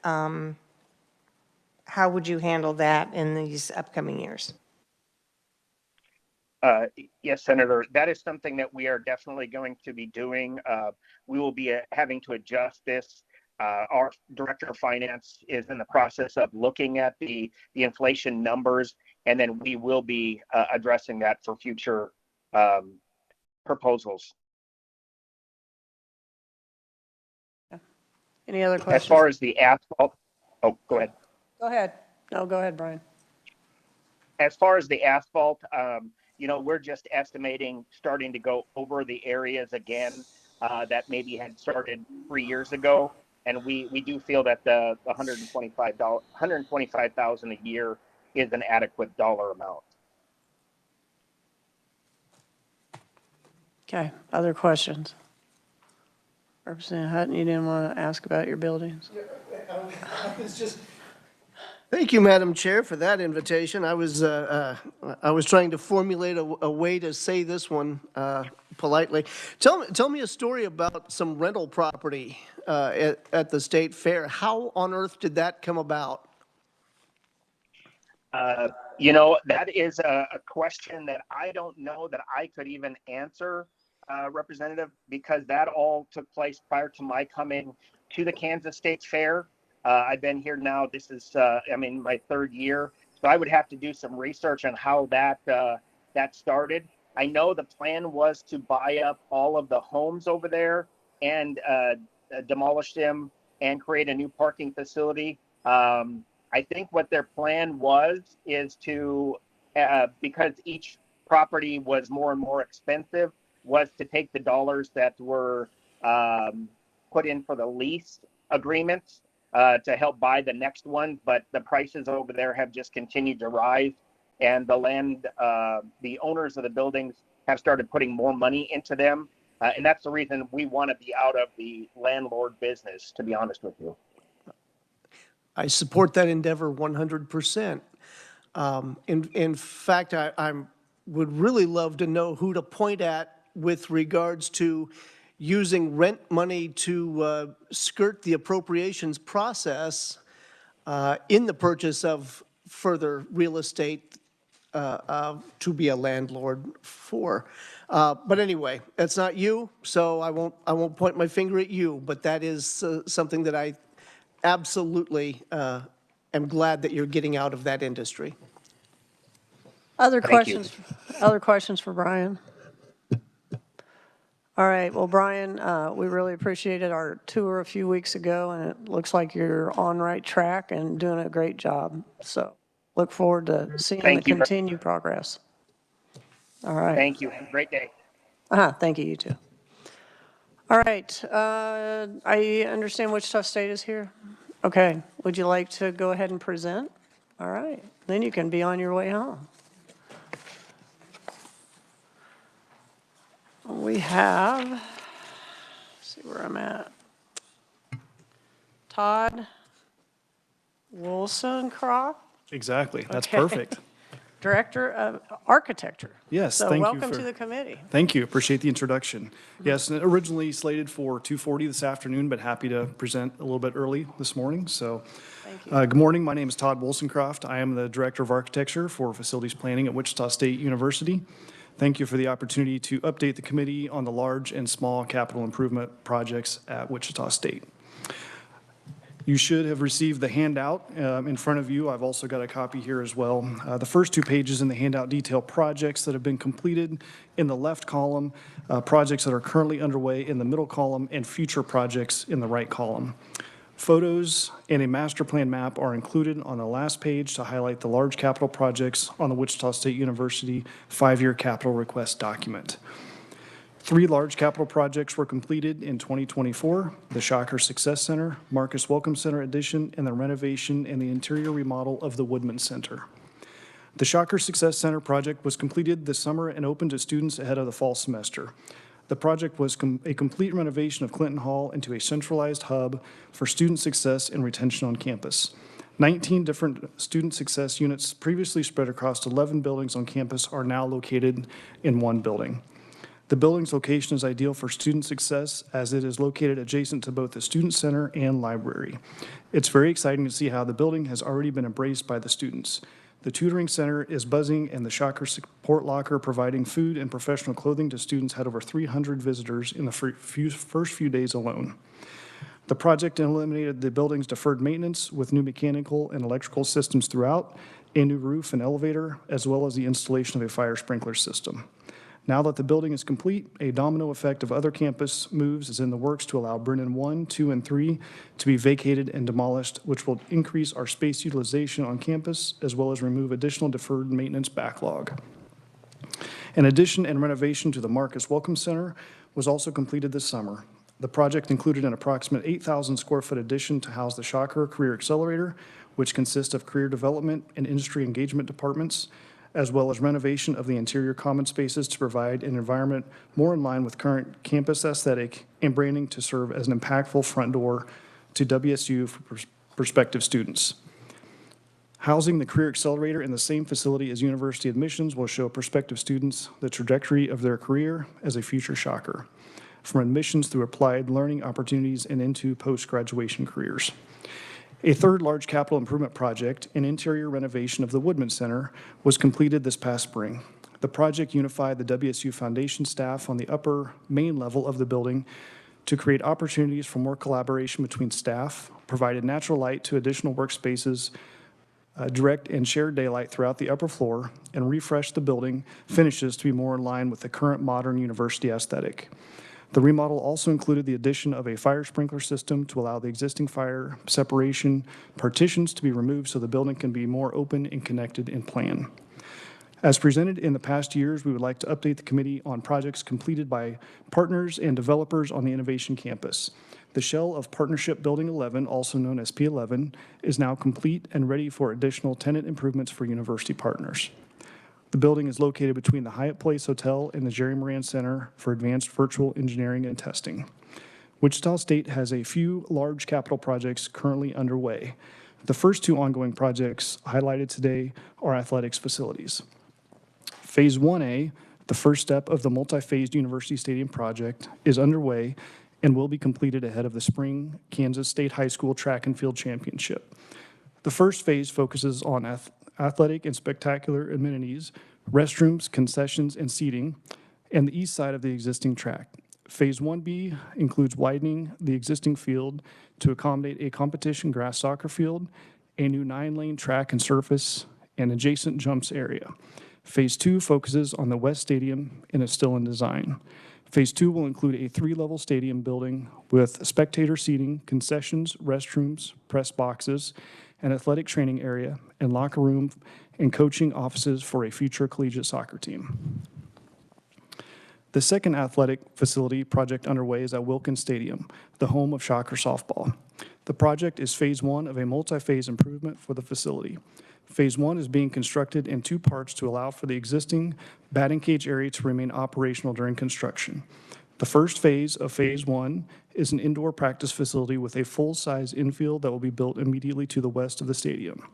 How would you handle that in these upcoming years? Yes, Senator, that is something that we are definitely going to be doing. We will be having to adjust this. Our Director of Finance is in the process of looking at the inflation numbers, and then we will be addressing that for future proposals. Any other questions? As far as the asphalt, oh, go ahead. Go ahead. No, go ahead, Brian. As far as the asphalt, you know, we're just estimating starting to go over the areas again that maybe had started 3 years ago. And we do feel that the $125,000 a year is an adequate dollar amount. Okay, other questions? Representative Hutton, you didn't want to ask about your buildings? Thank you, Madam Chair, for that invitation. I was trying to formulate a way to say this one politely. Tell me a story about some rental property at the State Fair. How on earth did that come about? You know, that is a question that I don't know that I could even answer, Representative, because that all took place prior to my coming to the Kansas State Fair. I've been here now, this is, my third year. So I would have to do some research on how that started. I know the plan was to buy up all of the homes over there and demolish them and create a new parking facility. I think what their plan is to, because each property was more and more expensive, was to take the dollars that were put in for the lease agreements to help buy the next one. But the prices over there have just continued to rise, and the owners of the buildings have started putting more money into them. And that's the reason we want to be out of the landlord business, to be honest with you. I support that endeavor 100%. In fact, I would really love to know who to point at with regards to using rent money to skirt the appropriations process in the purchase of further real estate to be a landlord for. But anyway, that's not you, so I won't point my finger at you, but that is something that I absolutely am glad that you're getting out of that industry. Other Thank you. questions? Other questions for Brian? All right, well, Brian, we really appreciated our tour a few weeks ago, and it looks like you're on right track and doing a great job. So look forward to seeing the continued progress. All right. Thank you. Have a great day. Thank you, you too. All right, I understand Wichita State is here. Okay, would you like to go ahead and present? All right, then you can be on your way home. We have, let's see where I'm at. Todd Wollstonecroft. Exactly, that's Okay. perfect. Director of Architecture. Yes, So thank you welcome for- to the committee. Thank you, appreciate the introduction. Yes, originally slated for 2:40 this afternoon, but happy to present a little bit early this morning, so. Thank you. Good morning, my name is Todd Wollstonecroft. I am the Director of Architecture for Facilities Planning at Wichita State University. Thank you for the opportunity to update the committee on the large and small capital improvement projects at Wichita State. You should have received the handout in front of you. I've also got a copy here as well. The first 2 pages in the handout detail projects that have been completed in the left column, projects that are currently underway in the middle column, and future projects in the right column. Photos and a master plan map are included on the last page to highlight the large capital projects on the Wichita State University 5-year capital request document. 3 large capital projects were completed in 2024, the Shocker Success Center, Marcus Welcome Center addition, and the renovation and the interior remodel of the Woodman Center. The Shocker Success Center project was completed this summer and opened to students ahead of the fall semester. The project was a complete renovation of Clinton Hall into a centralized hub for student success and retention on campus. 19 different student success units previously spread across 11 buildings on campus are now located in one building. The building's location is ideal for student success as it is located adjacent to both the student center and library. It's very exciting to see how the building has already been embraced by the students. The tutoring center is buzzing, and the Shocker Support Locker providing food and professional clothing to students had over 300 visitors in the first few days alone. The project eliminated the building's deferred maintenance with new mechanical and electrical systems throughout, a new roof and elevator, as well as the installation of a fire sprinkler system. Now that the building is complete, a domino effect of other campus moves is in the works to allow Brennan 1, 2, and 3 to be vacated and demolished, which will increase our space utilization on campus, as well as remove additional deferred maintenance backlog. An addition and renovation to the Marcus Welcome Center was also completed this summer. The project included an approximate 8,000 square foot addition to house the Shocker Career Accelerator, which consists of career development and industry engagement departments, as well as renovation of the interior common spaces to provide an environment more in line with current campus aesthetic and branding to serve as an impactful front door to WSU for prospective students. Housing the Career Accelerator in the same facility as university admissions will show prospective students the trajectory of their career as a future Shocker, from admissions through applied learning opportunities and into post-graduation careers. A third large capital improvement project, an interior renovation of the Woodman Center, was completed this past spring. The project unified the WSU Foundation staff on the upper main level of the building to create opportunities for more collaboration between staff, provided natural light to additional workspaces, direct and shared daylight throughout the upper floor, and refreshed the building finishes to be more in line with the current modern university aesthetic. The remodel also included the addition of a fire sprinkler system to allow the existing fire separation partitions to be removed so the building can be more open and connected in plan. As presented in the past years, we would like to update the committee on projects completed by partners and developers on the Innovation Campus. The shell of Partnership Building 11, also known as P11, is now complete and ready for additional tenant improvements for university partners. The building is located between the Hyatt Place Hotel and the Jerry Moran Center for Advanced Virtual Engineering and Testing. Wichita State has a few large capital projects currently underway. The first 2 ongoing projects highlighted today are athletics facilities. Phase 1A, the first step of the multi-phased University Stadium project, is underway and will be completed ahead of the spring Kansas State High School Track and Field Championship. The first phase focuses on athletic and spectacular amenities, restrooms, concessions, and seating, and the east side of the existing track. Phase 1B includes widening the existing field to accommodate a competition grass soccer field, a new 9-lane track and surface, and adjacent jumps area. Phase 2 focuses on the West Stadium and is still in design. Phase 2 will include a 3-level stadium building with spectator seating, concessions, restrooms, press boxes, an athletic training area, and locker room and coaching offices for a future collegiate soccer team. The second athletic facility project underway is at Wilkins Stadium, the home of Shocker softball. The project is phase 1 of a multi-phase improvement for the facility. Phase 1 is being constructed in 2 parts to allow for the existing batting cage area to remain operational during construction. The first phase of phase 1 is an indoor practice facility with a full-size infield that will be built immediately to the west of the stadium.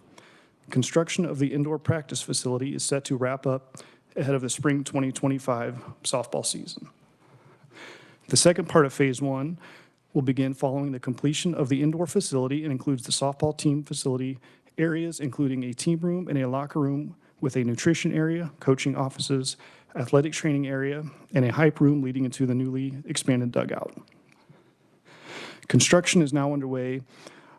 Construction of the indoor practice facility is set to wrap up ahead of the spring 2025 softball season. The second part of phase 1 will begin following the completion of the indoor facility and includes the softball team facility areas, including a team room and a locker room with a nutrition area, coaching offices, athletic training area, and a hype room leading into the newly expanded dugout. Construction is now underway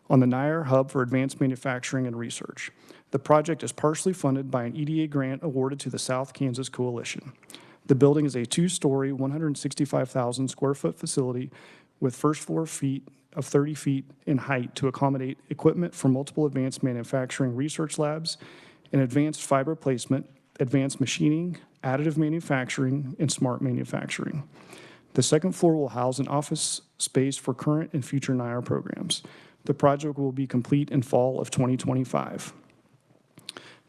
on the NIR Hub for Advanced Manufacturing and Research. The project is partially funded by an EDA grant awarded to the South Kansas Coalition. The building is a two-story, 165,000 square foot facility with first floor feet of 30 feet in height to accommodate equipment for multiple advanced manufacturing research labs and advanced fiber placement, advanced machining, additive manufacturing, and smart manufacturing. The second floor will house an office space for current and future NIR programs. The project will be complete in fall of 2025.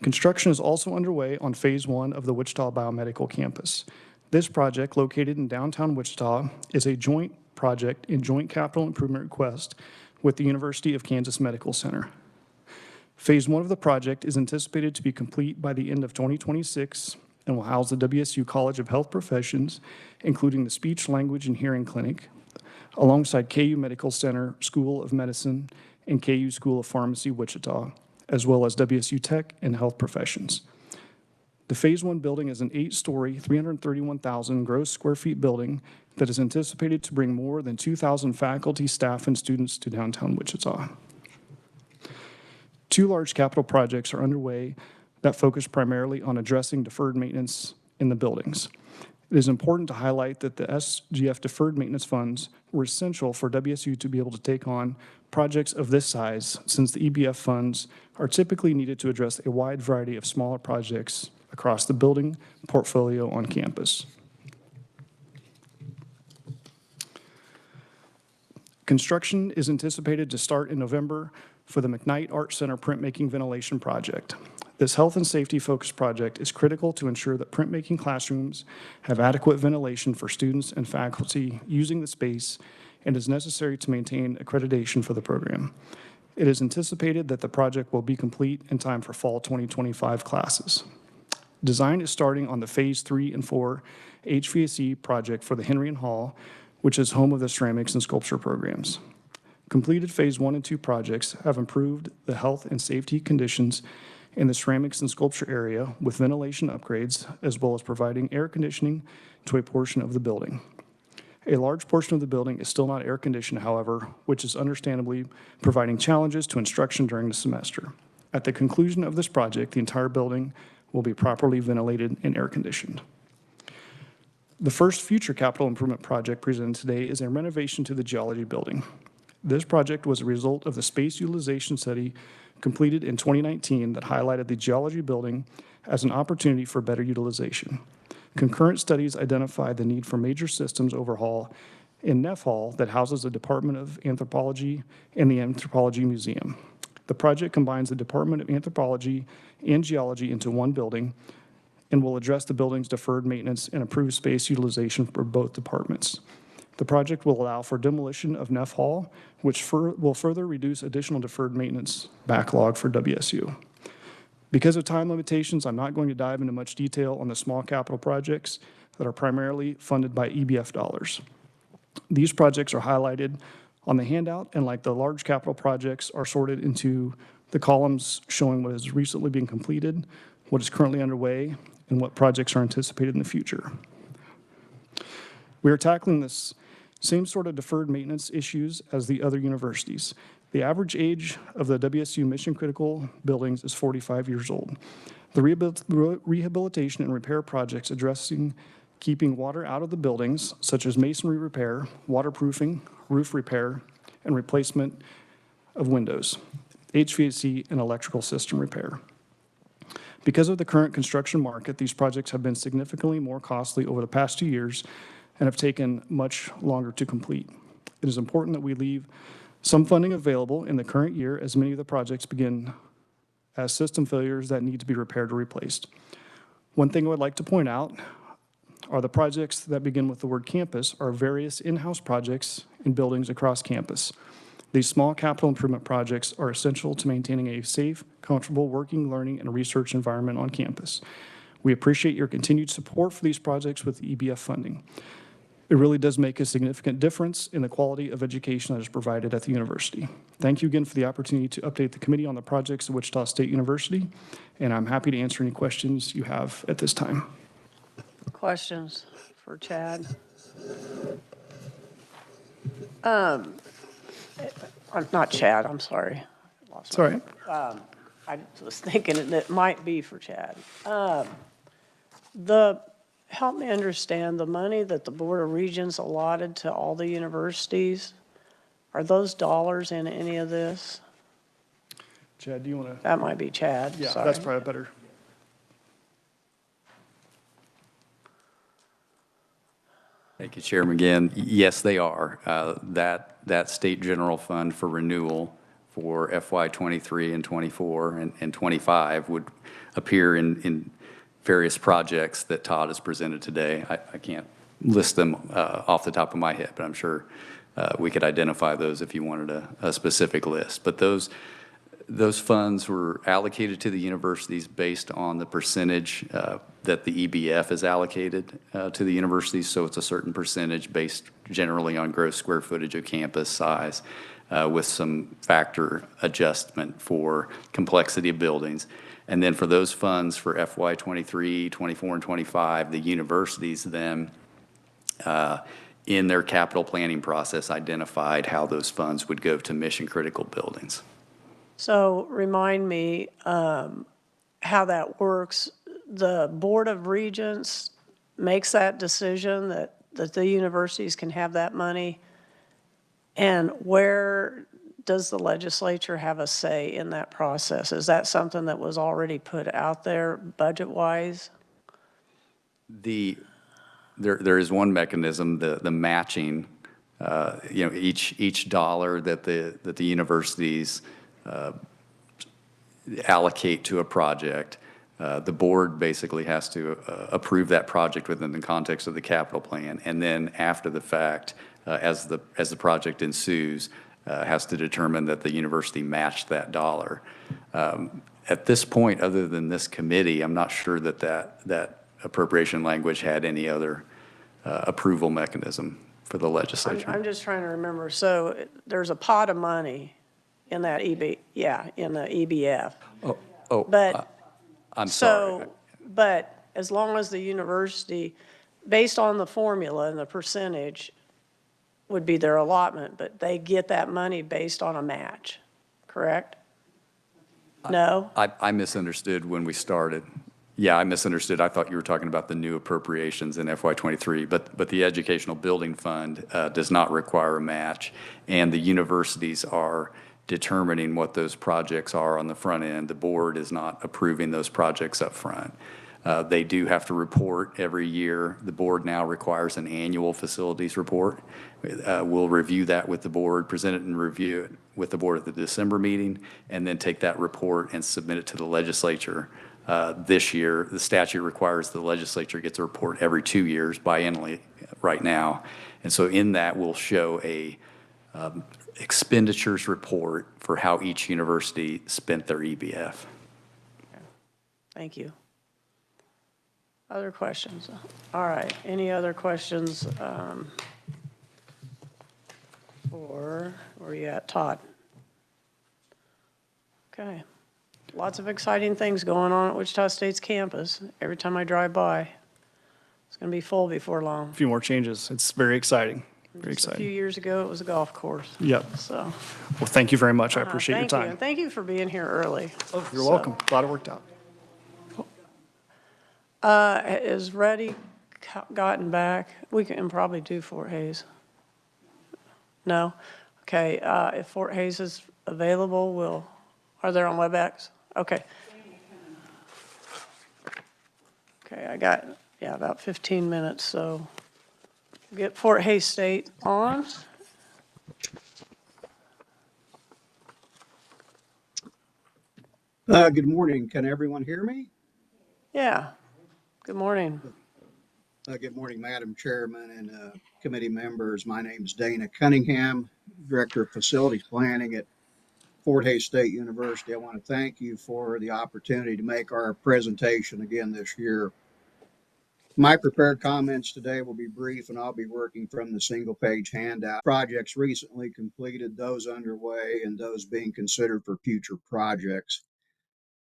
Construction is also underway on Phase 1 of the Wichita Biomedical Campus. This project, located in downtown Wichita, is a joint project in joint capital improvement request with the University of Kansas Medical Center. Phase 1 of the project is anticipated to be complete by the end of 2026 and will house the WSU College of Health Professions, including the Speech, Language, and Hearing Clinic, alongside KU Medical Center, School of Medicine, and KU School of Pharmacy, Wichita, as well as WSU Tech and Health Professions. The Phase 1 building is an 8-story, 331,000 gross square feet building that is anticipated to bring more than 2,000 faculty, staff, and students to downtown Wichita. Two large capital projects are underway that focus primarily on addressing deferred maintenance in the buildings. It is important to highlight that the SGF deferred maintenance funds were essential for WSU to be able to take on projects of this size, since the EBF funds are typically needed to address a wide variety of smaller projects across the building portfolio on campus. Construction is anticipated to start in November for the McKnight Art Center printmaking ventilation project. This health and safety focused project is critical to ensure that printmaking classrooms have adequate ventilation for students and faculty using the space and is necessary to maintain accreditation for the program. It is anticipated that the project will be complete in time for fall 2025 classes. Design is starting on the Phase 3 and 4 HVAC project for the Henry and Hall, which is home of the ceramics and sculpture programs. Completed Phase 1 and 2 projects have improved the health and safety conditions in the ceramics and sculpture area with ventilation upgrades, as well as providing air conditioning to a portion of the building. A large portion of the building is still not air conditioned, however, which is understandably providing challenges to instruction during the semester. At the conclusion of this project, the entire building will be properly ventilated and air conditioned. The first future capital improvement project presented today is a renovation to the geology building. This project was a result of the space utilization study completed in 2019 that highlighted the geology building as an opportunity for better utilization. Concurrent studies identified the need for major systems overhaul in Neff Hall that houses the Department of Anthropology and the Anthropology Museum. The project combines the Department of Anthropology and Geology into one building and will address the building's deferred maintenance and improve space utilization for both departments. The project will allow for demolition of Neff Hall, which will further reduce additional deferred maintenance backlog for WSU. Because of time limitations, I'm not going to dive into much detail on the small capital projects that are primarily funded by EBF dollars. These projects are highlighted on the handout, and like the large capital projects, are sorted into the columns showing what has recently been completed, what is currently underway, and what projects are anticipated in the future. We are tackling this same sort of deferred maintenance issues as the other universities. The average age of the WSU mission-critical buildings is 45 years old. The rehabilitation and repair projects addressing keeping water out of the buildings, such as masonry repair, waterproofing, roof repair, and replacement of windows, HVAC, and electrical system repair. Because of the current construction market, these projects have been significantly more costly over the past 2 years and have taken much longer to complete. It is important that we leave some funding available in the current year, as many of the projects begin as system failures that need to be repaired or replaced. One thing I would like to point out are the projects that begin with the word campus are various in-house projects in buildings across campus. These small capital improvement projects are essential to maintaining a safe, comfortable working, learning, and research environment on campus. We appreciate your continued support for these projects with EBF funding. It really does make a significant difference in the quality of education that is provided at the university. Thank you again for the opportunity to update the committee on the projects at Wichita State University, and I'm happy to answer any questions you have at this time. Questions for Chad? Not Chad, I'm sorry. It's all right. I was thinking it might be for Chad. Help me understand, the money that the Board of Regents allotted to all the universities, are those dollars in any of this? Chad, do you want to? That might be Chad, Yeah, sorry. that's probably better. Thank you, Chairman. Again, yes, they are. That state general fund for renewal for FY '23 and '24 and '25 would appear in various projects that Todd has presented today. I can't list them off the top of my head, but I'm sure we could identify those if you wanted a specific list. But those funds were allocated to the universities based on the percentage that the EBF is allocated to the universities. So it's a certain percentage based generally on gross square footage of campus size with some factor adjustment for complexity of buildings. And then for those funds for FY '23, '24, and '25, the universities then in their capital planning process identified how those funds would go to mission-critical buildings. So remind me how that works. The Board of Regents makes that decision that the universities can have that money? And where does the legislature have a say in that process? Is that something that was already put out there budget-wise? There is one mechanism, the matching. Each dollar that the universities allocate to a project, the board basically has to approve that project within the context of the capital plan, and then after the fact, as the project ensues, has to determine that the university matched that dollar. At this point, other than this committee, I'm not sure that appropriation language had any other approval mechanism for the legislature. I'm just trying to remember. So there's a pot of money in that in the EBF. But I'm sorry. But as long as the university, based on the formula and the percentage, would be their allotment, but they get that money based on a match, correct? No? I misunderstood when we started. Yeah, I misunderstood. I thought you were talking about the new appropriations in FY '23, but the Educational Building Fund does not require a match, and the universities are determining what those projects are on the front end. The board is not approving those projects up front. They do have to report every year. The board now requires an annual facilities report. We'll review that with the board, present it and review it with the board at the December meeting, and then take that report and submit it to the legislature. This year, the statute requires the legislature gets a report every 2 years biennially right now. And so in that, we'll show a expenditures report for how each university spent their EBF. Thank you. Other questions? All right, any other questions for, where are you at, Todd? Okay. Lots of exciting things going on at Wichita State's campus. Every time I drive by, it's going to be full before long. A few more changes. It's very exciting. Very Just exciting. a few years ago, it was a golf course. Yep. So. Well, thank you very much. I appreciate your Thank you, time. and thank you for being here early. Oh, you're welcome. Glad it worked out. Is Reddy gotten back? We can probably do Fort Hays. No? Okay, if Fort Hays is available, are they on WebEx? Okay. Okay, I got, about 15 minutes, so get Fort Hays State on. Good morning. Can everyone hear me? Yeah. Good morning. Good morning, Madam Chairman and committee members. My name is Dana Cunningham, Director of Facilities Planning at Fort Hays State University. I want to thank you for the opportunity to make our presentation again this year. My prepared comments today will be brief, and I'll be working from the single-page handout. Projects recently completed, those underway, and those being considered for future projects.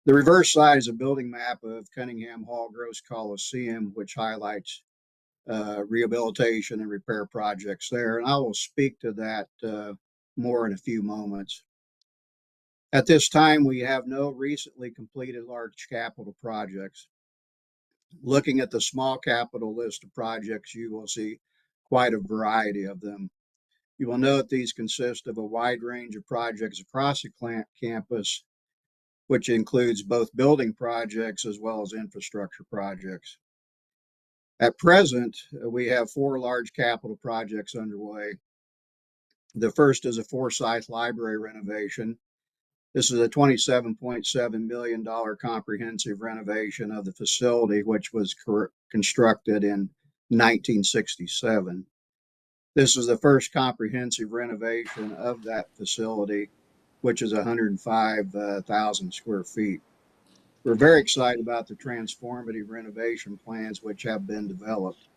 The reverse side is a building map of Cunningham Hall Gross Coliseum, which highlights rehabilitation and repair projects there, and I will speak to that more in a few moments. At this time, we have no recently completed large capital projects. Looking at the small capital list of projects, you will see quite a variety of them. You will note these consist of a wide range of projects across the campus, which includes both building projects as well as infrastructure projects. At present, we have 4 large capital projects underway. The first is a Forsyth Library renovation. This is a $27.7 million comprehensive renovation of the facility, which was constructed in 1967. This is the first comprehensive renovation of that facility, which is 105,000 square feet. We're very excited about the transformative renovation plans which have been developed.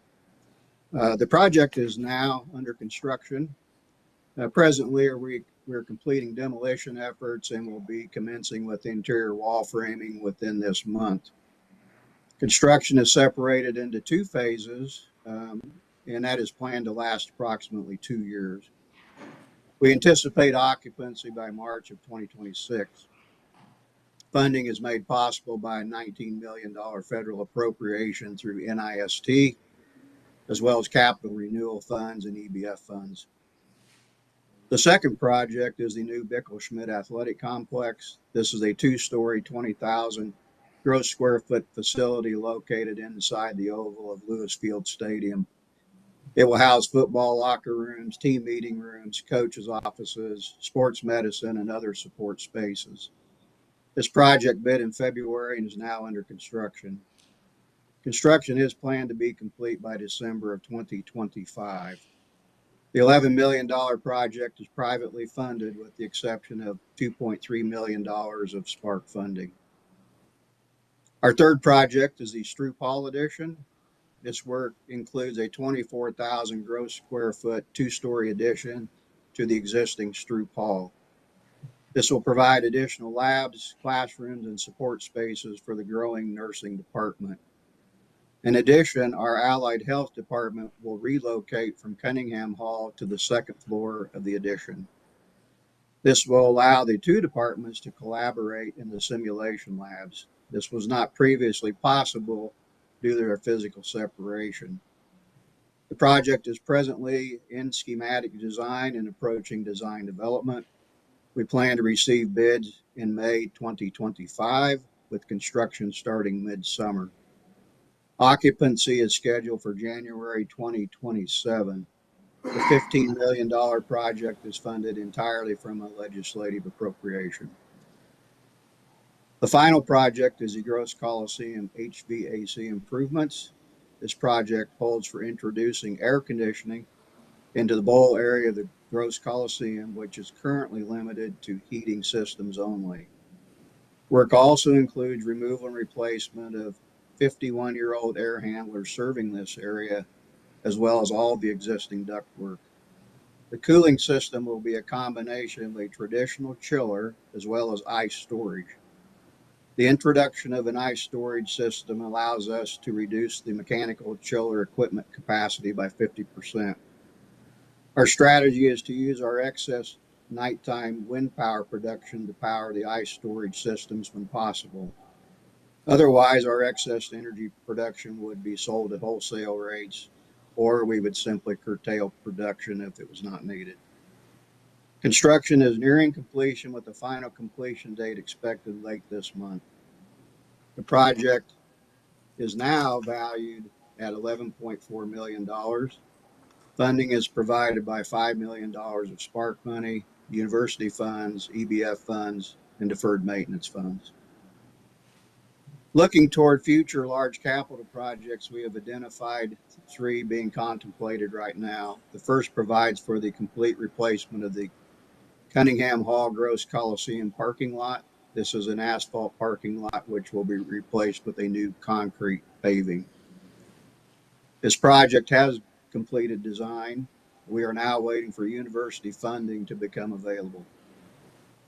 The project is now under construction. Presently, we're completing demolition efforts and will be commencing with interior wall framing within this month. Construction is separated into 2 phases, and that is planned to last approximately 2 years. We anticipate occupancy by March of 2026. Funding is made possible by a $19 million federal appropriation through NIST, as well as capital renewal funds and EBF funds. The second project is the new Bickelschmidt Athletic Complex. This is a 2-story, 20,000 gross square foot facility located inside the oval of Lewis Field Stadium. It will house football locker rooms, team meeting rooms, coaches' offices, sports medicine, and other support spaces. This project bid in February and is now under construction. Construction is planned to be complete by December of 2025. The $11 million project is privately funded with the exception of $2.3 million of Spark funding. Our third project is the Stroop Hall addition. This work includes a 24,000 gross square foot 2-story addition to the existing Stroop Hall. This will provide additional labs, classrooms, and support spaces for the growing nursing department. In addition, our allied health department will relocate from Cunningham Hall to the 2nd floor of the addition. This will allow the 2 departments to collaborate in the simulation labs. This was not previously possible due to their physical separation. The project is presently in schematic design and approaching design development. We plan to receive bids in May 2025, with construction starting mid-summer. Occupancy is scheduled for January 2027. The $15 million project is funded entirely from a legislative appropriation. The final project is the Gross Coliseum HVAC improvements. This project holds for introducing air conditioning into the bowl area of the Gross Coliseum, which is currently limited to heating systems only. Work also includes removal and replacement of 51-year-old air handlers serving this area, as well as all the existing ductwork. The cooling system will be a combination of a traditional chiller as well as ice storage. The introduction of an ice storage system allows us to reduce the mechanical chiller equipment capacity by 50%. Our strategy is to use our excess nighttime wind power production to power the ice storage systems when possible. Otherwise, our excess energy production would be sold at wholesale rates, or we would simply curtail production if it was not needed. Construction is nearing completion with the final completion date expected late this month. The project is now valued at $11.4 million. Funding is provided by $5 million of Spark money, university funds, EBF funds, and deferred maintenance funds. Looking toward future large capital projects, we have identified 3 being contemplated right now. The first provides for the complete replacement of the Cunningham Hall Gross Coliseum parking lot. This is an asphalt parking lot which will be replaced with a new concrete paving. This project has completed design. We are now waiting for university funding to become available.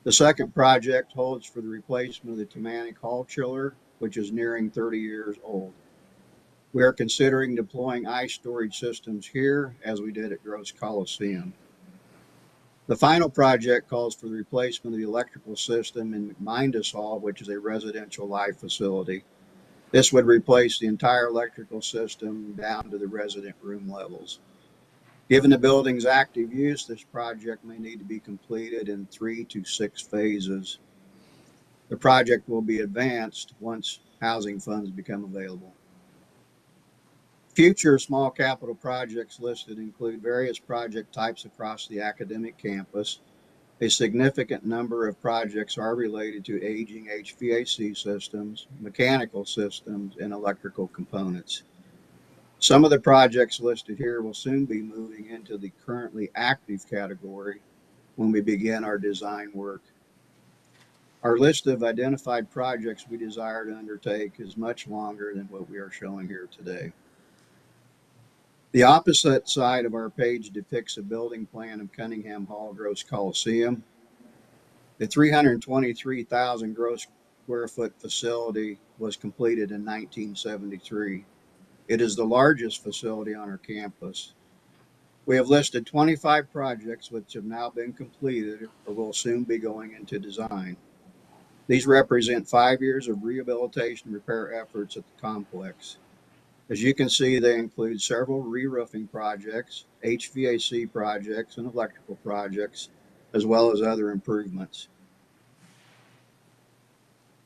The second project holds for the replacement of the Tamanic Hall chiller, which is nearing 30 years old. We are considering deploying ice storage systems here as we did at Gross Coliseum. The final project calls for the replacement of the electrical system in McMindus Hall, which is a residential life facility. This would replace the entire electrical system down to the resident room levels. Given the building's active use, this project may need to be completed in 3 to 6 phases. The project will be advanced once housing funds become available. Future small capital projects listed include various project types across the academic campus. A significant number of projects are related to aging HVAC systems, mechanical systems, and electrical components. Some of the projects listed here will soon be moving into the currently active category when we begin our design work. Our list of identified projects we desire to undertake is much longer than what we are showing here today. The opposite side of our page depicts a building plan of Cunningham Hall Gross Coliseum. The 323,000 gross square foot facility was completed in 1973. It is the largest facility on our campus. We have listed 25 projects which have now been completed or will soon be going into design. These represent 5 years of rehabilitation and repair efforts at the complex. As you can see, they include several re-roofing projects, HVAC projects, and electrical projects, as well as other improvements.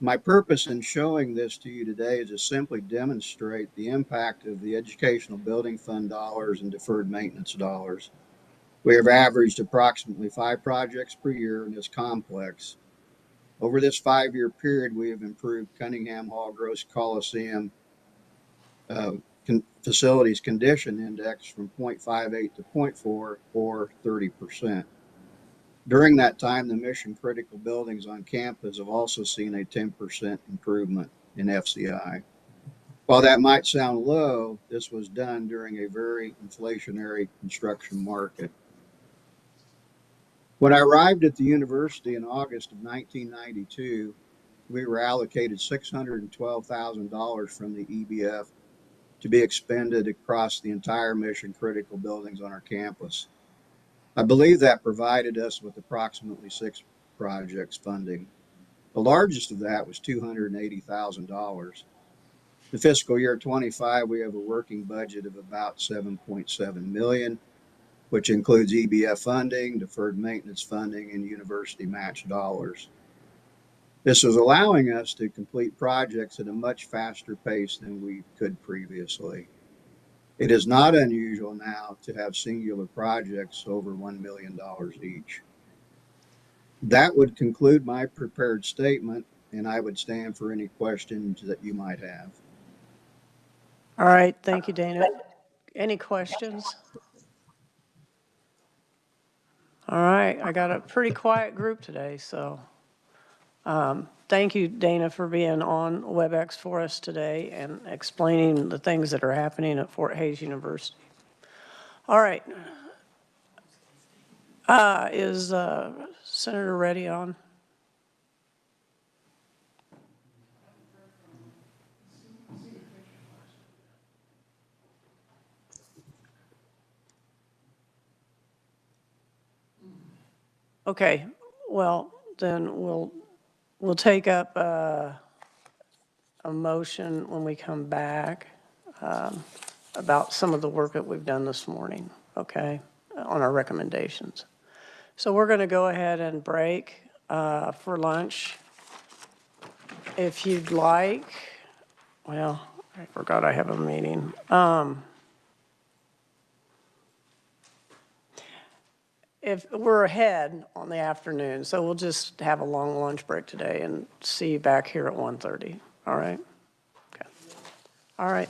My purpose in showing this to you today is to simply demonstrate the impact of the Educational Building Fund dollars and deferred maintenance dollars. We have averaged approximately 5 projects per year in this complex. Over this 5-year period, we have improved Cunningham Hall Gross Coliseum facilities condition index from 0.58 to 0.4 or 30%. During that time, the mission critical buildings on campus have also seen a 10% improvement in FCI. While that might sound low, this was done during a very inflationary construction market. When I arrived at the university in August of 1992, we were allocated $612,000 from the EBF to be expended across the entire mission critical buildings on our campus. I believe that provided us with approximately 6 projects funding. The largest of that was $280,000. The fiscal year 25, we have a working budget of about $7.7 million, which includes EBF funding, deferred maintenance funding, and university match dollars. This is allowing us to complete projects at a much faster pace than we could previously. It is not unusual now to have singular projects over $1 million each. That would conclude my prepared statement, and I would stand for any questions that you might have. All right, thank you, Dana. Any questions? All right, I got a pretty quiet group today, so thank you, Dana, for being on WebEx for us today and explaining the things that are happening at Fort Hays University. All right. Is Senator Reddy on? Okay, well, then we'll take up a motion when we come back about some of the work that we've done this morning, okay, on our recommendations. So we're going to go ahead and break for lunch. If you'd like, well, I forgot I have a meeting. If we're ahead on the afternoon, so we'll just have a long lunch break today and see you back here at 1:30. All right? Okay. All right.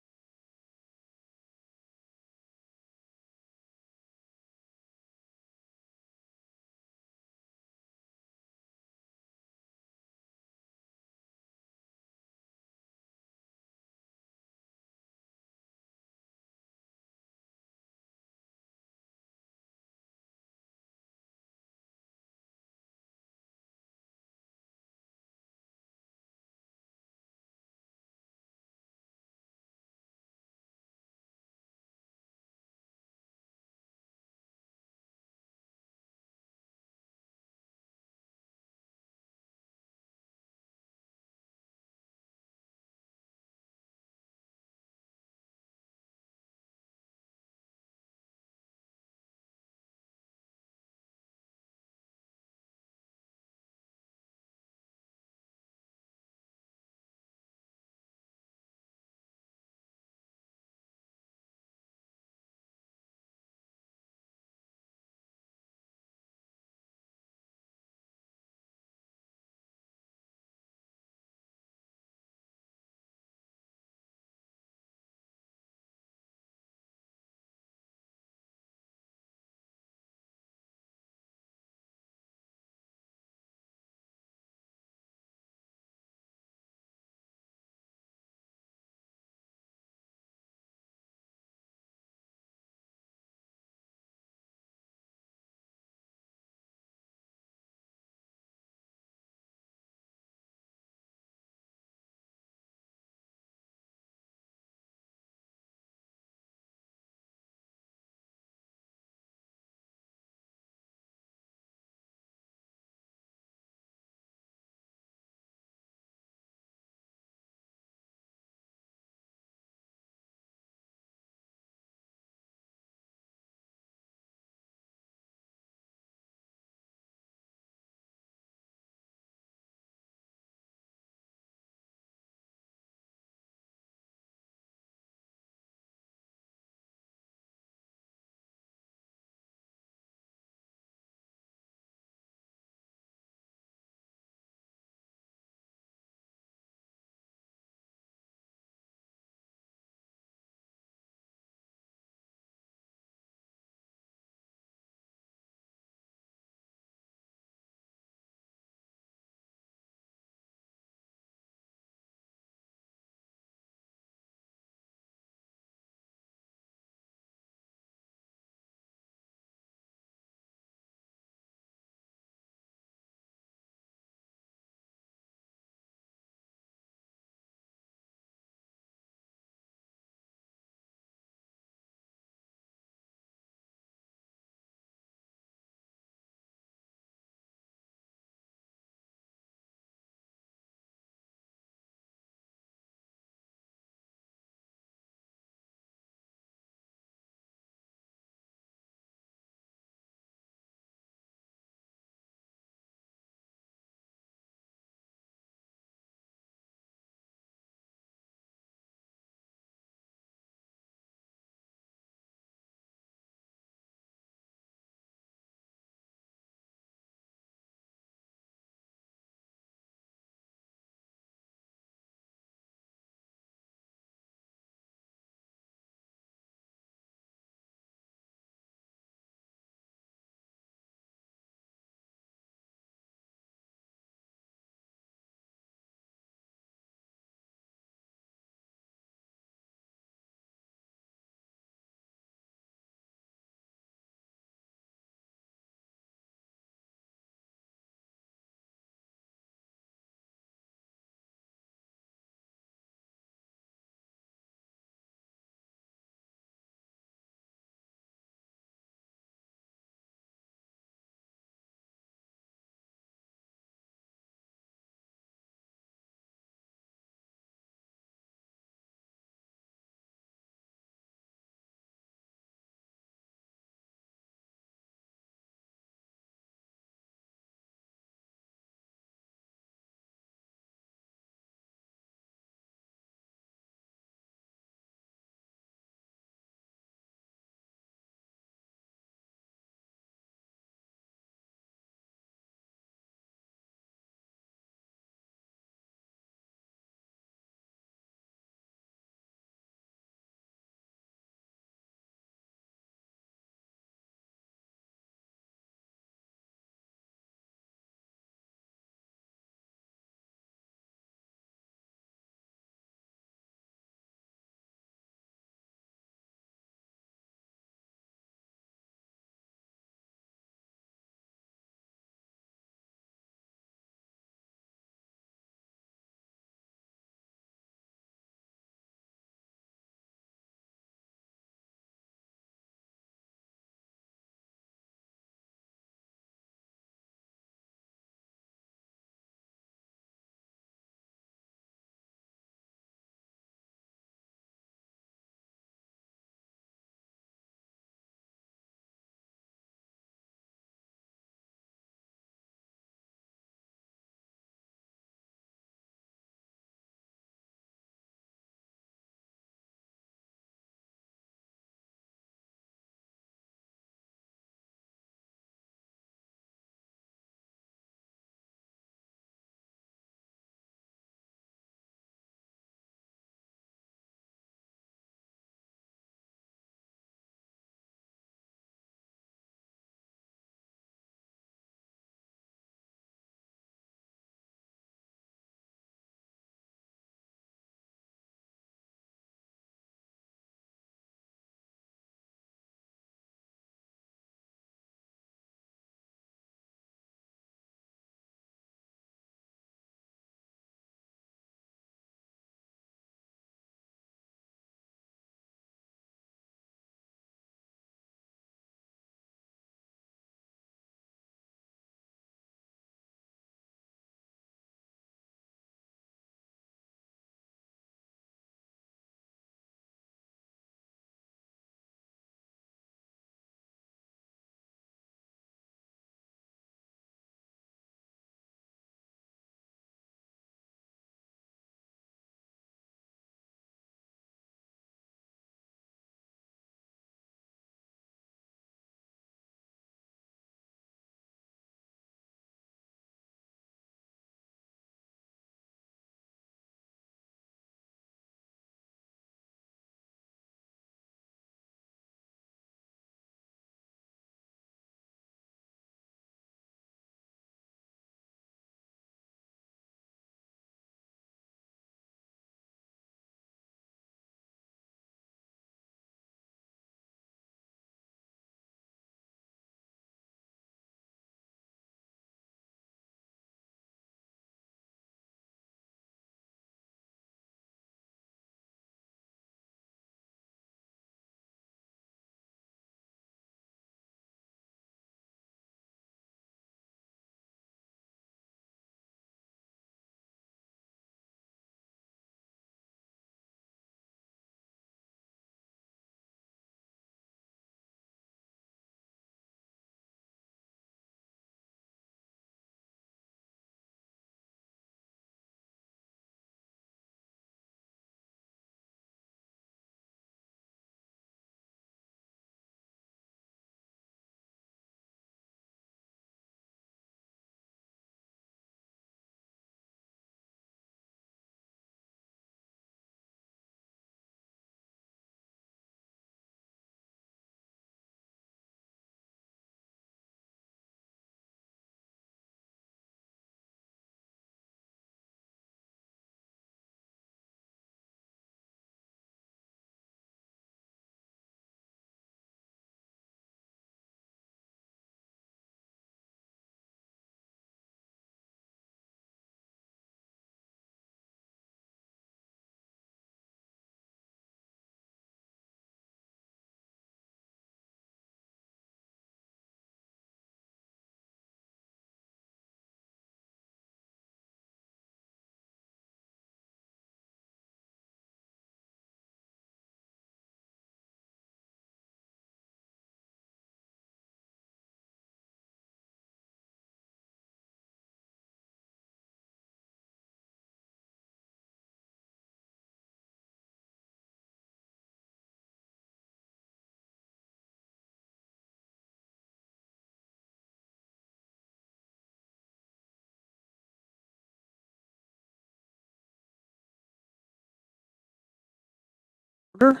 order.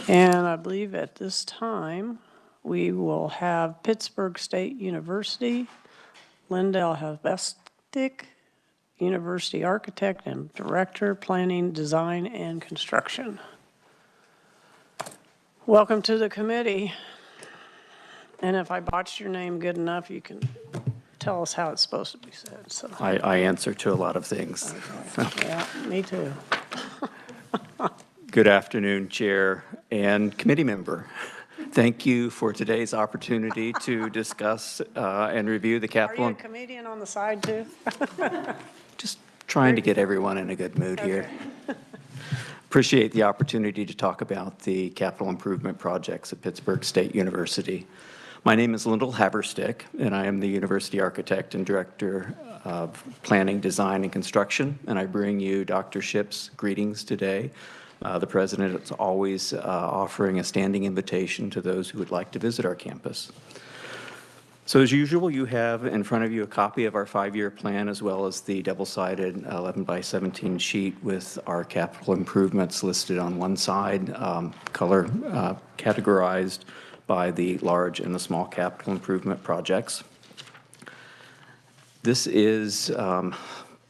And I believe at this time, we will have Pittsburgh State University, Lindell Havestick, University Architect and Director, Planning, Design, and Construction. Welcome to the committee. And if I botched your name good enough, you can tell us how it's supposed to be said, so. I answer to a lot of things. Yeah, me too. Good afternoon, Chair and committee member. Thank you for today's opportunity to discuss and review the Are capital. you a comedian on the side too? Just trying to get everyone in a good mood here. Appreciate the opportunity to talk about the capital improvement projects at Pittsburgh State University. My name is Lyndall Haverstick, and I am the University Architect and Director of Planning, Design, and Construction, and I bring you Dr. Ship's greetings today. The President is always offering a standing invitation to those who would like to visit our campus. So as usual, you have in front of you a copy of our 5-year plan as well as the double-sided 11 by 17 sheet with our capital improvements listed on one side, color categorized by the large and the small capital improvement projects. This is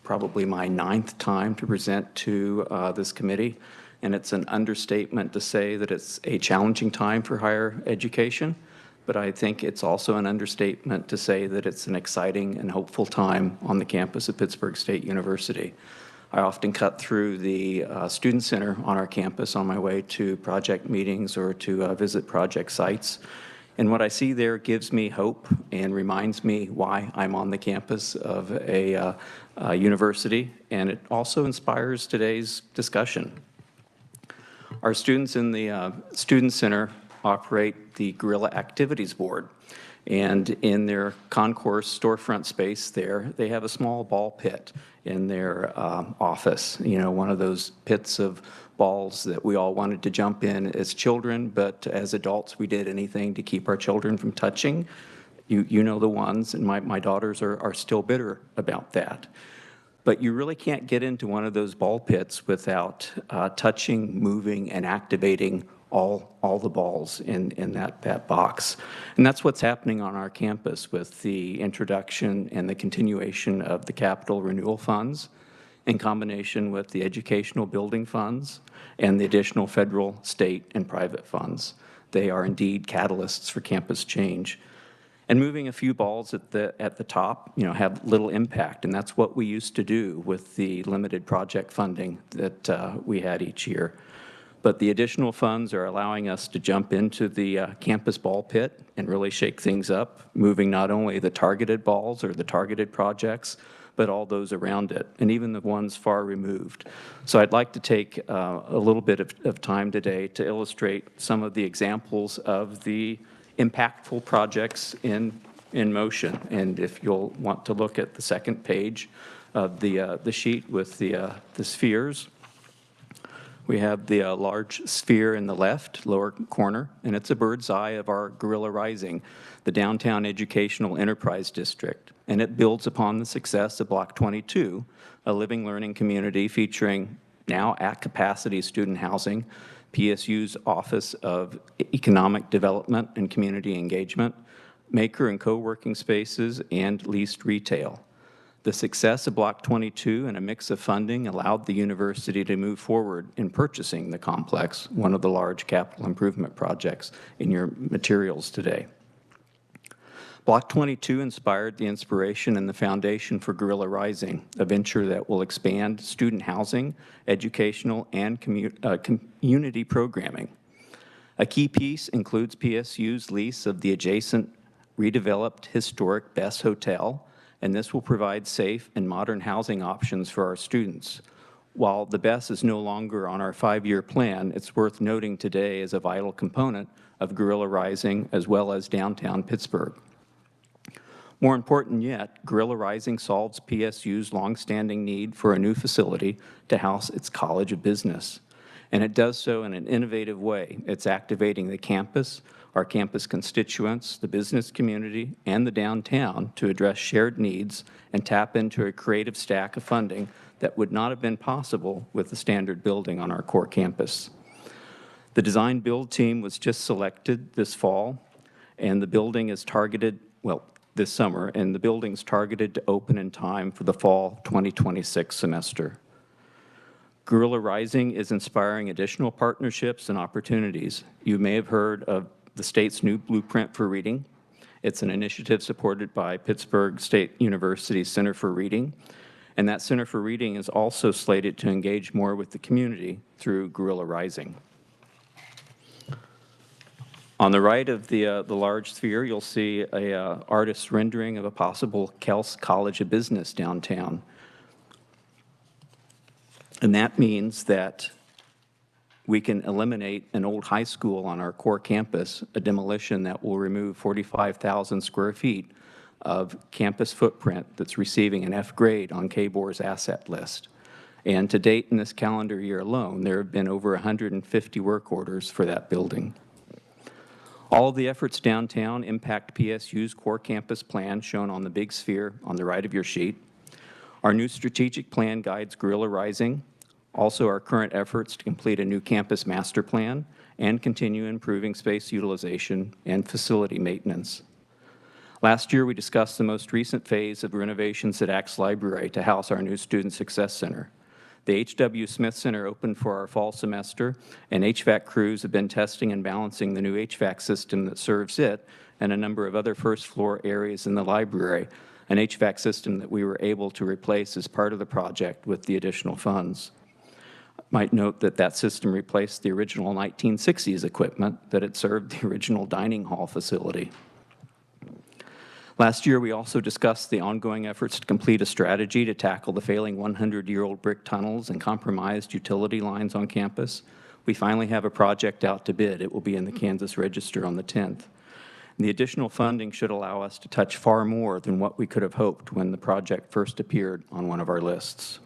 probably my 9th time to present to this committee, and it's an understatement to say that it's a challenging time for higher education, but I think it's also an understatement to say that it's an exciting and hopeful time on the campus of Pittsburgh State University. I often cut through the Student Center on our campus on my way to project meetings or to visit project sites. And what I see there gives me hope and reminds me why I'm on the campus of a university, and it also inspires today's discussion. Our students in the Student Center operate the Guerrilla Activities Board, and in their concourse storefront space there, they have a small ball pit in their office, you know, one of those pits of balls that we all wanted to jump in as children, but as adults we did anything to keep our children from touching. You know the ones, and my daughters are still bitter about that. But you really can't get into one of those ball pits without touching, moving, and activating all the balls in that box. And that's what's happening on our campus with the introduction and the continuation of the capital renewal funds in combination with the educational building funds and the additional federal, state, and private funds. They are indeed catalysts for campus change. And moving a few balls at the top, you know, have little impact, and that's what we used to do with the limited project funding that we had each year. But the additional funds are allowing us to jump into the campus ball pit and really shake things up, moving not only the targeted balls or the targeted projects, but all those around it, and even the ones far removed. So I'd like to take a little bit of time today to illustrate some of the examples of the impactful projects in motion. And if you'll want to look at the second page of the sheet with the spheres, we have the large sphere in the left lower corner, and it's a bird's eye of our Guerrilla Rising, the downtown educational enterprise district. And it builds upon the success of Block 22, a living learning community featuring now at capacity student housing, PSU's Office of Economic Development and Community Engagement, maker and co-working spaces, and leased retail. The success of Block 22 and a mix of funding allowed the university to move forward in purchasing the complex, one of the large capital improvement projects in your materials today. Block 22 inspired the inspiration and the foundation for Guerrilla Rising, a venture that will expand student housing, educational, and community programming. A key piece includes PSU's lease of the adjacent redeveloped historic Bess Hotel, and this will provide safe and modern housing options for our students. While the Bess is no longer on our 5-year plan, it's worth noting today as a vital component of Guerrilla Rising as well as downtown Pittsburgh. More important yet, Guerrilla Rising solves PSU's longstanding need for a new facility to house its College of Business. And it does so in an innovative way. It's activating the campus, our campus constituents, the business community, and the downtown to address shared needs and tap into a creative stack of funding that would not have been possible with the standard building on our core campus. The design build team was just selected this fall, and the building is targeted, well, this summer, and the building's targeted to open in time for the fall 2026 semester. Guerrilla Rising is inspiring additional partnerships and opportunities. You may have heard of the state's new Blueprint for Reading. It's an initiative supported by Pittsburgh State University's Center for Reading, and that Center for Reading is also slated to engage more with the community through Guerrilla Rising. On the right of the large sphere, you'll see a artist's rendering of a possible Kels College of Business downtown. And that means that we can eliminate an old high school on our core campus, a demolition that will remove 45,000 square feet of campus footprint that's receiving an F grade on KBOR's asset list. And to date in this calendar year alone, there have been over 150 work orders for that building. All of the efforts downtown impact PSU's core campus plan shown on the big sphere on the right of your sheet. Our new strategic plan guides Guerrilla Rising, also our current efforts to complete a new campus master plan and continue improving space utilization and facility maintenance. Last year, we discussed the most recent phase of renovations at Axe Library to house our new Student Success Center. The H.W. Smith Center opened for our fall semester, and HVAC crews have been testing and balancing the new HVAC system that serves it and a number of other first-floor areas in the library, an HVAC system that we were able to replace as part of the project with the additional funds. Might note that that system replaced the original 1960s equipment that had served the original dining hall facility. Last year, we also discussed the ongoing efforts to complete a strategy to tackle the failing 100-year-old brick tunnels and compromised utility lines on campus. We finally have a project out to bid. It will be in the Kansas Register on the 10th. And the additional funding should allow us to touch far more than what we could have hoped when the project first appeared on one of our lists.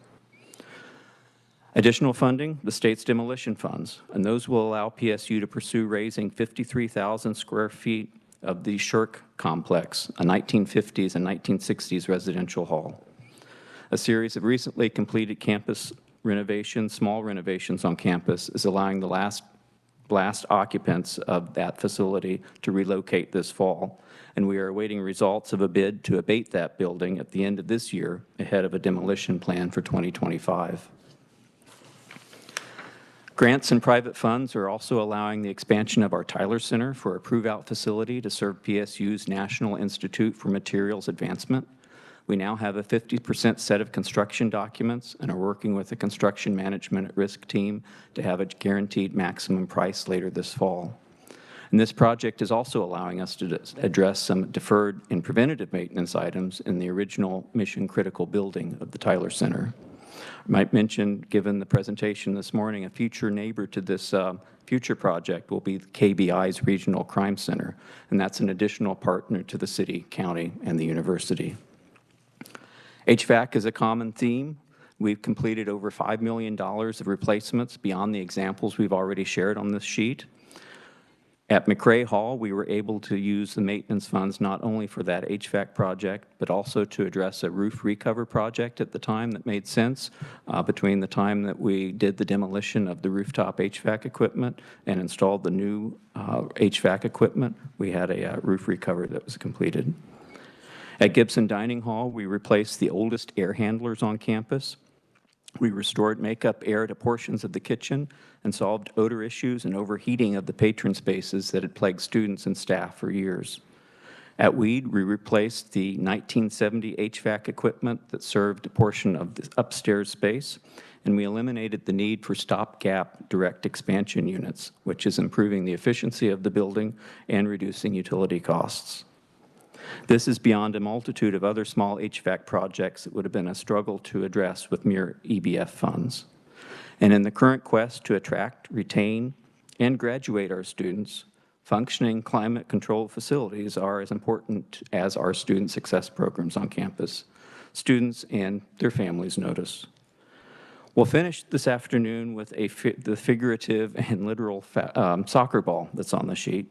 Additional funding, the state's demolition funds, and those will allow PSU to pursue raising 53,000 square feet of the Shirk complex, a 1950s and 1960s residential hall. A series of recently completed campus renovations, small renovations on campus, is allowing the last occupants of that facility to relocate this fall, and we are awaiting results of a bid to abate that building at the end of this year ahead of a demolition plan for 2025. Grants and private funds are also allowing the expansion of our Tyler Center for a prove-out facility to serve PSU's National Institute for Materials Advancement. We now have a 50% set of construction documents and are working with the construction management at risk team to have a guaranteed maximum price later this fall. And this project is also allowing us to address some deferred and preventative maintenance items in the original mission-critical building of the Tyler Center. I might mention, given the presentation this morning, a future neighbor to this future project will be KBI's Regional Crime Center, and that's an additional partner to the city, county, and the university. HVAC is a common theme. We've completed over $5 million of replacements beyond the examples we've already shared on this sheet. At McRae Hall, we were able to use the maintenance funds not only for that HVAC project, but also to address a roof recover project at the time that made sense between the time that we did the demolition of the rooftop HVAC equipment and installed the new HVAC equipment. We had a roof recover that was completed. At Gibson Dining Hall, we replaced the oldest air handlers on campus. We restored makeup air to portions of the kitchen and solved odor issues and overheating of the patron spaces that had plagued students and staff for years. At Weed, we replaced the 1970 HVAC equipment that served a portion of the upstairs space, and we eliminated the need for stopgap direct expansion units, which is improving the efficiency of the building and reducing utility costs. This is beyond a multitude of other small HVAC projects that would have been a struggle to address with mere EBF funds. And in the current quest to attract, retain, and graduate our students, functioning climate-controlled facilities are as important as our student success programs on campus. Students and their families notice. We'll finish this afternoon with the figurative and literal soccer ball that's on the sheet.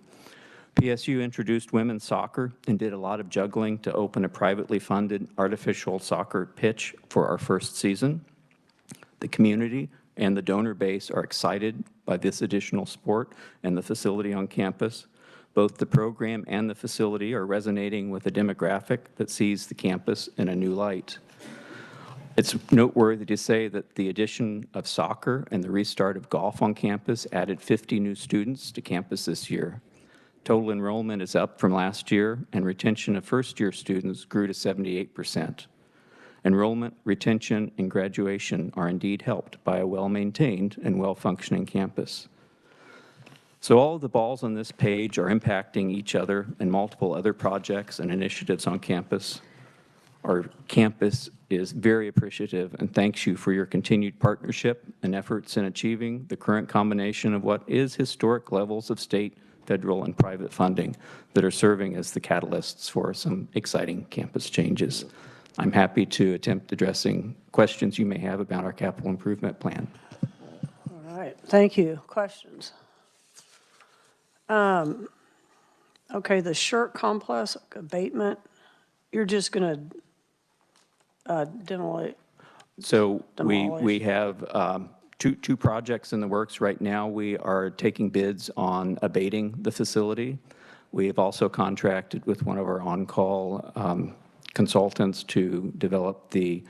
PSU introduced women's soccer and did a lot of juggling to open a privately funded artificial soccer pitch for our first season. The community, and the donor base are excited by this additional support and the facility on campus. Both the program and the facility are resonating with a demographic that sees the campus in a new light. It's noteworthy to say that the addition of soccer and the restart of golf on campus added 50 new students to campus this year. Total enrollment is up from last year, and retention of first-year students grew to 78%. Enrollment, retention, and graduation are indeed helped by a well-maintained and well-functioning campus. So all of the balls on this page are impacting each other and multiple other projects and initiatives on campus. Our campus is very appreciative and thanks you for your continued partnership and efforts in achieving the current combination of what is historic levels of state, federal, and private funding that are serving as the catalysts for some exciting campus changes. I'm happy to attempt addressing questions you may have about our capital improvement plan. All right, thank you. Questions? Okay, the Shirk complex abatement, you're just going to demolish. So we have two projects in the works right now. We are taking bids on abating the facility. We have also contracted with one of our on-call consultants to develop the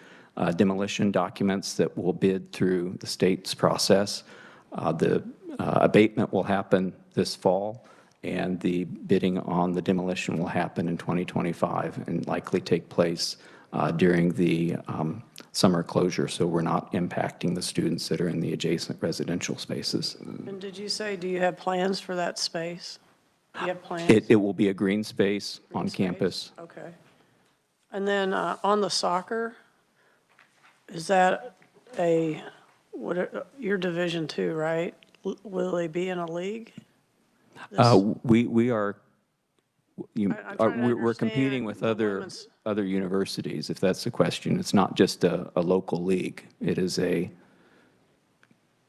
demolition documents that will bid through the state's process. The abatement will happen this fall, and the bidding on the demolition will happen in 2025 and likely take place during the summer closure, so we're not impacting the students that are in the adjacent residential spaces. And did you say, do you have plans for that space? Do you have plans? It will be a green space on campus. Okay. And then on the soccer, is that your Division II, right? Will they be in a league? We are, we're competing understand with the other universities, if that's the question. It's not just a local league. It is a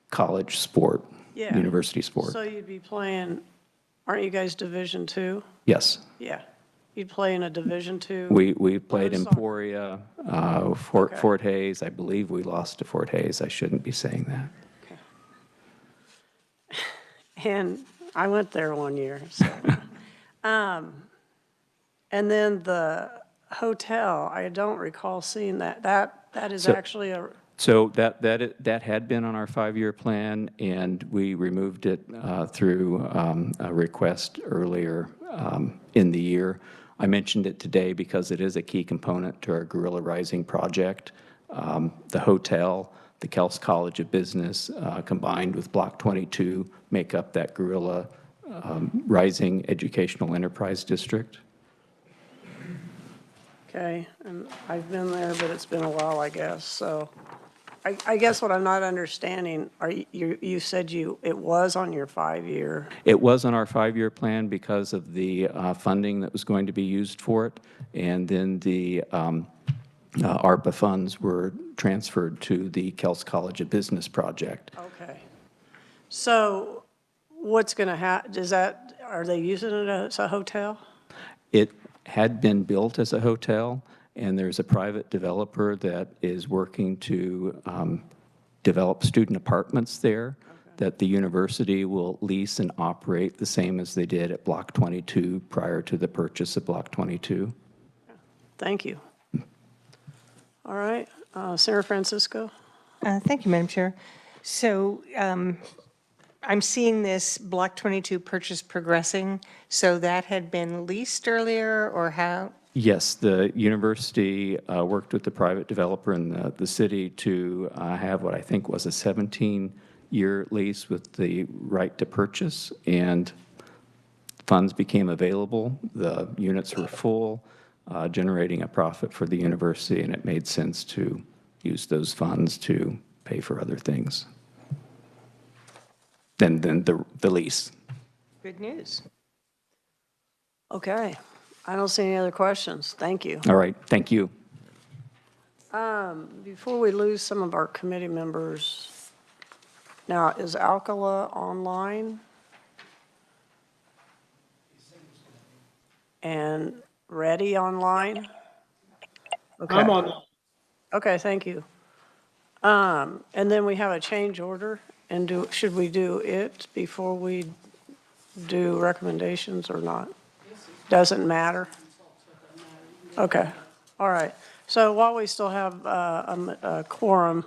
college sport, Yeah. university sport. So you'd be playing, aren't you guys Division II? Yes. Yeah. You'd play in a Division II? We played Emporia, Fort Hayes. I believe we lost to Fort Hayes. I shouldn't be saying that. And I went there one year, so. And then the hotel, I don't recall seeing that. That is actually a. So that had been on our 5-year plan, and we removed it through a request earlier in the year. I mentioned it today because it is a key component to our Guerrilla Rising project. The hotel, the Kels College of Business, combined with Block 22, make up that Guerrilla Rising Educational Enterprise District. Okay, and I've been there, but it's been a while, I guess. So I guess what I'm not understanding, you said it was on your 5-year. It was on our 5-year plan because of the funding that was going to be used for it, and then the ARPA funds were transferred to the Kels College of Business project. Okay. So what's going to happen, are they using it as a hotel? It had been built as a hotel, and there's a private developer that is working to develop student apartments there that the university will lease and operate the same as they did at Block 22 prior to the purchase of Block 22. Thank you. All right, Sarah Francisco. Thank you, Madam Chair. So I'm seeing this Block 22 purchase progressing. So that had been leased earlier, or how? Yes, the university worked with the private developer and the city to have what I think was a 17-year lease with the right to purchase, and funds became available. The units were full, generating a profit for the university, and it made sense to use those funds to pay for other things than the lease. Good news. Okay. I don't see any other questions. Thank you. All right, thank you. Before we lose some of our committee members, now, is Alcala online? And Ready online? Okay. I'm on. Okay, thank you. And then we have a change order, and should we do it before we do recommendations or not? Doesn't matter? Okay, all right. So while we still have a quorum,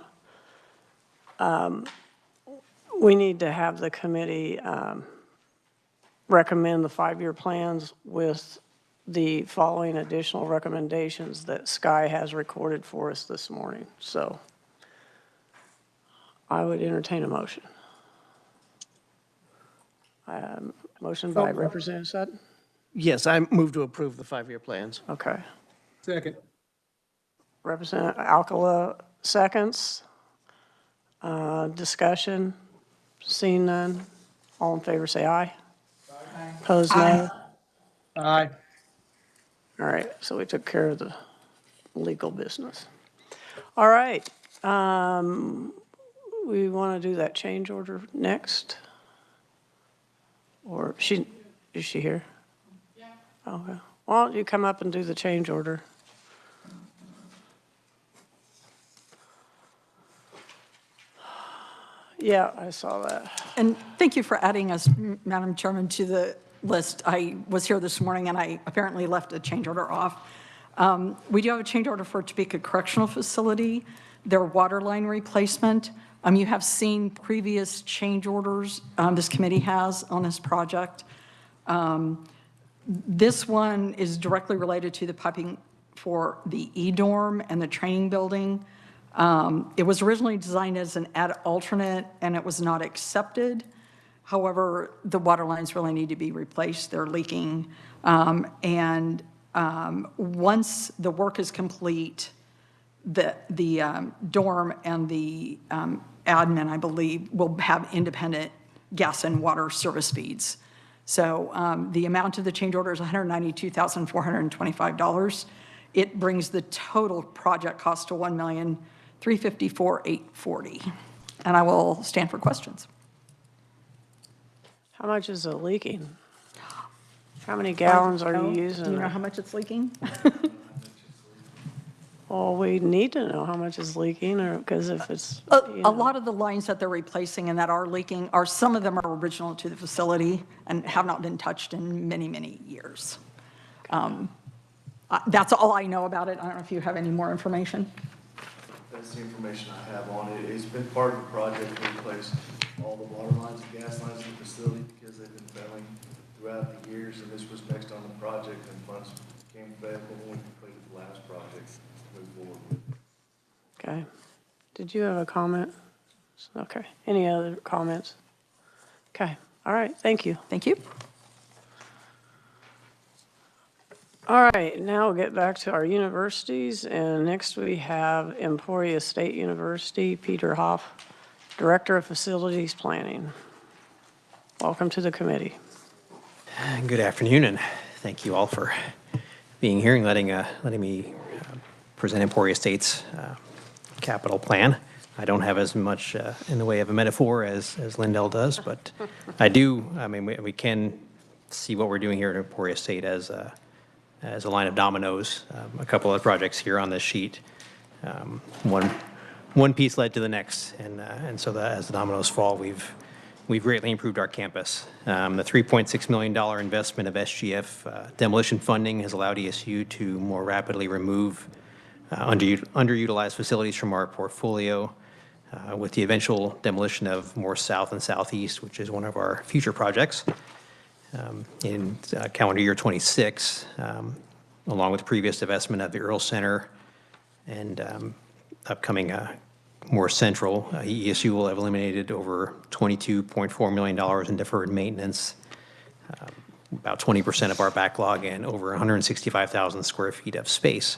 we need to have the committee recommend the 5-year plans with the following additional recommendations that Sky has recorded for us this morning. So I would entertain a motion. Motion by Representative Sutton. Yes, I move to approve the 5-year plans. Okay. Second. Representative Alcala seconds. Discussion. Seeing none. All in favor, say aye. Aye. Opposed, no. Aye. All right, so we took care of the legal business. All right. We want to do that change order next? Or is she here? Yeah. Okay. Why don't you come up and do the change order? Yeah, I saw that. And thank you for adding us, Madam Chairman, to the list. I was here this morning and I apparently left a change order off. We do have a change order for Topeka Correctional Facility, their water line replacement. You have seen previous change orders this committee has on this project. This one is directly related to the piping for the E-dorm and the training building. It was originally designed as an add alternate and it was not accepted. However, the water lines really need to be replaced. They're leaking. Once the work is complete, the dorm and the admin, I believe, will have independent gas and water service feeds. So the amount of the change order is $192,425. It brings the total project cost to $1,354,840. And I will stand for questions. How much is it leaking? How many gallons are you using? Do you know how much it's leaking? Well, we need to know how much is leaking, or because if it's A lot of the lines that they're replacing and that are leaking are, some of them are original to the facility and have not been touched in many, many years. That's all I know about it. I don't know if you have any more information. That's the information I have on it. It's been part of the project to replace all the water lines and gas lines in the facility because they've been failing throughout the years, and this was next on the project, and funds came available when we completed the last project to move forward with. Okay. Did you have a comment? Okay. Any other comments? Okay. All right. Thank you. Thank you. All right. Now we'll get back to our universities. And next we have Emporia State University, Peter Hoff, Director of Facilities Planning. Welcome to the committee. Good afternoon, and thank you all for being here and letting me present Emporia State's capital plan. I don't have as much in the way of a metaphor as Lindell does, but I do. I mean, we can see what we're doing here at Emporia State as a line of dominoes. A couple of projects here on this sheet. One piece led to the next, and so as the dominoes fall, we've greatly improved our campus. The $3.6 million investment of SGF demolition funding has allowed ESU to more rapidly remove underutilized facilities from our portfolio, with the eventual demolition of more south and southeast, which is one of our future projects. In calendar year 26, along with previous divestment of the Earl Center and upcoming more central, ESU will have eliminated over $22.4 million in deferred maintenance, about 20% of our backlog, and over 165,000 square feet of space.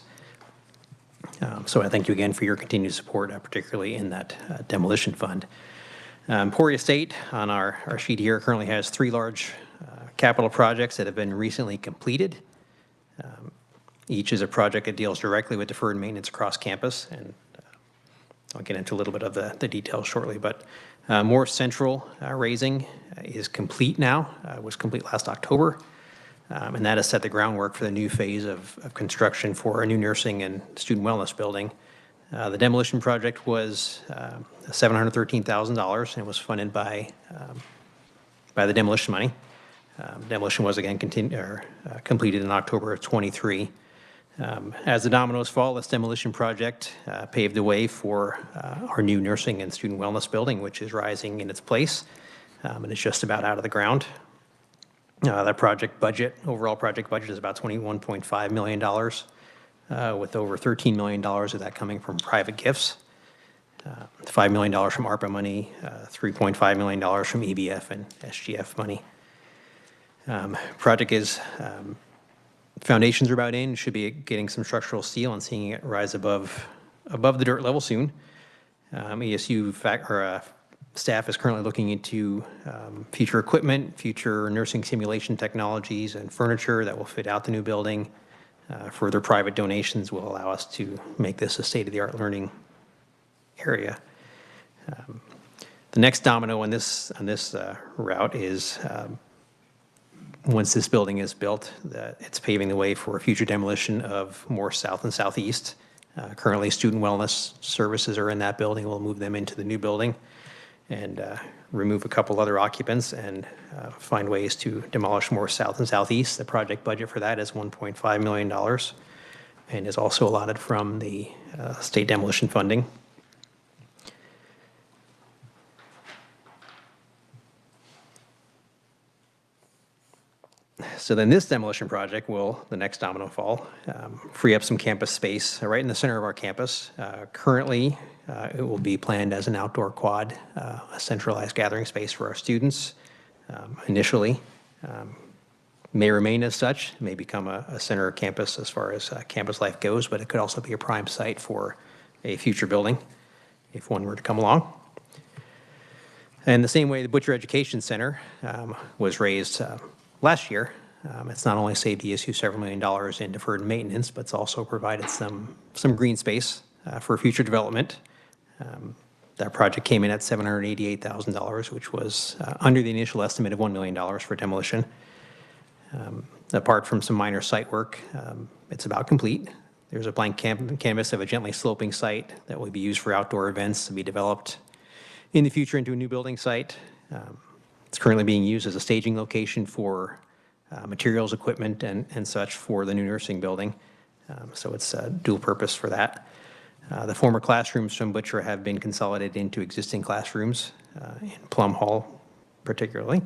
So I thank you again for your continued support, particularly in that demolition fund. Emporia State, on our sheet here, currently has 3 large capital projects that have been recently completed. Each is a project that deals directly with deferred maintenance across campus, and I'll get into a little bit of the details shortly, but more central raising is complete now. It was complete last October, and that has set the groundwork for the new phase of construction for a new nursing and student wellness building The demolition project was $713,000 and was funded by the demolition money. Demolition was again completed in October of '23. As the dominoes fall, this demolition project paved the way for our new nursing and student wellness building, which is rising in its place, and it's just about out of the ground. That project budget, overall project budget, is about $21.5 million, with over $13 million of that coming from private gifts, $5 million from ARPA money, $3.5 million from EBF and SGF money. Project is, foundations are about in, should be getting some structural steel and seeing it rise above the dirt level soon. ESU staff is currently looking into future equipment, future nursing simulation technologies and furniture that will fit out the new building. Further private donations will allow us to make this a state-of-the-art learning area. The next domino on this route is once this building is built, it's paving the way for future demolition of more south and southeast. Currently, student wellness services are in that building. We'll move them into the new building and remove a couple other occupants and find ways to demolish more south and southeast. The project budget for that is $1.5 million and is also allotted from the state demolition funding. So then this demolition project will, the next domino fall, free up some campus space right in the center of our campus. Currently, it will be planned as an outdoor quad, a centralized gathering space for our students initially. May remain as such, may become a center of campus as far as campus life goes, but it could also be a prime site for a future building if one were to come along. And the same way the Butcher Education Center was raised last year, it's not only saved ESU several $1 million in deferred maintenance, but it's also provided some green space for future development. That project came in at $788,000, which was under the initial estimate of $1 million for demolition. Apart from some minor site work, it's about complete. There's a blank canvas of a gently sloping site that will be used for outdoor events to be developed in the future into a new building site. It's currently being used as a staging location for materials, equipment, and such for the new nursing building. So it's dual purpose for that. The former classrooms from Butcher have been consolidated into existing classrooms in Plum Hall particularly.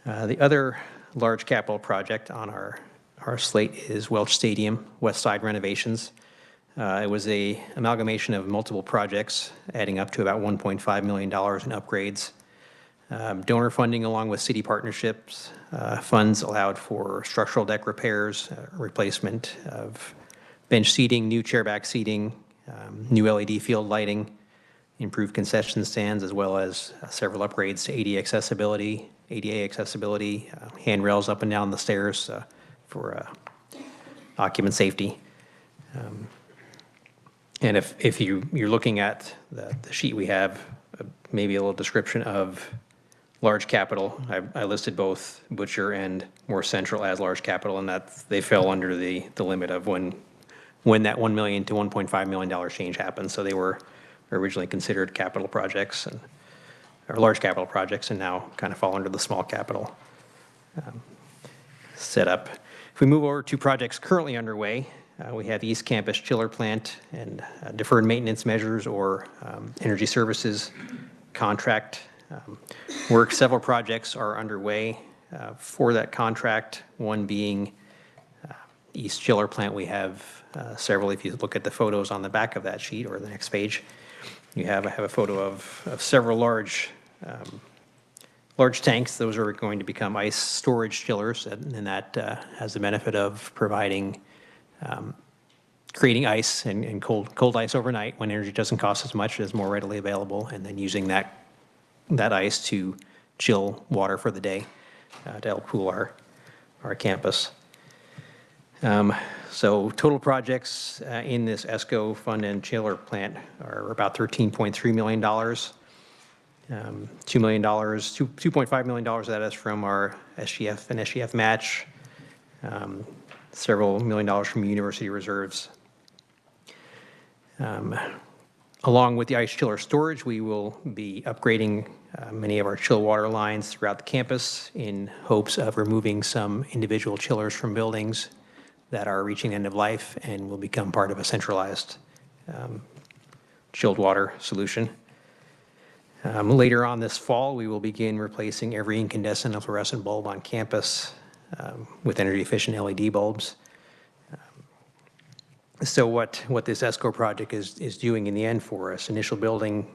The other large capital project on our slate is Welch Stadium West Side renovations. It was an amalgamation of multiple projects adding up to about $1.5 million in upgrades. Donor funding along with city partnerships funds allowed for structural deck repairs, replacement of bench seating, new chairback seating, new LED field lighting, improved concession stands, as well as several upgrades to ADA accessibility, handrails up and down the stairs for occupant safety. And if you're looking at the sheet we have, maybe a little description of large capital. I listed both Butcher and More Central as large capital, and that they fell under the limit of when that $1 million to $1.5 million change happened. So they were originally considered capital projects or large capital projects, and now kind of fall under the small capital setup. If we move over to projects currently underway, we have East Campus chiller plant and deferred maintenance measures or energy services contract work. Several projects are underway for that contract, one being East Chiller Plant. We have several. If you look at the photos on the back of that sheet or the next page, I have a photo of several large tanks. Those are going to become ice storage chillers, and that has the benefit of providing creating ice and cold ice overnight when energy doesn't cost as much, is more readily available, and then using that ice to chill water for the day to help cool our campus. So total projects in this ESCO fund and chiller plant are about $13.3 million. $2 million, $2.5 million of that is from our SGF and SGF match. Several $1 million from university reserves. Along with the ice chiller storage, we will be upgrading many of our chill water lines throughout the campus in hopes of removing some individual chillers from buildings that are reaching end of life and will become part of a centralized chilled water solution. Later on this fall, we will begin replacing every incandescent and fluorescent bulb on campus with energy-efficient LED bulbs. So what this ESCO project is doing in the end for us, initial building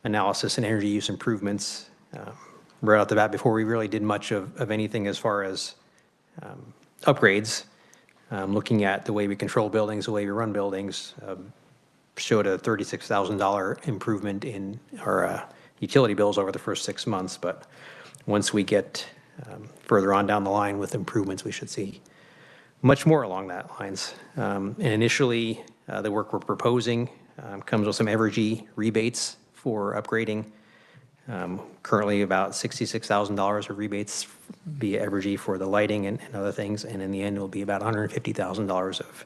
analysis and energy use improvements right out the bat before we really did much of anything as far as upgrades, looking at the way we control buildings, the way we run buildings, showed a $36,000 improvement in our utility bills over the first 6 months. But once we get further on down the line with improvements, we should see much more along that lines. And initially, the work we're proposing comes with some Evergy rebates for upgrading. Currently about $66,000 of rebates via Evergy for the lighting and other things. And in the end, it'll be about $150,000 of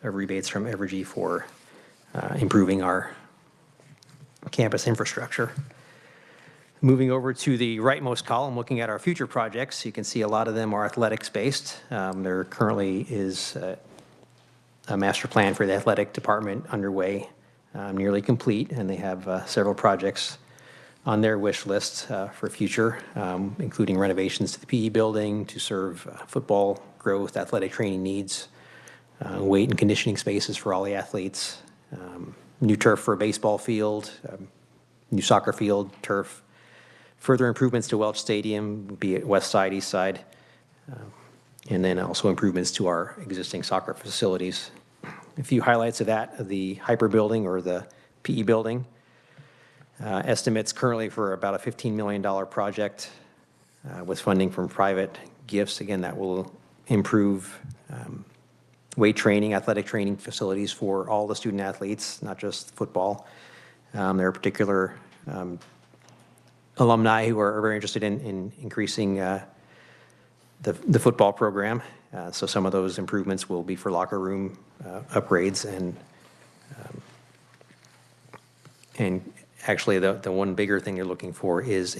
rebates from Evergy for improving our campus infrastructure. Moving over to the rightmost column, looking at our future projects, you can see a lot of them are athletics-based. There currently is a master plan for the athletic department underway, nearly complete, and they have several projects on their wish list for future, including renovations to the PE building to serve football growth, athletic training needs, weight and conditioning spaces for all the athletes, new turf for a baseball field, new soccer field, turf, further improvements to Welch Stadium, be it west side, east side, and then also improvements to our existing soccer facilities. A few highlights of that, the Hyper building or the PE building. Estimates currently for about a $15 million project with funding from private gifts. Again, that will improve weight training, athletic training facilities for all the student athletes, not just football. There are particular alumni who are very interested in increasing the football program. So some of those improvements will be for locker room upgrades and actually the one bigger thing you're looking for is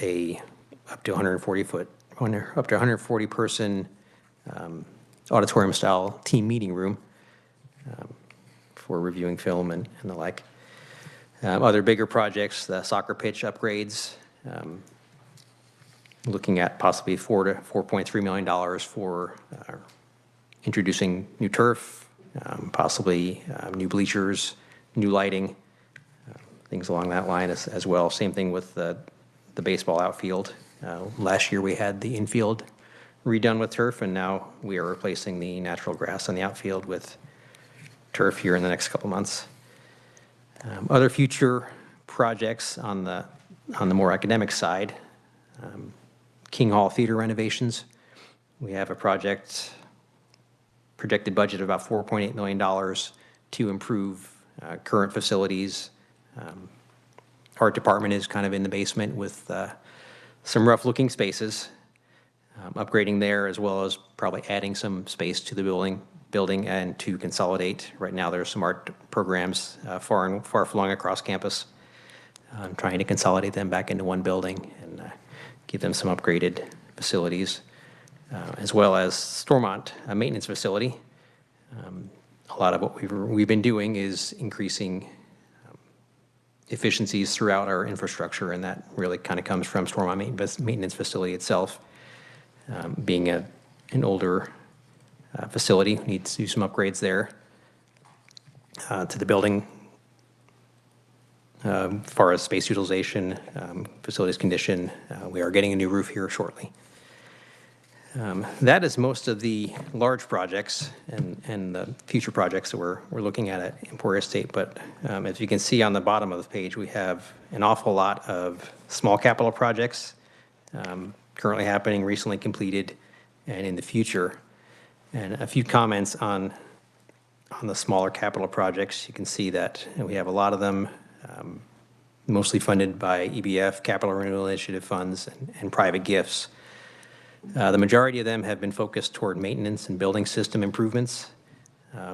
up to 140 person auditorium style team meeting room for reviewing film and the like. Other bigger projects, the soccer pitch upgrades, looking at possibly $4 to $4.3 million for introducing new turf, possibly new bleachers, new lighting, things along that line as well. Same thing with the baseball outfield. Last year we had the infield redone with turf, and now we are replacing the natural grass on the outfield with turf here in the next couple months. Other future projects on the more academic side, King Hall Theater renovations. We have a projected budget of about $4.8 million to improve current facilities. Art department is kind of in the basement with some rough looking spaces. Upgrading there as well as probably adding some space to the building and to consolidate. Right now there are some art programs far flung across campus. Trying to consolidate them back into one building and give them some upgraded facilities, as well as Stormont, a maintenance facility. A lot of what we've been doing is increasing efficiencies throughout our infrastructure, and that really kind of comes from Stormont maintenance facility itself. Being an older facility, needs to do some upgrades there to the building. As far as space utilization, facilities condition, we are getting a new roof here shortly. That is most of the large projects and the future projects that we're looking at Emporia State. But as you can see on the bottom of the page, we have an awful lot of small capital projects currently happening, recently completed, and in the future. And a few comments on the smaller capital projects. You can see that we have a lot of them mostly funded by EBF, Capital Renewal Initiative funds, and private gifts. The majority of them have been focused toward maintenance and building system improvements.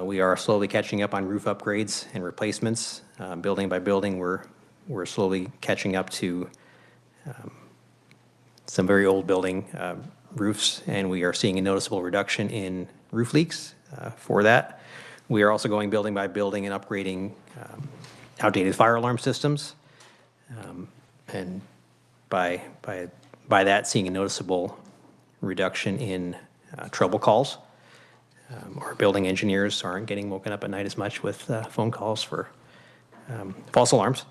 We are slowly catching up on roof upgrades and replacements. Building by building, we're slowly catching up to some very old building roofs, and we are seeing a noticeable reduction in roof leaks for that. We are also going building by building and upgrading outdated fire alarm systems, and by that, seeing a noticeable reduction in trouble calls. Our building engineers aren't getting woken up at night as much with phone calls for false alarms.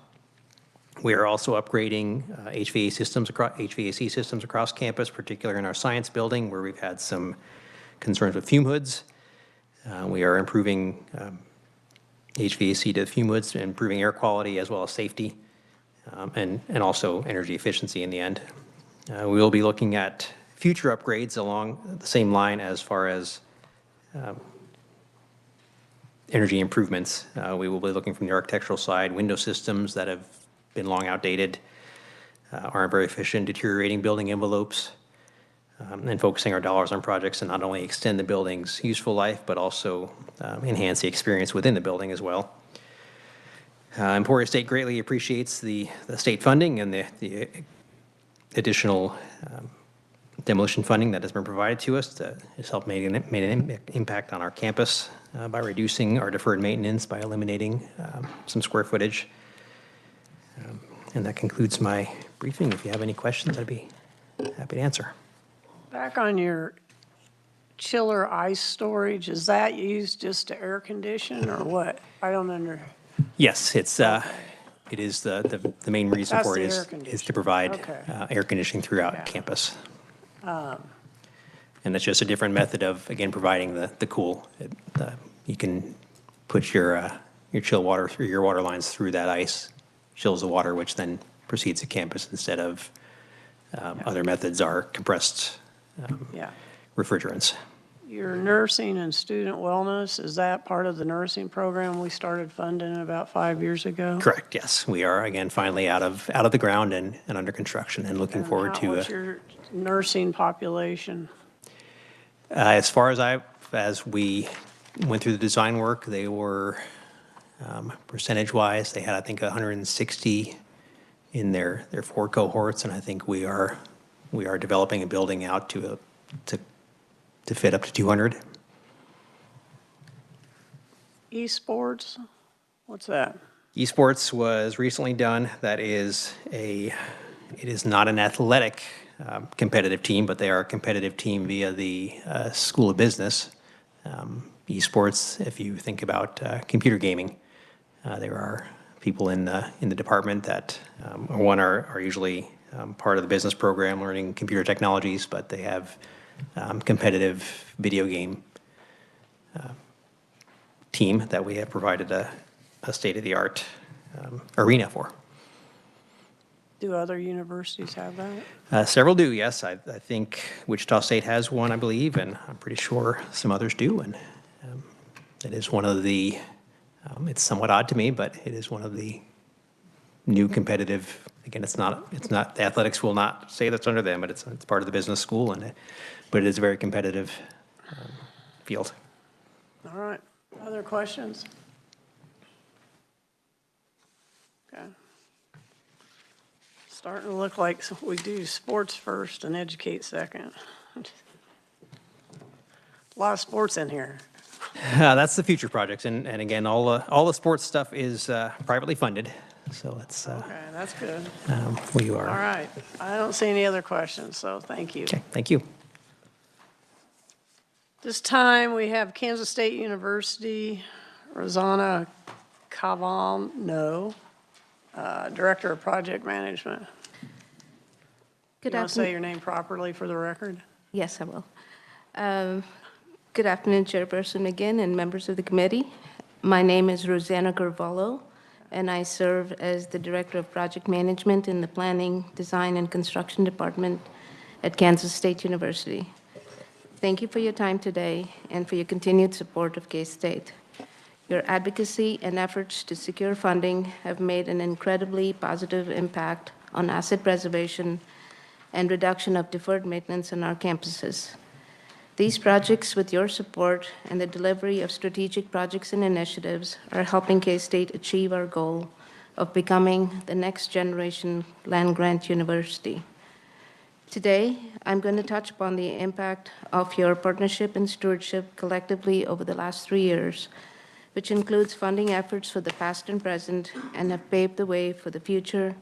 We are also upgrading HVAC systems across campus, particularly in our science building, where we've had some concerns with fume hoods. We are improving HVAC to fume hoods, improving air quality as well as safety, and also energy efficiency in the end. We will be looking at future upgrades along the same line as far as energy improvements. We will be looking from the architectural side, window systems that have been long outdated, aren't very efficient, deteriorating building envelopes, and focusing our dollars on projects to not only extend the building's useful life, but also enhance the experience within the building as well. Emporia State greatly appreciates the state funding and the additional demolition funding that has been provided to us that has helped make an impact on our campus by reducing our deferred maintenance, by eliminating some square footage. And that concludes my briefing. If you have any questions, I'd be happy to answer. Back on your chiller ice storage, is that used just to air condition or what? I don't under. Yes, it is the main reason That's for it the is to provide Okay. air conditioning throughout campus. And it's just a different method of, again, providing the cool. You can put your chill water through your water lines through that ice, chills the water, which then proceeds to campus instead of other methods are compressed Yeah. refrigerants. Your nursing and student wellness, is that part of the nursing program we started funding about 5 years ago? Correct, yes. We are, again, finally out of the ground and under construction and looking forward to. What's your nursing population? As far as we went through the design work, they were percentage-wise, they had, I think, 160 in their 4 cohorts, and I think we are developing and building out to fit up to 200. Esports, what's that? Esports was recently done. It is not an athletic competitive team, but they are a competitive team via the School of Business. Esports, if you think about computer gaming, there are people in the department that are usually part of the business program learning computer technologies, but they have competitive video game team that we have provided a state-of-the-art arena for. Do other universities have that? Several do, yes. I think Wichita State has one, I believe, and I'm pretty sure some others do. And it is one of the, it's somewhat odd to me, but it is one of the new competitive, again, it's not, the athletics will not say that's under them, but it's part of the business school, but it is a very competitive field. All right. Other questions? Okay. Starting to look like we do sports first and educate second. A lot of sports in here. That's the future projects, and again, all the sports stuff is privately funded, so it's. Okay, that's good. We are. All right. I don't see any other questions, so thank you. Okay, thank you. This time, we have Kansas State University, Rosanna Cavano, Director of Project Management. Good You want to say afternoon. your name properly for the record? Yes, I will. Good afternoon, Chairperson again and members of the committee. My name is Rosanna Carvalho, and I serve as the Director of Project Management in the Planning, Design, and Construction Department at Kansas State University. Thank you for your time today and for your continued support of K-State. Your advocacy and efforts to secure funding have made an incredibly positive impact on asset preservation and reduction of deferred maintenance on our campuses. These projects, with your support and the delivery of strategic projects and initiatives, are helping K-State achieve our goal of becoming the next generation land-grant university. Today, I'm going to touch upon the impact of your partnership and stewardship collectively over the last 3 years, which includes funding efforts for the past and present, and have paved the way for the future,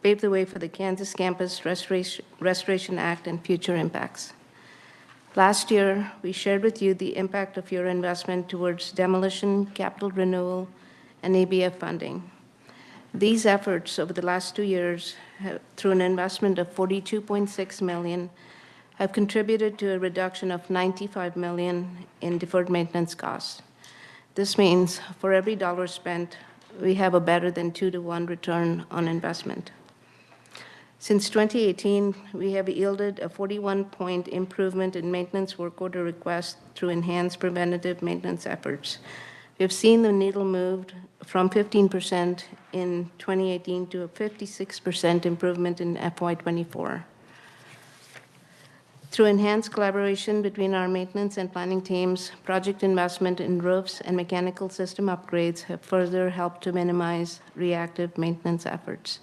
paved the way for the Kansas Campus Restoration Act and future impacts. Last year, we shared with you the impact of your investment towards demolition, capital renewal, and ABF funding. These efforts over the last 2 years, through an investment of $42.6 million, have contributed to a reduction of $95 million in deferred maintenance costs. This means for every dollar spent, we have a better than 2-to-1 return on investment. Since 2018, we have yielded a 41-point improvement in maintenance work order requests through enhanced preventative maintenance efforts. We have seen the needle moved from 15% in 2018 to a 56% improvement in FY24. Through enhanced collaboration between our maintenance and planning teams, project investment in roofs and mechanical system upgrades have further helped to minimize reactive maintenance efforts.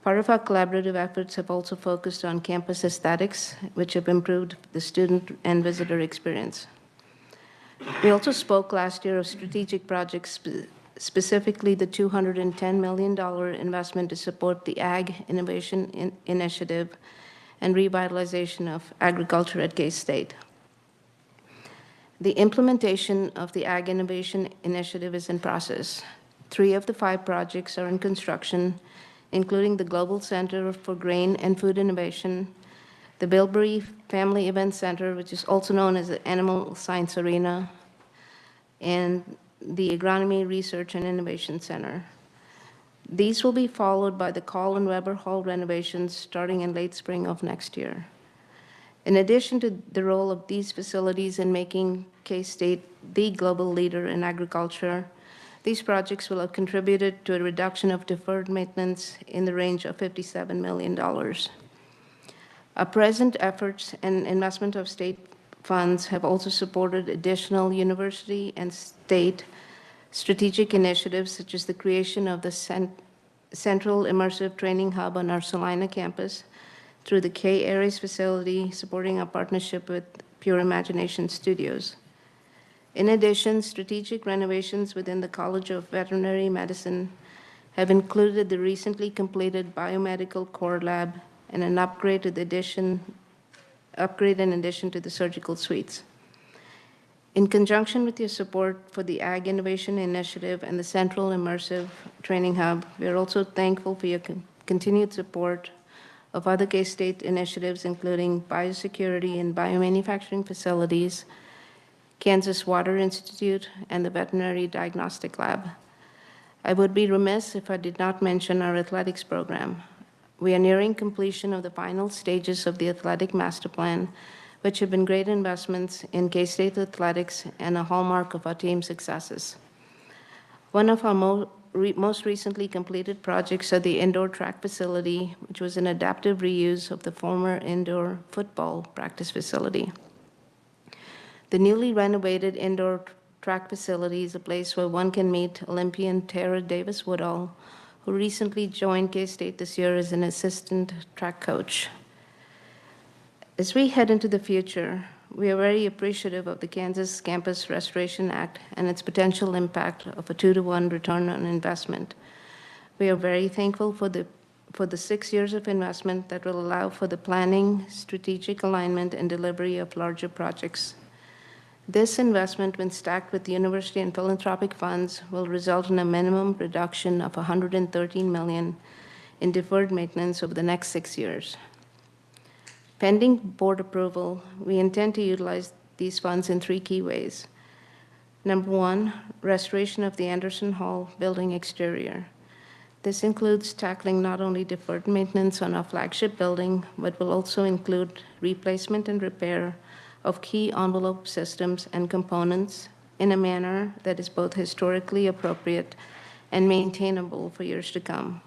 Part of our collaborative efforts have also focused on campus aesthetics, which have improved the student and visitor experience. We also spoke last year of strategic projects, specifically the $210 million investment to support the Ag Innovation Initiative and revitalization of agriculture at K-State. The implementation of the Ag Innovation Initiative is in process. 3 of the 5 projects are in construction, including the Global Center for Grain and Food Innovation, the Bilberry Family Event Center, which is also known as the Animal Science Arena, and the Agronomy Research and Innovation Center. These will be followed by the Call and Weber Hall renovations starting in late spring of next year. In addition to the role of these facilities in making K-State the global leader in agriculture, these projects will have contributed to a reduction of deferred maintenance in the range of $57 million. Our present efforts and investment of state funds have also supported additional university and state strategic initiatives, such as the creation of the Central Immersive Training Hub on our Salina campus through the K Aries facility, supporting our partnership with Pure Imagination Studios. In addition, strategic renovations within the College of Veterinary Medicine have included the recently completed biomedical core lab and an upgrade in addition to the surgical suites. In conjunction with your support for the Ag Innovation Initiative and the Central Immersive Training Hub, we are also thankful for your continued support of other K-State initiatives, including biosecurity and biomanufacturing facilities, Kansas Water Institute, and the Veterinary Diagnostic Lab. I would be remiss if I did not mention our athletics program. We are nearing completion of the final stages of the athletic master plan, which have been great investments in K-State athletics and a hallmark of our team's successes. One of our most recently completed projects are the indoor track facility, which was an adaptive reuse of the former indoor football practice facility. The newly renovated indoor track facility is a place where one can meet Olympian Tara Davis Woodall, who recently joined K-State this year as an assistant track coach. As we head into the future, we are very appreciative of the Kansas Campus Restoration Act and its potential impact of a 2-to-1 return on investment. We are very thankful for the 6 years of investment that will allow for the planning, strategic alignment, and delivery of larger projects. This investment, when stacked with university and philanthropic funds, will result in a minimum reduction of $113 million in deferred maintenance over the next 6 years. Pending board approval, we intend to utilize these funds in 3 key ways. Number 1, restoration of the Anderson Hall building exterior. This includes tackling not only deferred maintenance on our flagship building, but will also include replacement and repair of key envelope systems and components in a manner that is both historically appropriate and maintainable for years to come.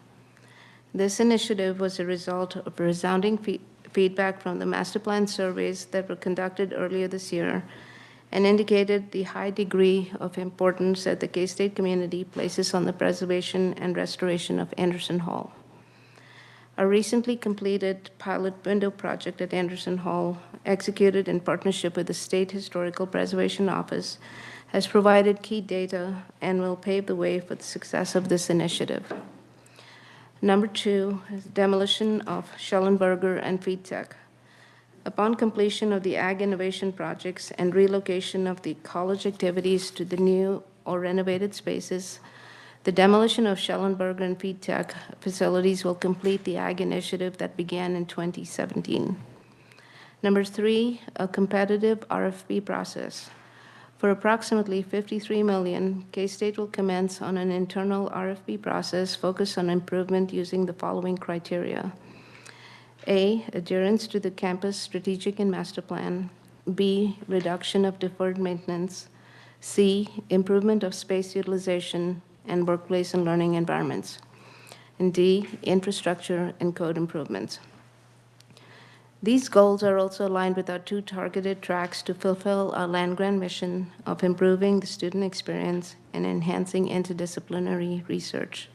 This initiative was a result of resounding feedback from the master plan surveys that were conducted earlier this year and indicated the high degree of importance that the K-State community places on the preservation and restoration of Anderson Hall. Our recently completed pilot window project at Anderson Hall, executed in partnership with the State Historical Preservation Office, has provided key data and will pave the way for the success of this initiative. Number 2 is demolition of Schellenberger and Feed Tech. Upon completion of the Ag Innovation projects and relocation of the college activities to the new or renovated spaces, the demolition of Schellenberger and Feed Tech facilities will complete the Ag Initiative that began in 2017. Number 3, a competitive RFP process. For approximately $53 million, K-State will commence on an internal RFP process focused on improvement using the following criteria. A, adherence to the campus strategic and master plan. B, reduction of deferred maintenance. C, improvement of space utilization and workplace and learning environments. And D, infrastructure and code improvements. These goals are also aligned with our 2 targeted tracks to fulfill our land grant mission of improving the student experience and enhancing interdisciplinary research.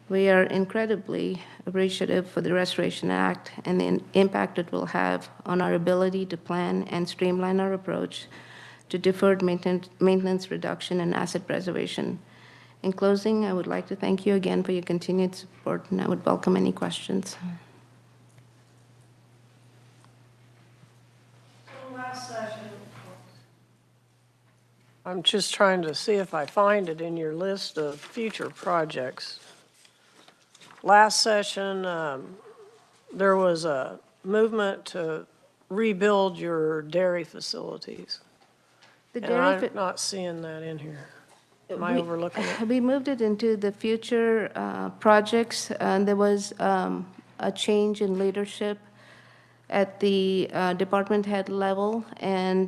We are incredibly appreciative for the Restoration Act and the impact it will have on our ability to plan and streamline our approach to deferred maintenance reduction and asset preservation. In closing, I would like to thank you again for your continued support, and I would welcome any questions. I'm just trying to see if I find it in your list of future projects. Last session, there was a movement to rebuild your dairy facilities. And I'm not seeing that in here. Am I overlooking it? We moved it into the future projects, and there was a change in leadership at the department head level, and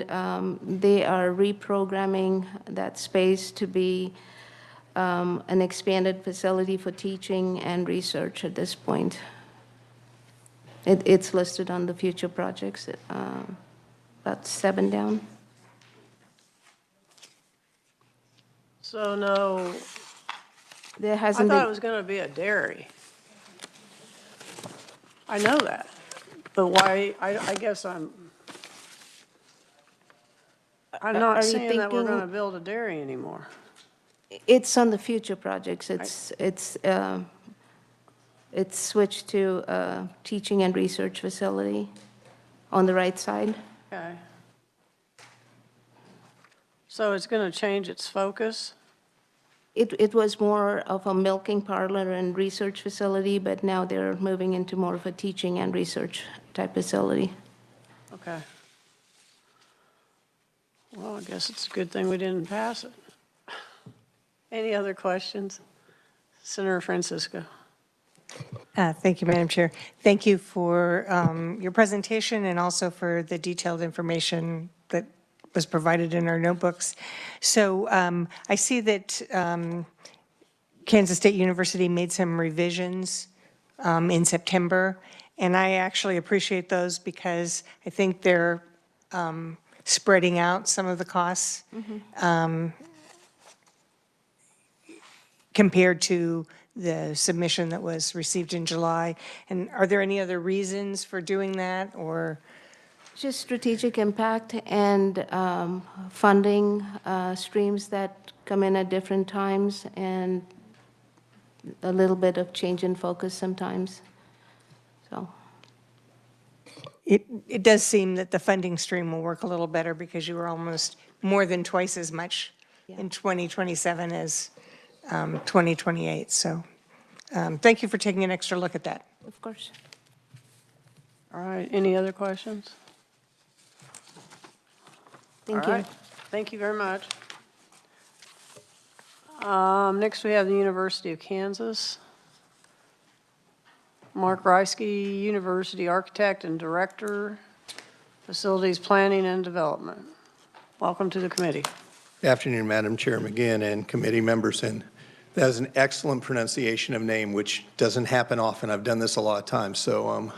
they are reprogramming that space to be an expanded facility for teaching and research at this point. It's listed on the future projects, about 7 down. So no, There I hasn't thought it been, was going to be a dairy. I know that, but why, I guess I'm not Are you seeing that we're thinking- going to build a dairy anymore. it's on the future projects. It's switched to a teaching and research facility on the right side. Okay. So it's going to change its focus? It was more of a milking parlor and research facility, but now they're moving into more of a teaching and research type facility. Okay. Well, I guess it's a good thing we didn't pass it. Any other questions? Senator Francisco. Thank you, Madam Chair. Thank you for your presentation and also for the detailed information that was provided in our notebooks. So I see that Kansas State University made some revisions in September, and I actually appreciate those because I think they're spreading out some of the costs compared to the submission that was received in July. And are there any other reasons for doing that, or? Just strategic impact and funding streams that come in at different times, and a little bit of change in focus sometimes. So It does seem that the funding stream will work a little better because you were almost more than twice as much in 2027 as 2028. So thank you for taking an extra look at that. Of course. All right, any other questions? Thank All you. right. Thank you very much. Next, we have the University of Kansas. Mark Reisky, University Architect and Director, Facilities Planning and Development. Welcome to the committee. Good afternoon, Madam Chair McGinn and committee members. And that is an excellent pronunciation of name, which doesn't happen often. I've done this a lot of times. So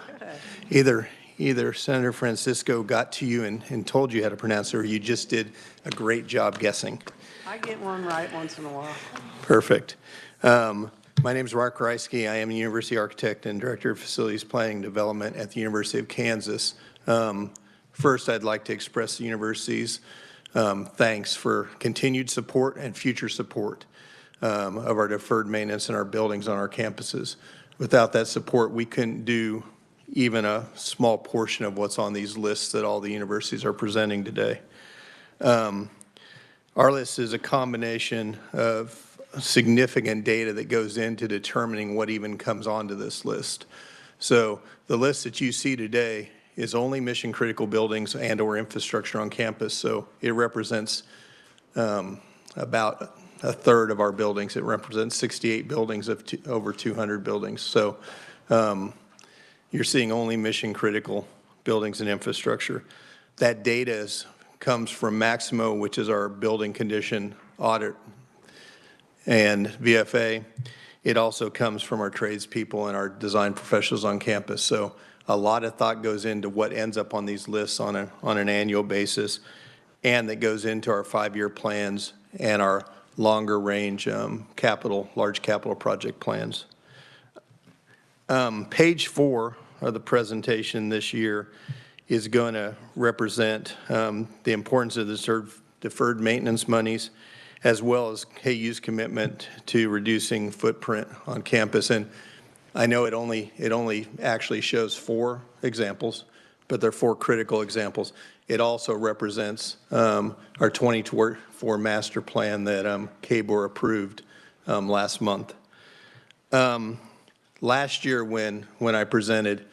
either Senator Francisco got to you and told you how to pronounce it, or you just did a great job guessing. I get one right once in a while. Perfect. My name is Mark Kreisky. I am a university architect and director of facilities planning and development at the University of Kansas. First, I'd like to express the university's thanks for continued support and future support of our deferred maintenance in our buildings on our campuses. Without that support, we couldn't do even a small portion of what's on these lists that all the universities are presenting today. Our list is a combination of significant data that goes into determining what even comes onto this list. So the list that you see today is only mission critical buildings and or infrastructure on campus. So it represents about a third of our buildings. It represents 68 buildings of over 200 buildings. So you're seeing only mission critical buildings and infrastructure. That data comes from Maximo, which is our building condition audit, and VFA. It also comes from our tradespeople and our design professionals on campus. So a lot of thought goes into what ends up on these lists on an annual basis, and that goes into our 5-year plans and our longer range large capital project plans. Page 4 of the presentation this year is going to represent the importance of the deferred maintenance monies, as well as KU's commitment to reducing footprint on campus. And I know it only actually shows 4 examples, but they're 4 critical examples. It also represents our 2024 master plan that KBOR approved last month. Last year when I presented,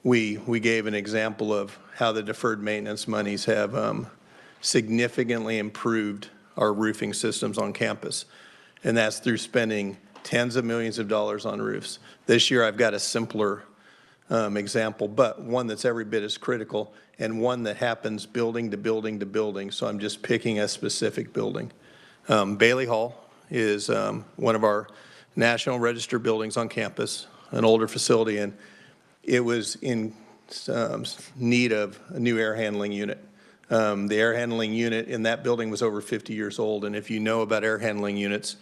we gave an example of how the deferred maintenance monies have significantly improved our roofing systems on campus, and that's through spending tens of millions of dollars on roofs. This year I've got a simpler example, but one that's every bit as critical and one that happens building to building to building, so I'm just picking a specific building. Bailey Hall is one of our National Register buildings on campus, an older facility, and it was in need of a new air handling unit. The air handling unit in that building was over 50 years old, and if you know about air handling units,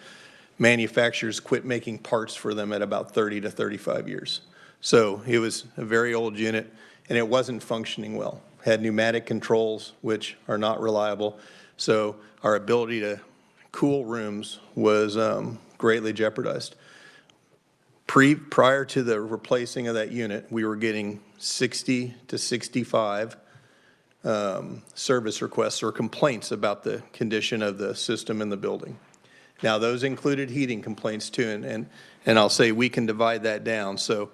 manufacturers quit making parts for them at about 30 to 35 years. So it was a very old unit, and it wasn't functioning well. Had pneumatic controls, which are not reliable, so our ability to cool rooms was greatly jeopardized. Prior to the replacing of that unit, we were getting 60 to 65 service requests or complaints about the condition of the system in the building. Now, those included heating complaints too, and I'll say we can divide that down. So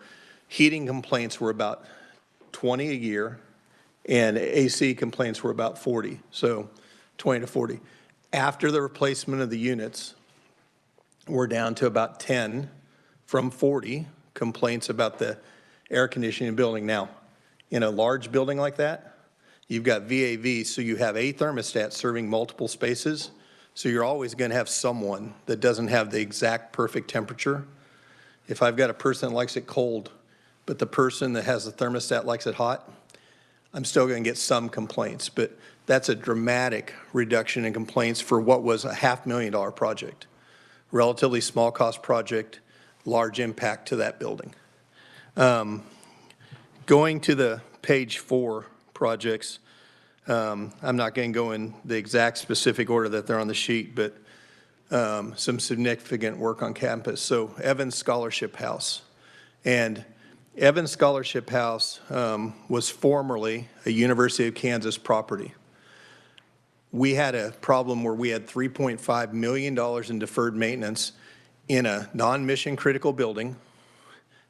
heating complaints were about 20 a year, and AC complaints were about 40, so 20 to 40. After the replacement of the units, we're down to about 10 from 40 complaints about the air conditioning building. Now, in a large building like that, you've got VAV, so you have a thermostat serving multiple spaces, so you're always going to have someone that doesn't have the exact perfect temperature. If I've got a person that likes it cold, but the person that has the thermostat likes it hot, I'm still going to get some complaints, but that's a dramatic reduction in complaints for what was a $500,000 project. Relatively small cost project, large impact to that building. Going to the page 4 projects, I'm not going to go in the exact specific order that they're on the sheet, but some significant work on campus. So Evans Scholarship House. And Evans Scholarship House was formerly a University of Kansas property. We had a problem where we had $3.5 million in deferred maintenance in a non-mission critical building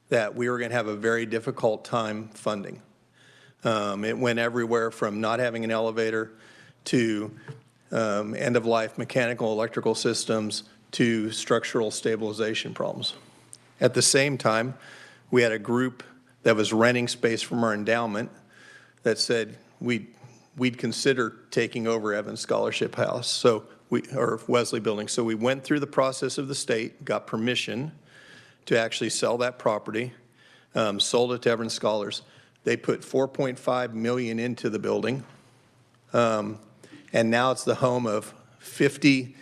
that we were going to have a very difficult time funding. It went everywhere from not having an elevator to end-of-life mechanical electrical systems to structural stabilization problems. At the same time, we had a group that was renting space from our endowment that said we'd consider taking over Evans Scholarship House, or Wesley Building. So we went through the process of the state, got permission to actually sell that property, sold it to Evans Scholars. They put $4.5 million into the building. And now it's the home of 50,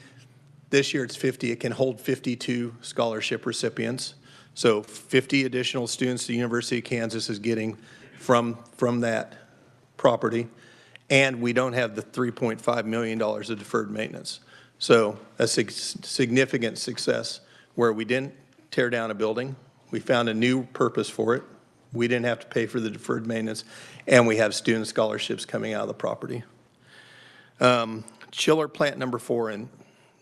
this year it's 50, it can hold 52 scholarship recipients. So 50 additional students the University of Kansas is getting from that property. And we don't have the $3.5 million of deferred maintenance. So a significant success where we didn't tear down a building. We found a new purpose for it. We didn't have to pay for the deferred maintenance, and we have student scholarships coming out of the property. Chiller plant number 4, and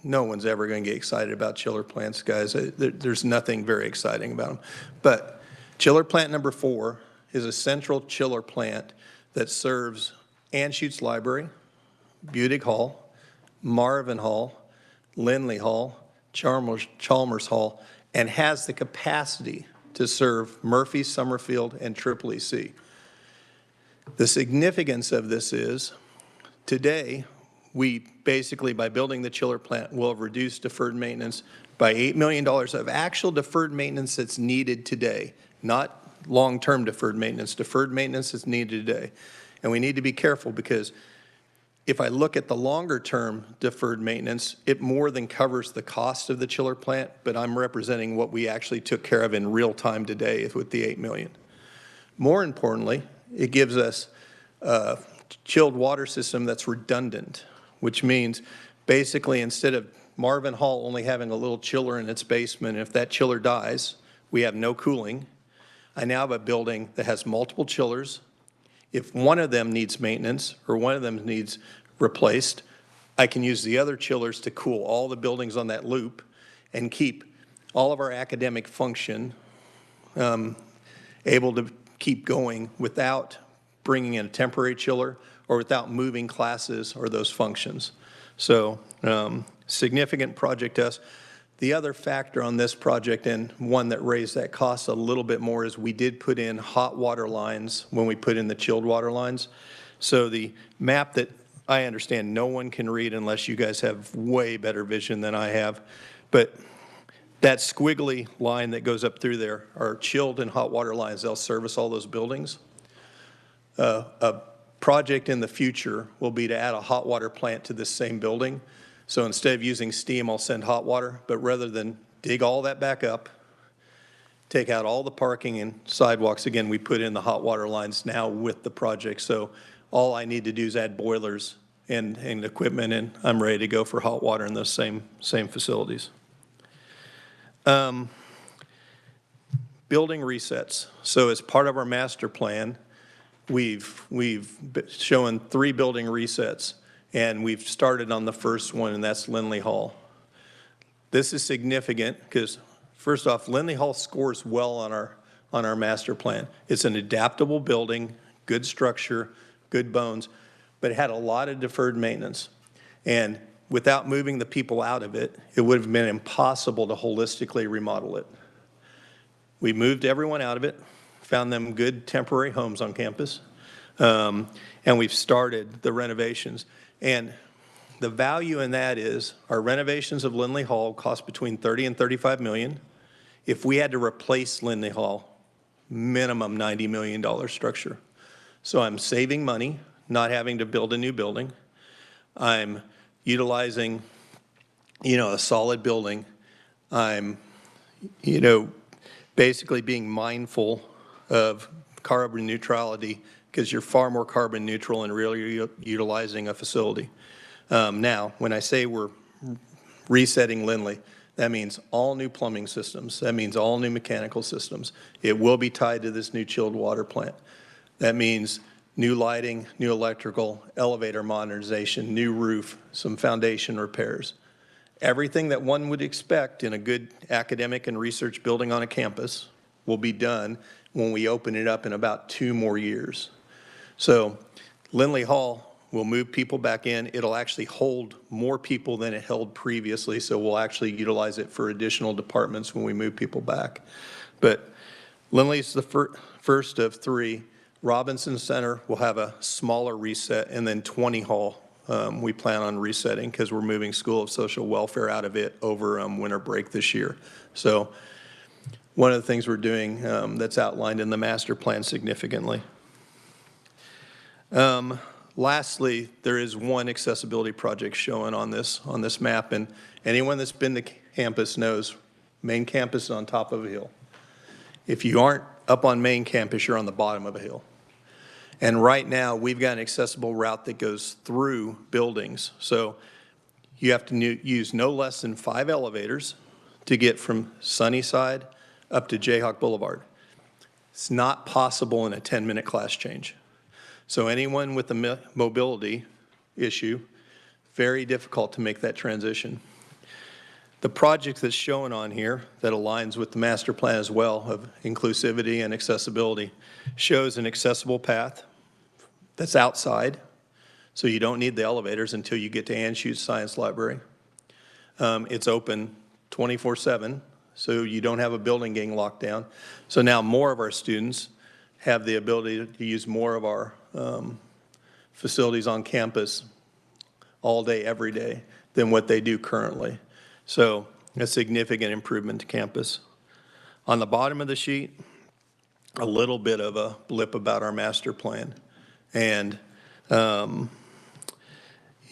no one's ever going to get excited about chiller plants, guys. There's nothing very exciting about them. But chiller plant number 4 is a central chiller plant that serves Anschutz Library, Budig Hall, Marvin Hall, Lindley Hall, Chalmers Hall, and has the capacity to serve Murphy, Summerfield, and Triple EC. The significance of this is today, we basically, by building the chiller plant, will have reduced deferred maintenance by $8 million of actual deferred maintenance that's needed today, not long-term deferred maintenance that's needed today. And we need to be careful because if I look at the longer-term deferred maintenance, it more than covers the cost of the chiller plant, but I'm representing what we actually took care of in real time today with the $8 million. More importantly, it gives us a chilled water system that's redundant, which means basically instead of Marvin Hall only having a little chiller in its basement, if that chiller dies, we have no cooling. I now have a building that has multiple chillers. If one of them needs maintenance or one of them needs replaced, I can use the other chillers to cool all the buildings on that loop and keep all of our academic function able to keep going without bringing in a temporary chiller or without moving classes or those functions. So significant project to us. The other factor on this project, and one that raised that cost a little bit more, is we did put in hot water lines when we put in the chilled water lines. So the map that I understand no one can read unless you guys have way better vision than I have, but that squiggly line that goes up through there are chilled and hot water lines. They'll service all those buildings. A project in the future will be to add a hot water plant to this same building. So instead of using steam, I'll send hot water, but rather than dig all that back up, take out all the parking and sidewalks, again, we put in the hot water lines now with the project. So all I need to do is add boilers and equipment, and I'm ready to go for hot water in those same facilities. Building resets. So as part of our master plan, we've shown 3 building resets. And we've started on the first one, and that's Lindley Hall. This is significant because, first off, Lindley Hall scores well on our master plan. It's an adaptable building, good structure, good bones, but it had a lot of deferred maintenance. And without moving the people out of it, it would have been impossible to holistically remodel it. We moved everyone out of it, found them good temporary homes on campus, and we've started the renovations. And the value in that is our renovations of Lindley Hall cost between $30 and $35 million. If we had to replace Lindley Hall, minimum $90 million structure. So I'm saving money, not having to build a new building. I'm utilizing, a solid building. I'm, basically being mindful of carbon neutrality because you're far more carbon neutral in really utilizing a facility. Now, when I say we're resetting Lindley, that means all new plumbing systems. That means all new mechanical systems. It will be tied to this new chilled water plant. That means new lighting, new electrical, elevator modernization, new roof, some foundation repairs. Everything that one would expect in a good academic and research building on a campus will be done when we open it up in about 2 more years. So Lindley Hall will move people back in. It'll actually hold more people than it held previously, so we'll actually utilize it for additional departments when we move people back. But Lindley's the first of 3. Robinson Center will have a smaller reset, and then 20 Hall we plan on resetting because we're moving School of Social Welfare out of it over winter break this year. So one of the things we're doing that's outlined in the master plan significantly. Lastly, there is one accessibility project showing on this map, and anyone that's been to campus knows main campus is on top of a hill. If you aren't up on main campus, you're on the bottom of a hill. And right now, we've got an accessible route that goes through buildings. So you have to use no less than 5 elevators to get from Sunnyside up to Jayhawk Boulevard. It's not possible in a 10-minute class change. So anyone with a mobility issue, very difficult to make that transition. The project that's shown on here that aligns with the master plan as well of inclusivity and accessibility shows an accessible path that's outside, so you don't need the elevators until you get to Anschutz Science Library. It's open 24/7, so you don't have a building getting locked down. So now more of our students have the ability to use more of our facilities on campus all day, every day, than what they do currently. So a significant improvement to campus. On the bottom of the sheet, a little bit of a blip about our master plan. And, you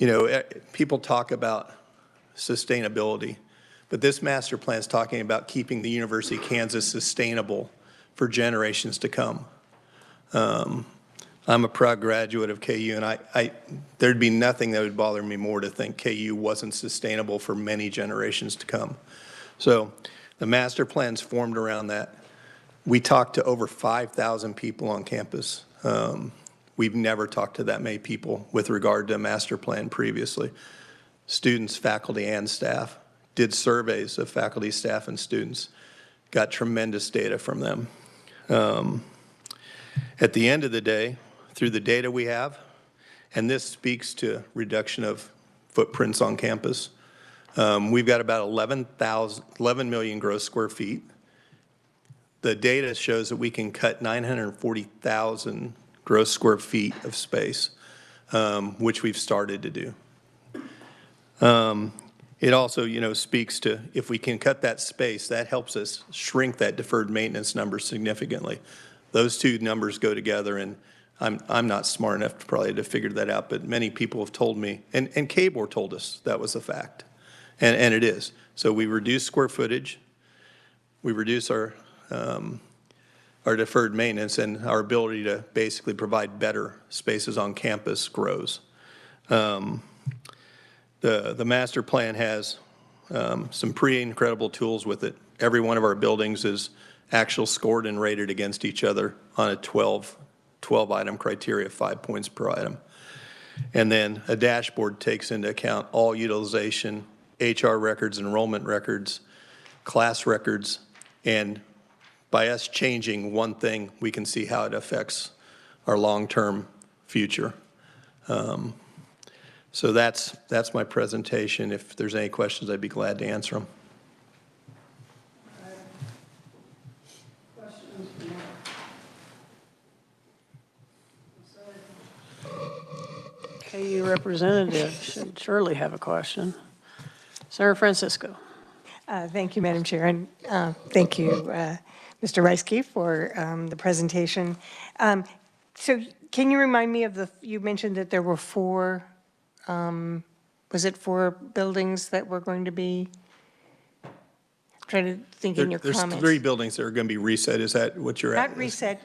know, people talk about sustainability, but this master plan is talking about keeping the University of Kansas sustainable for generations to come. I'm a proud graduate of KU, and there'd be nothing that would bother me more to think KU wasn't sustainable for many generations to come. So the master plan's formed around that. We talked to over 5,000 people on campus. We've never talked to that many people with regard to a master plan previously. Students, faculty, and staff did surveys of faculty, staff, and students. Got tremendous data from them. At the end of the day, through the data we have, and this speaks to reduction of footprints on campus, we've got about 11 million gross square feet. The data shows that we can cut 940,000 gross square feet of space, which we've started to do. It also, you know, speaks to if we can cut that space, that helps us shrink that deferred maintenance number significantly. Those two numbers go together, and I'm not smart enough probably to figure that out, but many people have told me, and KBOR told us that was a fact, and it is. So we reduce square footage, we reduce our deferred maintenance, and our ability to basically provide better spaces on campus grows. The master plan has some pretty incredible tools with it. Every one of our buildings is actual scored and rated against each other on a 12-item criteria, 5 points per item. And then a dashboard takes into account all utilization, HR records, enrollment records, class records, and by us changing one thing, we can see how it affects our long-term future. So that's my presentation. If there's any questions, I'd be glad to answer them. KU representative should surely have a question. Senator Francisco. Thank you, Madam Chair, and thank you, Mr. Reisky, for the presentation. So can you remind me of you mentioned that there were 4, was it 4 buildings that were going to be, trying to think in your comments. There's 3 buildings that are going to be reset. Is that what you're at? Not reset.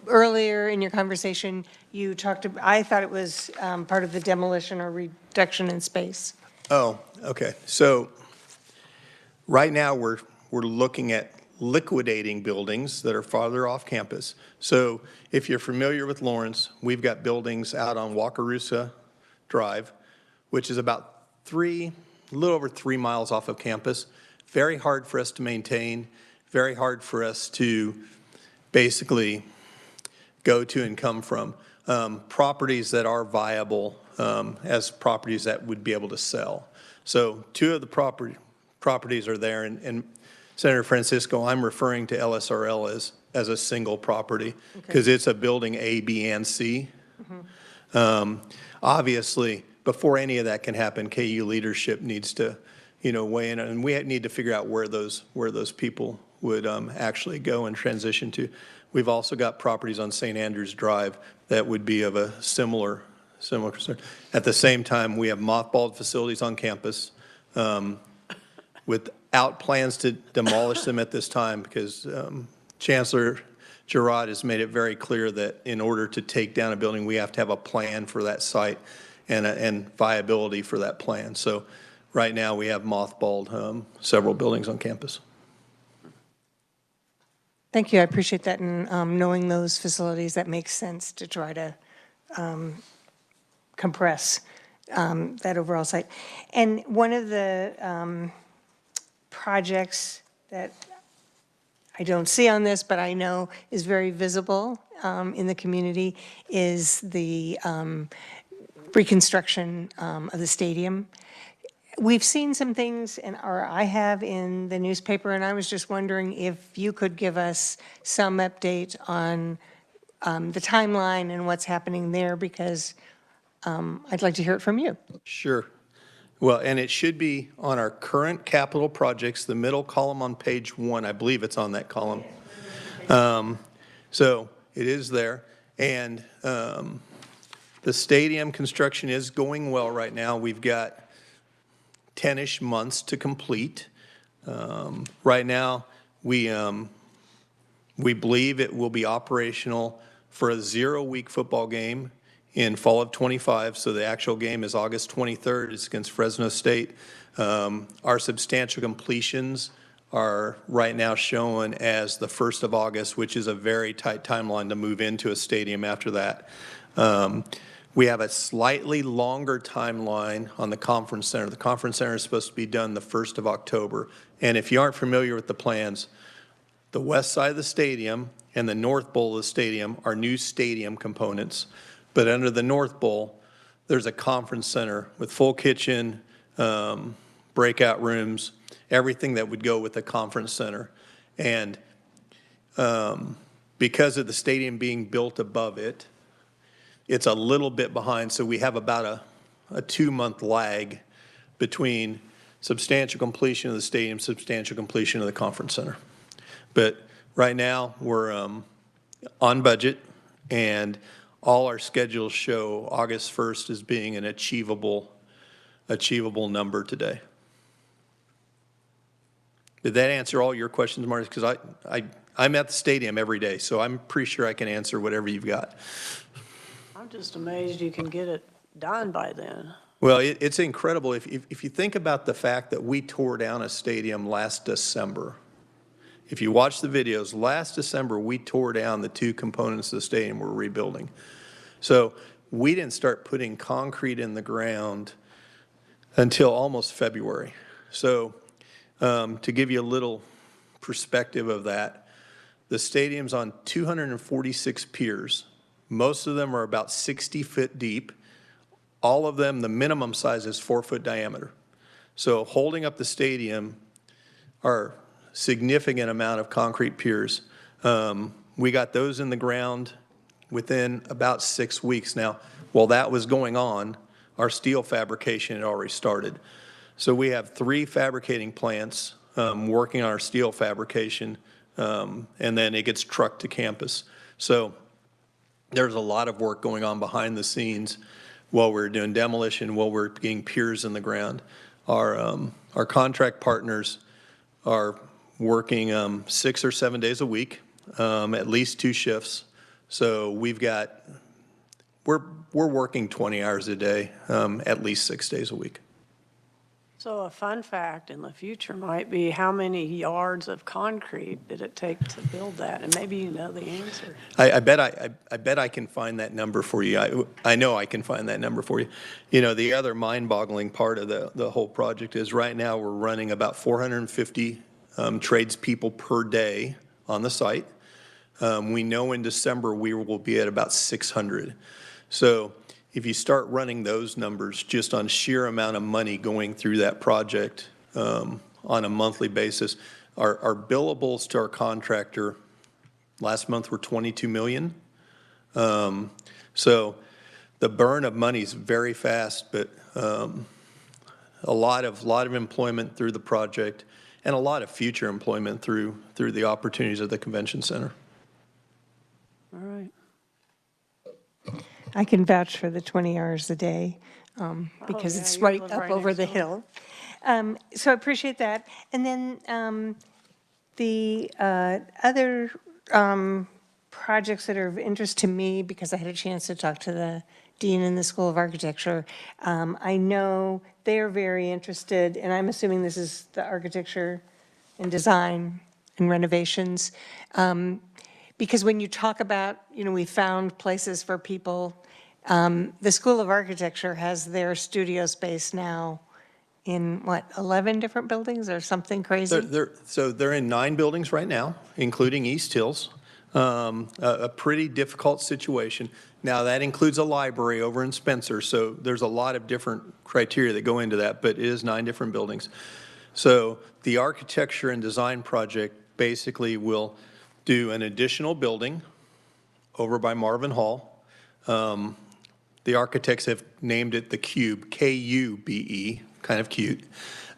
Earlier in your conversation, you talked about, I thought it was part of the demolition or reduction in space. Oh, okay. So right now we're looking at liquidating buildings that are farther off campus. So if you're familiar with Lawrence, we've got buildings out on Wakarusa Drive, which is about a little over 3 miles off of campus. Very hard for us to maintain, very hard for us to basically go to and come from. Properties that are viable as properties that would be able to sell. So 2 of the properties are there, and Senator Francisco, I'm referring to LSRL as a single property because it's a building A, B, and C. Obviously, before any of that can happen, KU leadership needs to, you know, weigh in, and we need to figure out where those people would actually go and transition to. We've also got properties on St. Andrews Drive that would be of a similar concern. At the same time, we have mothballed facilities on campus without plans to demolish them at this time, because Chancellor Girard has made it very clear that in order to take down a building, we have to have a plan for that site and viability for that plan. So right now, we have mothballed several buildings on campus. Thank you, I appreciate that, and knowing those facilities, that makes sense to try to compress that overall site. And one of the projects that I don't see on this, but I know is very visible in the community is the reconstruction of the stadium. We've seen some things, or I have in the newspaper, and I was just wondering if you could give us some update on the timeline and what's happening there, because I'd like to hear it from you. Sure. Well, and it should be on our current capital projects, the middle column on page 1. I believe it's on that column. So it is there. And the stadium construction is going well right now. We've got 10-ish months to complete. Right now, we believe it will be operational for a 0-week football game in fall of '25. So the actual game is August 23rd. It's against Fresno State. Our substantial completions are right now shown as the 1st of August, which is a very tight timeline to move into a stadium after that. We have a slightly longer timeline on the conference center. The conference center is supposed to be done the 1st of October. And if you aren't familiar with the plans, the west side of the stadium and the north bowl of the stadium are new stadium components. But under the north bowl, there's a conference center with full kitchen, breakout rooms, everything that would go with a conference center. And because of the stadium being built above it, it's a little bit behind, so we have about a 2-month lag between substantial completion of the stadium, substantial completion of the conference center. But right now, we're on budget, and all our schedules show August 1st as being an achievable number today. Did that answer all your questions, Marty? Because I'm at the stadium every day, so I'm pretty sure I can answer whatever you've got. I'm just amazed you can get it done by then. Well, it's incredible. If you think about the fact that we tore down a stadium last December. If you watch the videos, last December, we tore down the 2 components of the stadium we're rebuilding. So we didn't start putting concrete in the ground until almost February. So to give you a little perspective of that, the stadium's on 246 piers. Most of them are about 60 feet deep. All of them, the minimum size is 4-foot diameter. So holding up the stadium are significant amount of concrete piers. We got those in the ground within about 6 weeks. Now, while that was going on, our steel fabrication had already started. So we have 3 fabricating plants working on our steel fabrication, and then it gets trucked to campus. So there's a lot of work going on behind the scenes while we're doing demolition, while we're getting piers in the ground. Our contract partners are working 6 or 7 days a week, at least 2 shifts. So we're working 20 hours a day, at least 6 days a week. So a fun fact in the future might be how many yards of concrete did it take to build that? And maybe you know the answer. I bet I can find that number for you. I know I can find that number for you. You know, the other mind-boggling part of the whole project is right now we're running about 450 tradespeople per day on the site. We know in December we will be at about 600. So if you start running those numbers just on sheer amount of money going through that project on a monthly basis, our billables to our contractor last month were $22 million. So the burn of money is very fast, but a lot of employment through the project. and a lot of future employment through the opportunities at the convention center. All right. I can vouch for the 20 hours a day because yeah, it's you right live up right over next the door. hill. So I appreciate that. And then the other projects that are of interest to me, because I had a chance to talk to the dean in the School of Architecture, I know they're very interested, and I'm assuming this is the architecture and design and renovations. Because when you talk about, we found places for people, the School of Architecture has their studio space now in, 11 different buildings or something crazy? So they're in 9 buildings right now, including East Hills. A pretty difficult situation. Now, that includes a library over in Spencer, so there's a lot of different criteria that go into that, but it is 9 different buildings. So the architecture and design project basically will do an additional building over by Marvin Hall. The architects have named it the Cube, K-U-B-E, kind of cute.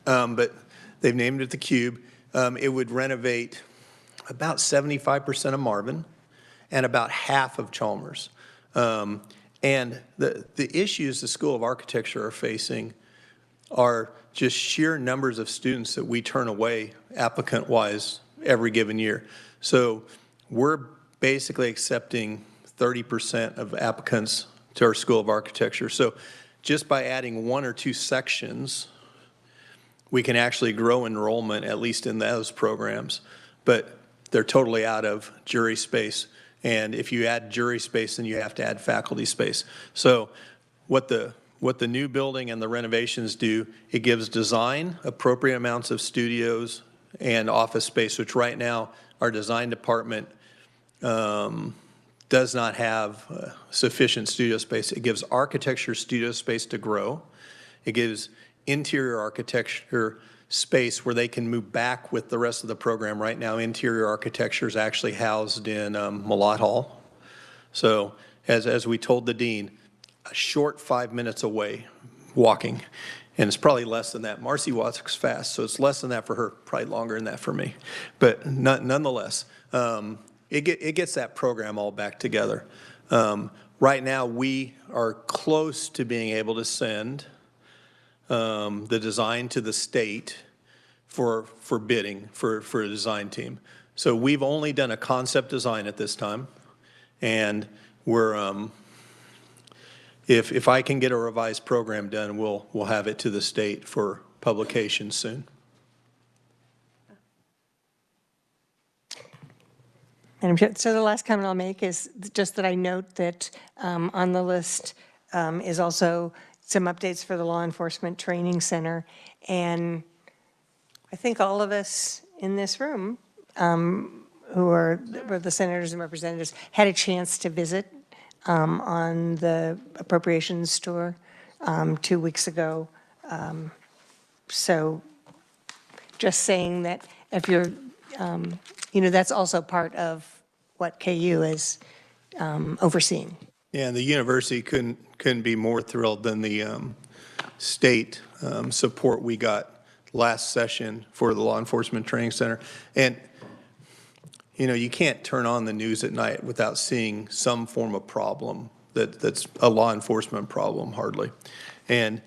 But they've named it the Cube. It would renovate about 75% of Marvin and about half of Chalmers. And the issues the School of Architecture are facing are just sheer numbers of students that we turn away applicant-wise every given year. So we're basically accepting 30% of applicants to our School of Architecture. So just by adding 1 or 2 sections, we can actually grow enrollment, at least in those programs. But they're totally out of jury space. And if you add jury space, then you have to add faculty space. So what the new building and the renovations do, it gives design appropriate amounts of studios and office space, which right now our design department does not have sufficient studio space. It gives architecture studio space to grow. It gives interior architecture space where they can move back with the rest of the program. Right now, interior architecture is actually housed in Malott Hall. So as we told the dean, a short 5 minutes away walking, and it's probably less than that. Marcy walks fast, so it's less than that for her, probably longer than that for me. But nonetheless, it gets that program all back together. Right now, we are close to being able to send the design to the state for bidding for a design team. So we've only done a concept design at this time, and we're if I can get a revised program done, we'll have it to the state for publication soon. Madam Chair, so the last comment I'll make is just that I note that on the list is also some updates for the Law Enforcement Training Center. And I think all of us in this room who are the senators and representatives had a chance to visit on the appropriations tour 2 weeks ago. So just saying that if you're, that's also part of what KU is overseeing. Yeah, and the university couldn't be more thrilled than the state support we got last session for the Law Enforcement Training Center. And, you can't turn on the news at night without seeing some form of problem that's a law enforcement problem, hardly. And,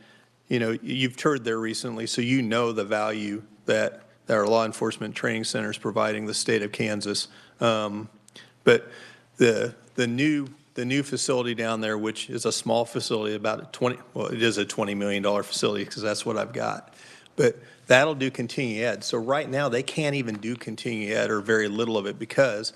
you've toured there recently, so you know the value that our Law Enforcement Training Center is providing the state of Kansas. But the new facility down there, which is a small facility, it is a $20 million facility because that's what I've got. But that'll do continuing ed. So right now, they can't even do continuing ed or very little of it because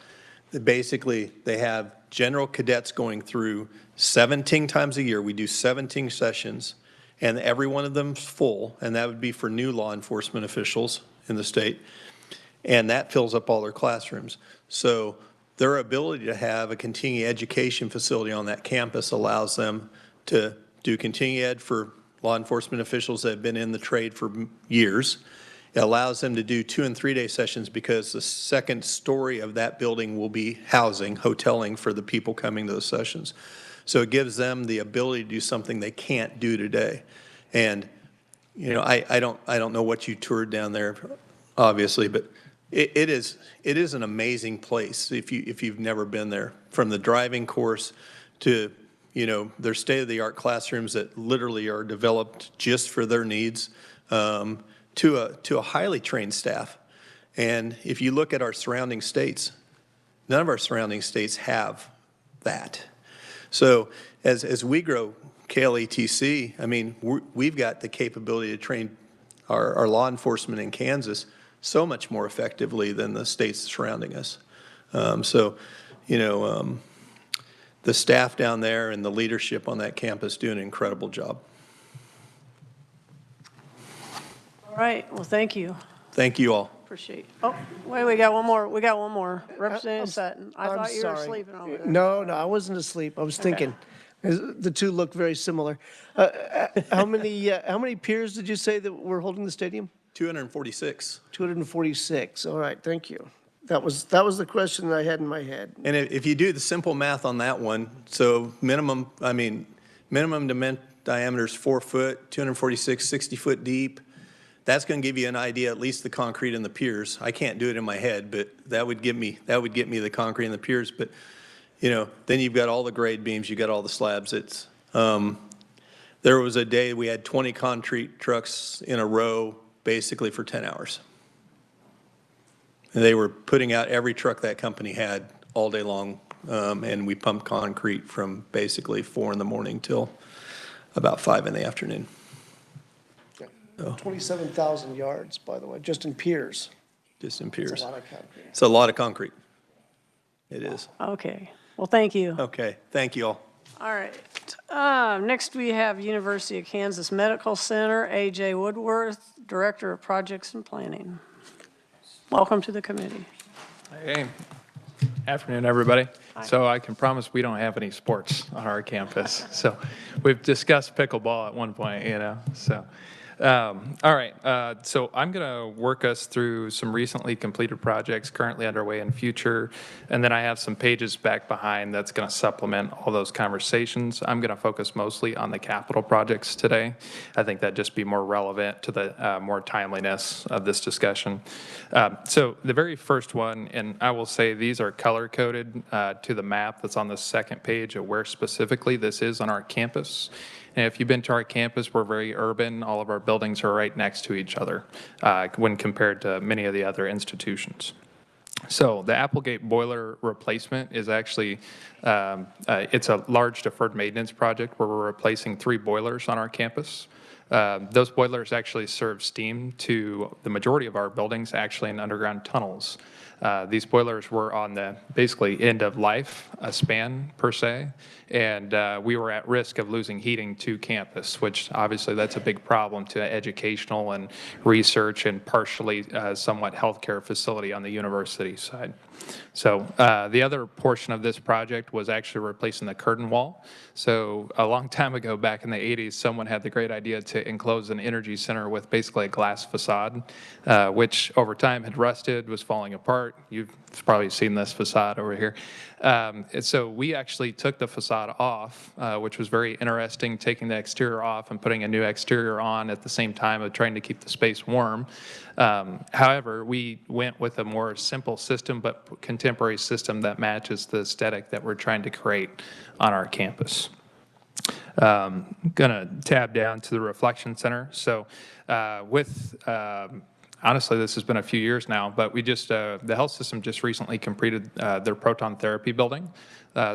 basically they have general cadets going through 17 times a year. We do 17 sessions, and every one of them's full, and that would be for new law enforcement officials in the state. And that fills up all their classrooms. So their ability to have a continuing education facility on that campus allows them to do continuing ed for law enforcement officials that have been in the trade for years. It allows them to do 2- and 3-day sessions because the second story of that building will be hoteling for the people coming to those sessions. So it gives them the ability to do something they can't do today. And, I don't know what you toured down there. obviously, but it is an amazing place if you've never been there. From the driving course to, their state-of-the-art classrooms that literally are developed just for their needs, to a highly trained staff. And if you look at our surrounding states, none of our surrounding states have that. So as we grow KLETC, I mean, we've got the capability to train our law enforcement in Kansas so much more effectively than the states surrounding us. The staff down there and the leadership on that campus do an incredible job. All right, well, thank you. Thank you all. Appreciate it. Oh, wait, we got one more. Representative Sutton. I I'm thought you were sorry. sleeping over there. No, I wasn't asleep. I was thinking. The two look very similar. How many piers did you say that were holding the stadium? 246. 246. All right, thank you. That was the question that I had in my head. And if you do the simple math on that one, so minimum diameter is 4 foot, 246, 60 foot deep. That's going to give you an idea, at least the concrete and the piers. I can't do it in my head, but that would get me the concrete and the piers. But then you've got all the grade beams, you got all the slabs. It's there was a day we had 20 concrete trucks in a row, basically for 10 hours. And they were putting out every truck that company had all day long, and we pumped concrete from basically 4 in the morning till about 5 in the afternoon. 27,000 yards, by the way, just in piers. Just in piers. That's a lot of concrete. It's a lot of concrete. It is. Okay, well, thank you. Okay, thank you all. All right. Next, we have University of Kansas Medical Center, A.J. Woodworth, Director of Projects and Planning. Welcome to the committee. Hey, afternoon, everybody. So I can promise we don't have any sports on our campus. So we've discussed pickleball at one point, so. All right, so I'm going to work us through some recently completed projects currently underway and future, and then I have some pages back behind that's going to supplement all those conversations. I'm going to focus mostly on the capital projects today. I think that'd just be more relevant to the more timeliness of this discussion. So the very first one, and I will say these are color-coded to the map that's on the second page of where specifically this is on our campus. And if you've been to our campus, we're very urban. All of our buildings are right next to each other when compared to many of the other institutions. So the Applegate boiler replacement is actually, it's a large deferred maintenance project where we're replacing 3 boilers on our campus. Those boilers actually serve steam to the majority of our buildings, actually in underground tunnels. These boilers were on the basically end of life span per se, and we were at risk of losing heating to campus, which obviously that's a big problem to educational and research and partially somewhat healthcare facility on the university side. So the other portion of this project was actually replacing the curtain wall. So a long time ago, back in the 80s, someone had the great idea to enclose an energy center with basically a glass facade, which over time had rusted, was falling apart. You've probably seen this facade over here. And so we actually took the facade off, which was very interesting, taking the exterior off and putting a new exterior on at the same time of trying to keep the space warm. However, we went with a more simple system, but contemporary system that matches the aesthetic that we're trying to create on our campus. Gonna tab down to the reflection center. So honestly, this has been a few years now, but we just, the health system just recently completed their proton therapy building.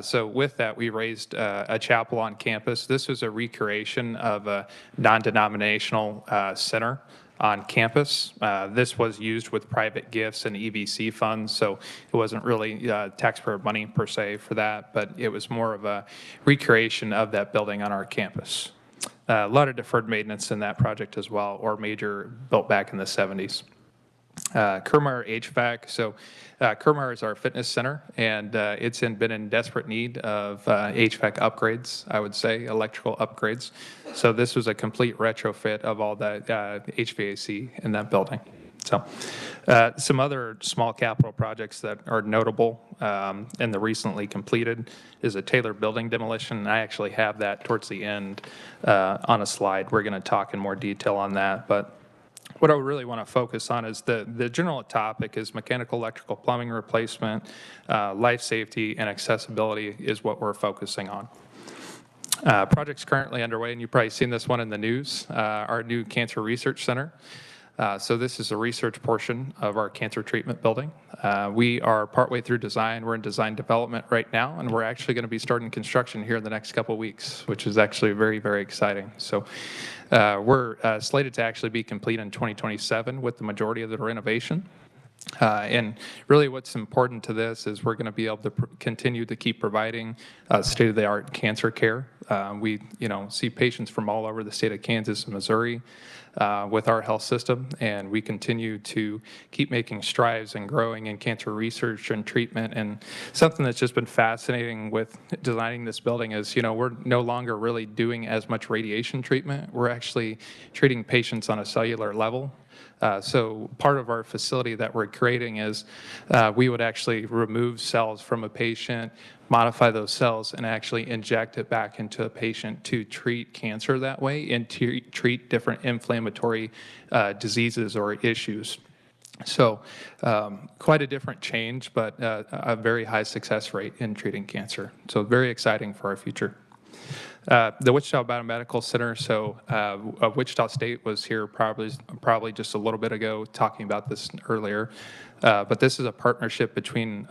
So with that, we raised a chapel on campus. This was a recreation of a non-denominational center on campus. This was used with private gifts and EBC funds, so it wasn't really taxpayer money per se for that, but it was more of a recreation of that building on our campus. A lot of deferred maintenance in that project as well, or major built back in the 70s. Kermeyer HVAC. So Kermeyer is our fitness center, and it's been in desperate need of HVAC upgrades, I would say, electrical upgrades. So this was a complete retrofit of all the HVAC in that building. So some other small capital projects that are notable and the recently completed is a Taylor building demolition. And I actually have that towards the end on a slide. We're going to talk in more detail on that. But what I really want to focus on is the general topic is mechanical, electrical, plumbing replacement, life safety, and accessibility is what we're focusing on. Projects currently underway, and you've probably seen this one in the news, our new Cancer Research Center. So this is a research portion of our cancer treatment building. We are partway through design. We're in design development right now, and we're actually going to be starting construction here in the next couple of weeks, which is actually very, very exciting. So we're slated to actually be complete in 2027 with the majority of the renovation. And really what's important to this is we're going to be able to continue to keep providing state-of-the-art cancer care. We see patients from all over the state of Kansas and Missouri with our health system, and we continue to keep making strides and growing in cancer research and treatment. And something that's just been fascinating with designing this building is, we're no longer really doing as much radiation treatment. We're actually treating patients on a cellular level. So part of our facility that we're creating is we would actually remove cells from a patient, modify those cells, and actually inject it back into a patient to treat cancer that way and to treat different inflammatory diseases or issues. So quite a different change, but a very high success rate in treating cancer. So very exciting for our future. The Wichita Biomedical Center, so Wichita State was here probably just a little bit ago talking about this earlier, but this is a partnership between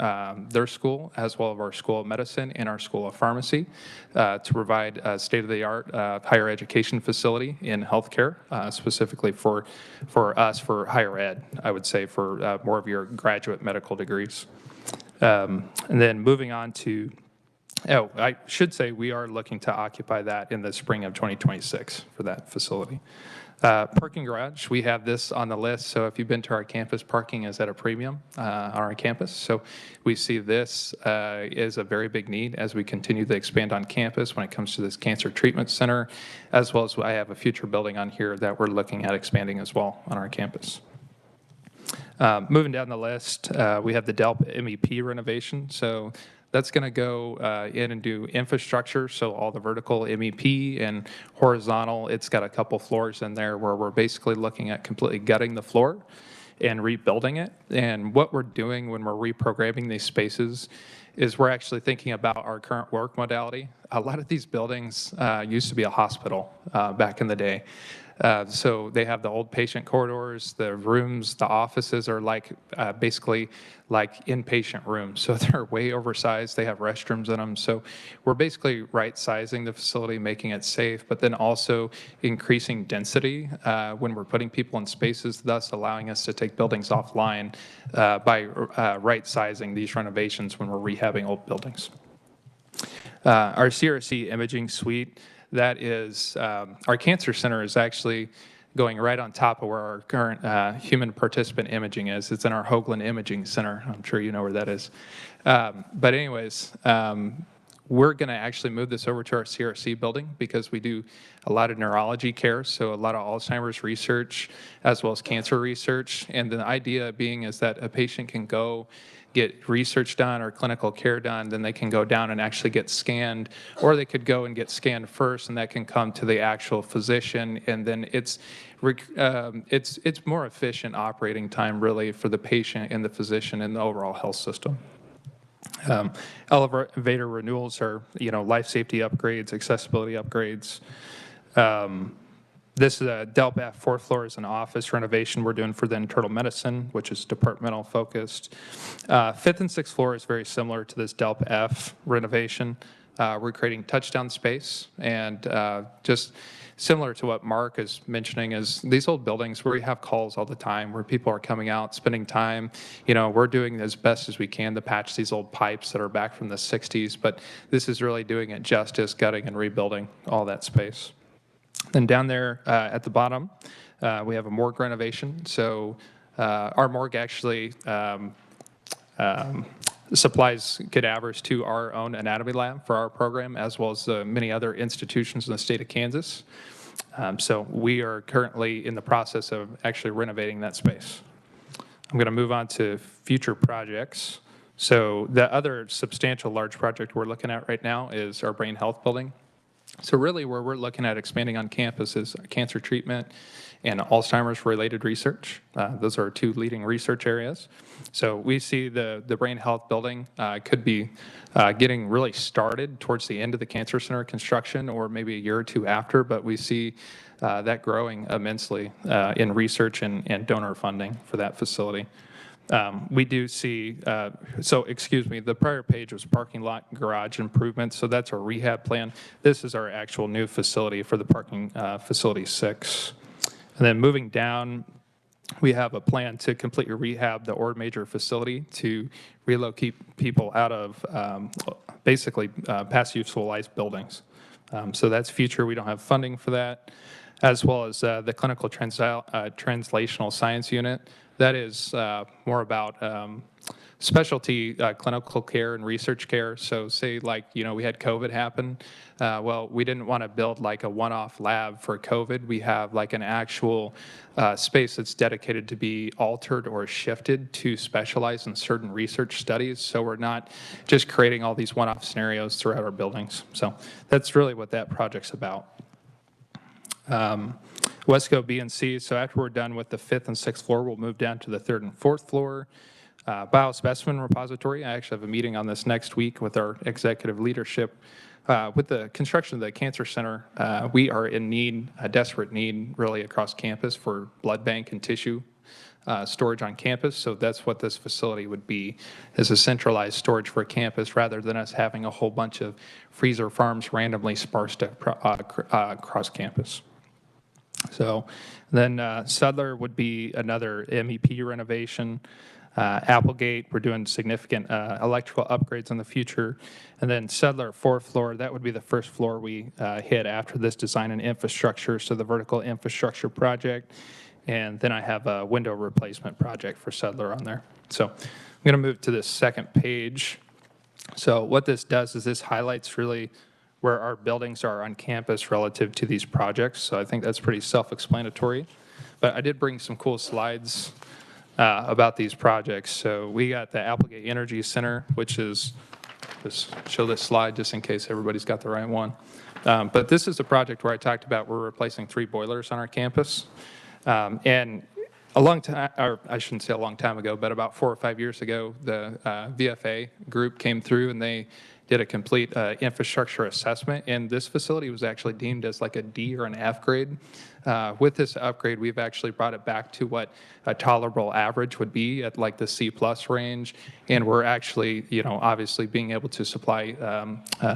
their school as well as our School of Medicine and our School of Pharmacy to provide a state-of-the-art higher education facility in healthcare, specifically for us for higher ed, I would say for more of your graduate medical degrees. And then moving on to I should say we are looking to occupy that in the spring of 2026 for that facility. Parking garage, we have this on the list. So if you've been to our campus, parking is at a premium on our campus. So we see this is a very big need as we continue to expand on campus when it comes to this cancer treatment center, as well as I have a future building on here that we're looking at expanding as well on our campus. Moving down the list, we have the DELP MEP renovation. So that's going to go in and do infrastructure, so all the vertical MEP and horizontal. It's got a couple floors in there where we're basically looking at completely gutting the floor and rebuilding it. And what we're doing when we're reprogramming these spaces is we're actually thinking about our current work modality. A lot of these buildings used to be a hospital back in the day. So they have the old patient corridors, the rooms, the offices are like basically like inpatient rooms. So they're way oversized. They have restrooms in them. So we're basically right-sizing the facility, making it safe, but then also increasing density when we're putting people in spaces, thus allowing us to take buildings offline by right-sizing these renovations when we're rehabbing old buildings. Our CRC imaging suite, that is, our cancer center is actually going right on top of where our current human participant imaging is. It's in our Hoagland Imaging Center. I'm sure you know where that is. But anyways, we're going to actually move this over to our CRC building because we do a lot of neurology care, so a lot of Alzheimer's research as well as cancer research. And the idea being is that a patient can go get research done or clinical care done, then they can go down and actually get scanned, or they could go and get scanned first, and that can come to the actual physician, and then it's more efficient operating time really for the patient and the physician and the overall health system. Elevator renewals are, life safety upgrades, accessibility upgrades. This is a DELP F, fourth floor is an office renovation we're doing for the internal medicine, which is departmental focused. Fifth and sixth floor is very similar to this DELP F renovation. We're creating touchdown space, and just similar to what Mark is mentioning is these old buildings where we have calls all the time where people are coming out, spending time. We're doing as best as we can to patch these old pipes that are back from the 60s, but this is really doing it justice, gutting and rebuilding all that space. Then down there at the bottom, we have a morgue renovation. So our morgue actually supplies cadavers to our own anatomy lab for our program, as well as many other institutions in the state of Kansas. So we are currently in the process of actually renovating that space. I'm going to move on to future projects. So the other substantial large project we're looking at right now is our brain health building. So really where we're looking at expanding on campus is cancer treatment and Alzheimer's-related research. Those are our two leading research areas. So we see the brain health building could be getting really started towards the end of the Cancer Center construction or maybe a year or two after, but we see that growing immensely in research and donor funding for that facility. We do see, the prior page was parking lot garage improvements, so that's our rehab plan. This is our actual new facility for the parking facility 6. And then moving down, we have a plan to completely rehab the Ord Major facility to relocate people out of basically past useful life buildings. So that's future. We don't have funding for that, as well as the clinical translational science unit. That is more about specialty clinical care and research care. So say like, we had COVID happen. Well, we didn't want to build like a one-off lab for COVID. We have like an actual space that's dedicated to be altered or shifted to specialize in certain research studies. So we're not just creating all these one-off scenarios throughout our buildings. So that's really what that project's about. Wesco B and C, so after we're done with the 5th and 6th floor, we'll move down to the 3rd and 4th floor. Biospecimen repository, I actually have a meeting on this next week with our executive leadership. With the construction of the Cancer Center, we are in need, a desperate need really across campus for blood bank and tissue storage on campus. So that's what this facility would be, is a centralized storage for campus rather than us having a whole bunch of freezer farms randomly sparsed across campus. So then Sudler would be another MEP renovation. Applegate, we're doing significant electrical upgrades in the future. And then Sudler, 4th floor, that would be the first floor we hit after this design and infrastructure, so the vertical infrastructure project. And then I have a window replacement project for Sudler on there. So I'm going to move to this second page. So what this does is this highlights really where our buildings are on campus relative to these projects. So I think that's pretty self-explanatory. But I did bring some cool slides about these projects. So we got the Applegate Energy Center, which is, just show this slide just in case everybody's got the right one. But this is a project where I talked about we're replacing 3 boilers on our campus. And a long time, or I shouldn't say a long time ago, but about 4 or 5 years ago, the VFA group came through and they did a complete infrastructure assessment, and this facility was actually deemed as like a D or an F grade. With this upgrade, we've actually brought it back to what a tolerable average would be at like the C+ range, and we're actually, obviously being able to supply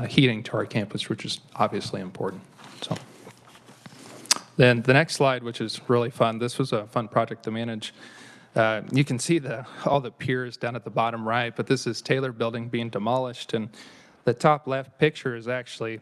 heating to our campus, which is obviously important. So then the next slide, which is really fun, this was a fun project to manage. You can see all the piers down at the bottom right, but this is Taylor Building being demolished, and the top left picture is actually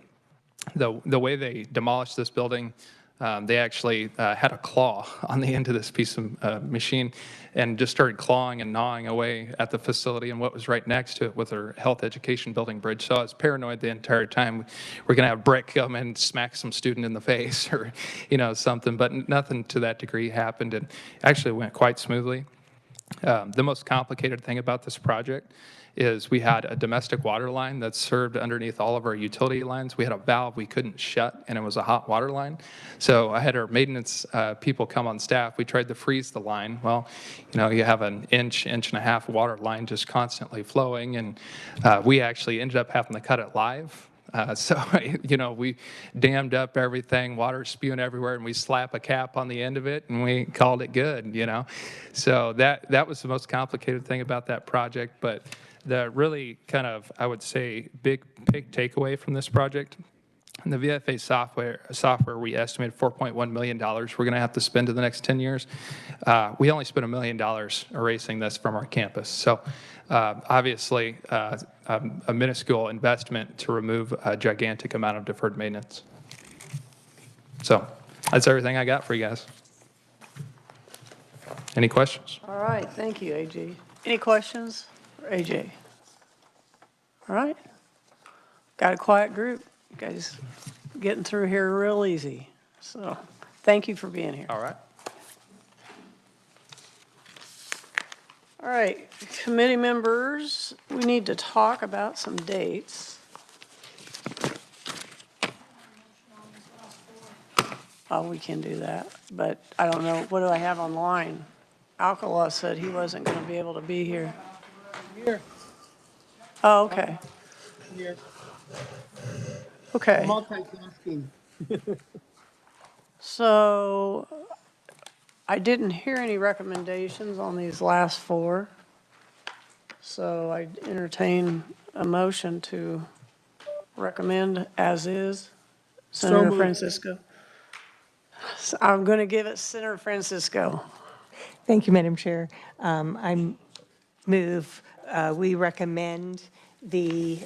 the way they demolished this building. They actually had a claw on the end of this piece of machine and just started clawing and gnawing away at the facility and what was right next to it with our health education building bridge. So I was paranoid the entire time we're going to have brick come and smack some student in the face or, something, but nothing to that degree happened and actually went quite smoothly. The most complicated thing about this project is we had a domestic water line that served underneath all of our utility lines. We had a valve we couldn't shut, and it was a hot water line. So I had our maintenance people come on staff. We tried to freeze the line. Well, you have an inch and a half water line just constantly flowing, and we actually ended up having to cut it live. So, we dammed up everything, water spewing everywhere, and we slap a cap on the end of it, and we called it good, So that was the most complicated thing about that project, but the really kind of, I would say, big takeaway from this project, in the VFA software, we estimated $4.1 million we're going to have to spend in the next 10 years. We only spent $1 million erasing this from our campus. So obviously, a minuscule investment to remove a gigantic amount of deferred maintenance. So that's everything I got for you guys. Any questions? All right, thank you, AJ. Any questions for AJ? All right. Got a quiet group. You guys getting through here real easy. So thank you for being here. All right. All right, committee members, we need to talk about some dates. we can do that, but I don't know, what do I have online? Alcala said he wasn't going to be able to be here. Here. Oh, okay, Here. okay. Multitasking. So I didn't hear any recommendations on these last four. So I entertain a motion to recommend as is. Senator moved. Francisco. I'm going to give it Senator Francisco. Thank you, Madam Chair. I move, we recommend the,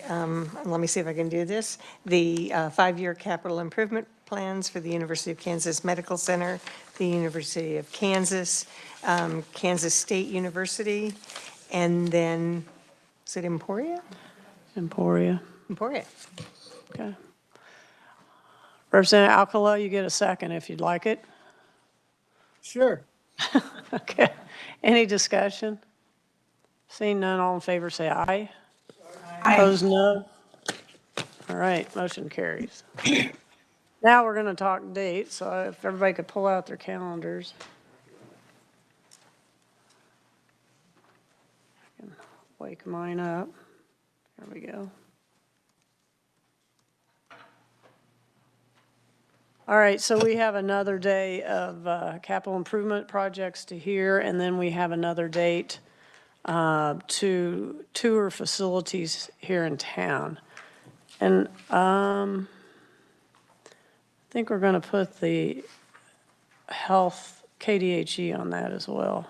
let me see if I can do this, the 5-year capital improvement plans for the University of Kansas Medical Center, the University of Kansas, Kansas State University, and then, is it Emporia? Emporia. Emporia. Okay. Representative Alcala, you get a second if you'd like it. Sure. Okay. Any discussion? Seeing none, all in favor say aye. Aye. Opposed, no. All right, motion carries. Now we're going to talk dates, so if everybody could pull out their calendars. I can wake mine up. There we go. All right, so we have another day of capital improvement projects to hear, and then we have another date to tour facilities here in town. And I think we're going to put the health KDHE on that as well.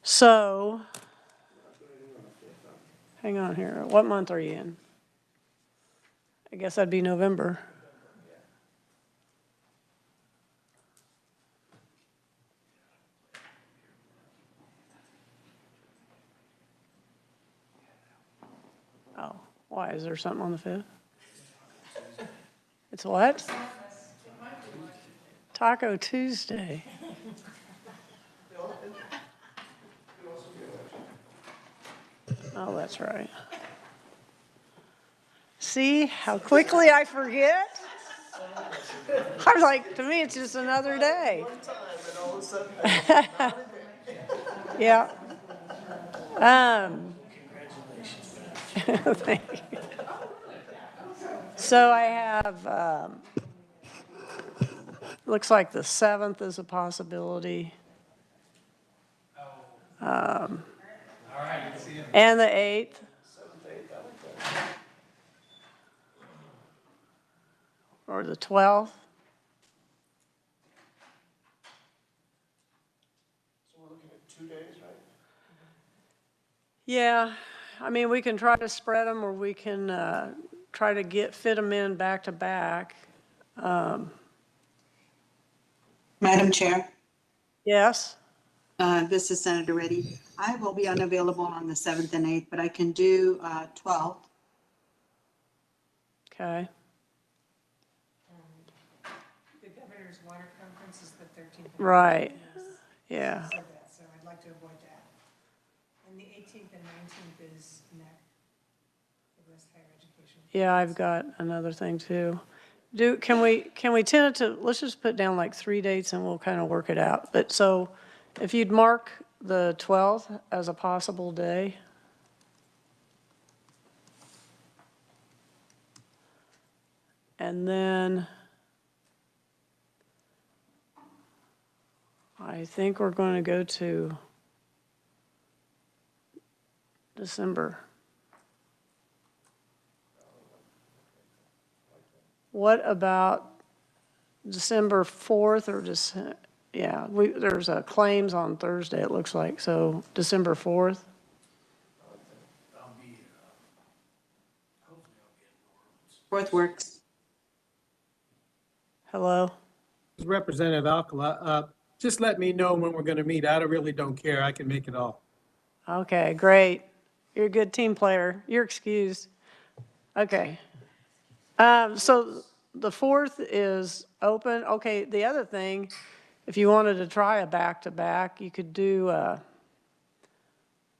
So, hang on here. What month are you in? I guess that'd be November. Oh, why? Is there something on the 5th? It's what? Taco Tuesday. Oh, that's right. See how quickly I forget? I was like, to me, it's just another day. Yeah. Thank you. So I have, looks like the 7th is a possibility. And the 8th. Or the 12th. So we're looking at 2 days, right? Yeah, I mean, we can try to spread them, or we can try to fit them in back to back. Madam Chair, Yes? this is Senator Reddy. I will be unavailable on the 7th and 8th, but I can do 12th. Okay. The Governor's Water Conference is the 13th. Right, yeah. So I'd like to avoid that. And the 18th and 19th is NEC, Midwest Higher Education. Yeah, I've got another thing too. Can we tentative, let's just put down like 3 dates and we'll kind of work it out. But so if you'd mark the 12th as a possible day. And then I think we're going to go to December. What about December 4th or December? Yeah, there's a claims on Thursday, it looks like. So December 4th. Fourth works. Hello? Representative Alcala, just let me know when we're going to meet. I really don't care. I can make it all. Okay, great. You're a good team player. You're excused. Okay. So the 4th is open. Okay, the other thing, if you wanted to try a back-to-back, you could do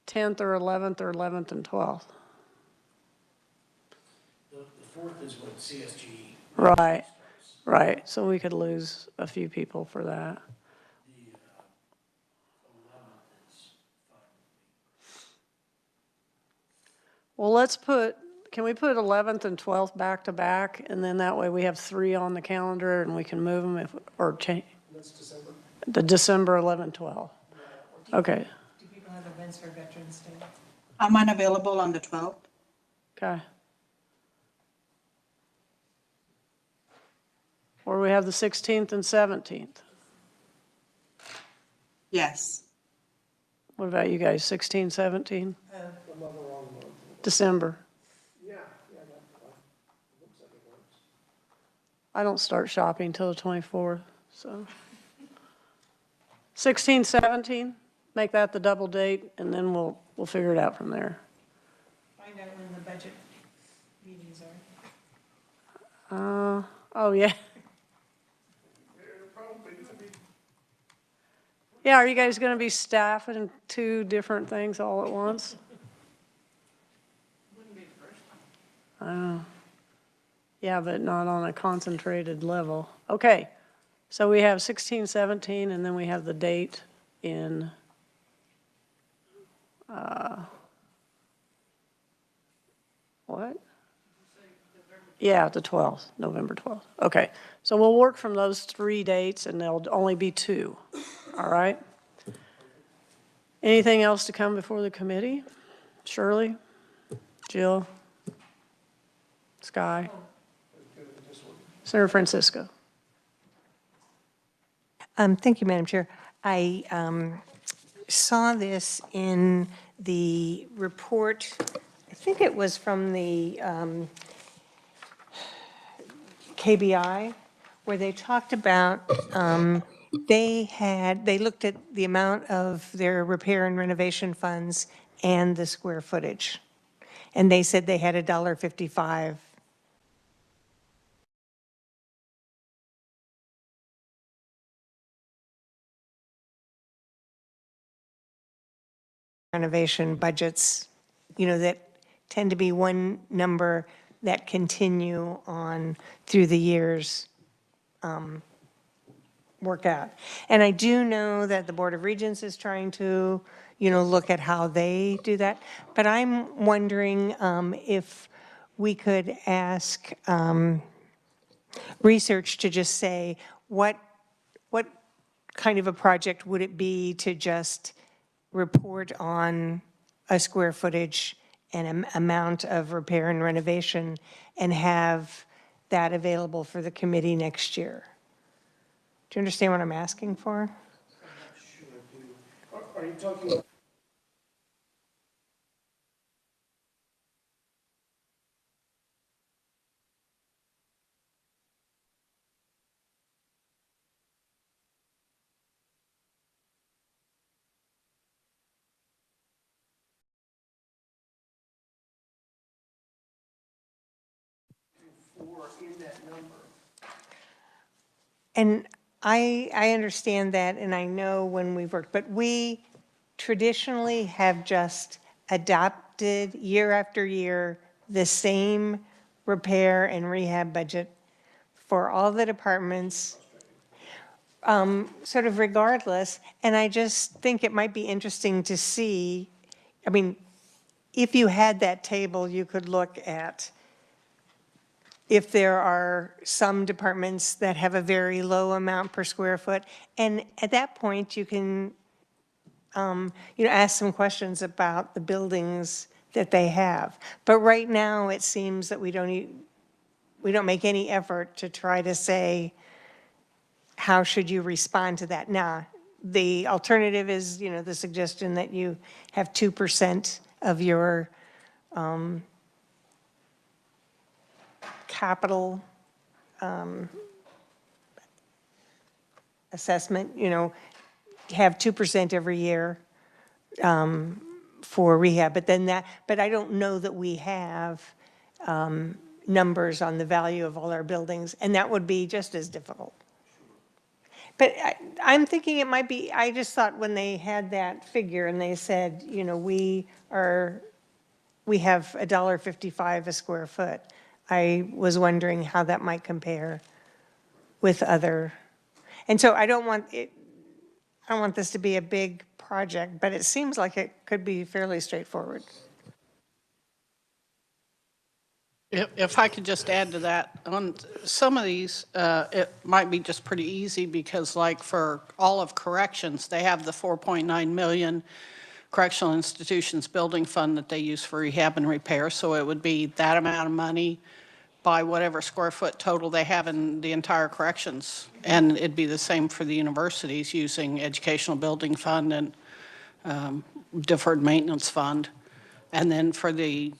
10th or 11th and 12th. The 4th is what CSG Right, right. So we could lose a few people for that. Well, can we put 11th and 12th back to back? And then that way we have 3 on the calendar and we can move them or change. That's December. The December 11, 12. Okay, Do people have events for Veterans Day? I'm unavailable on the 12th. okay. Or we have the 16th and 17th. Yes. What about you guys, 16, 17? December. I don't start shopping till the 24th, so. 16, 17, make that the double date, and then we'll figure it out from there. Find out when the budget meetings are. Oh, yeah. Yeah, are you guys going to be staffing 2 different things all at once? I don't know. Yeah, but not on a concentrated level. Okay, so we have 16, 17, and then we have the date in what? Yeah, the 12th, November 12th. Okay, so we'll work from those 3 dates, and there'll only be 2, all right? Anything else to come before the committee? Shirley? Jill? Sky? Senator Francisco? Thank you, Madam Chair. I saw this in the report, I think it was from the KBI, where they talked about, they looked at the amount of their repair and renovation funds and the square footage. And they said they had $1.55 renovation budgets, that tend to be one number that continue on through the years work out. And I do know that the Board of Regents is trying to, look at how they do that. But I'm wondering if we could ask research to just say, what kind of a project would it be to just report on a square footage and amount of repair and renovation and have that available for the committee next year? Do you understand what I'm asking for? Are you talking about? In that number. And I understand that, and I know when we've worked, but we traditionally have just adopted year after year the same repair and rehab budget for all the departments, sort of regardless. And I just think it might be interesting to see, I mean, if you had that table, you could look at if there are some departments that have a very low amount per square foot. And at that point, you can, ask some questions about the buildings that they have. But right now, it seems that we don't make any effort to try to say, how should you respond to that? Now, the alternative is, the suggestion that you have 2% of your capital assessment, have 2% every year for rehab, but I don't know that we have numbers on the value of all our buildings, and that would be just as difficult. But I'm thinking it might be, I just thought when they had that figure and they said, we have $1.55 a square foot, I was wondering how that might compare with other, and so I don't want this to be a big project, but it seems like it could be fairly straightforward. If I could just add to that, on some of these, it might be just pretty easy because like for all of corrections, they have the 4.9 million correctional institutions building fund that they use for rehab and repair. So it would be that amount of money by whatever square foot total they have in the entire corrections. And it'd be the same for the universities using educational building fund and deferred maintenance fund. And then for the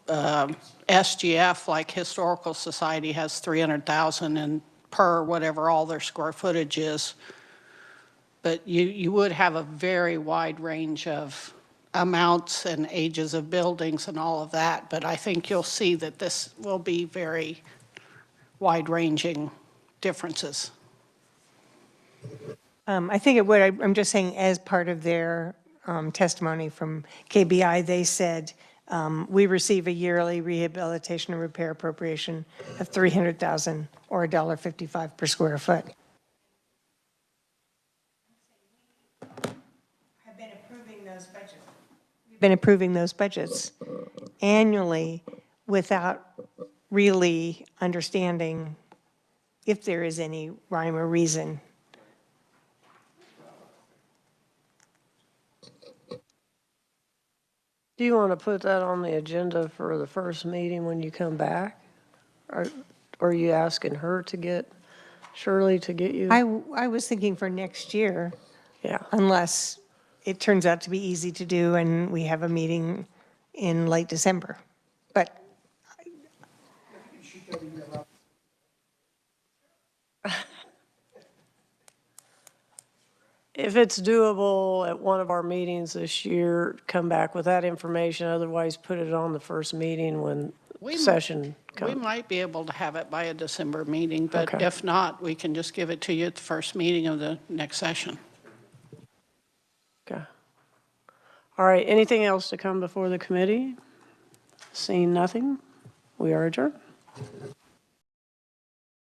SGF, like Historical Society has 300,000 and per whatever all their square footage is. But you would have a very wide range of amounts and ages of buildings and all of that. But I think you'll see that this will be very wide-ranging differences. I think it would. I'm just saying, as part of their testimony from KBI, they said, we receive a yearly rehabilitation and repair appropriation of $300,000 or $1.55 per square foot. Have been approving those budgets. We've been approving those budgets annually without really understanding if there is any rhyme or reason. Do you want to put that on the agenda for the first meeting when you come back? Or are you asking her to get, Shirley to get you? I was thinking for next year. Yeah. Unless it turns out to be easy to do and we have a meeting in late December. But If it's doable at one of our meetings this year, come back with that information. Otherwise, put it on the first meeting when session We comes. might be able to have it by a December meeting, but Okay. if not, we can just give it to you at the first meeting of the next session. Okay. All right, anything else to come before the committee? Seeing nothing, we are adjourned.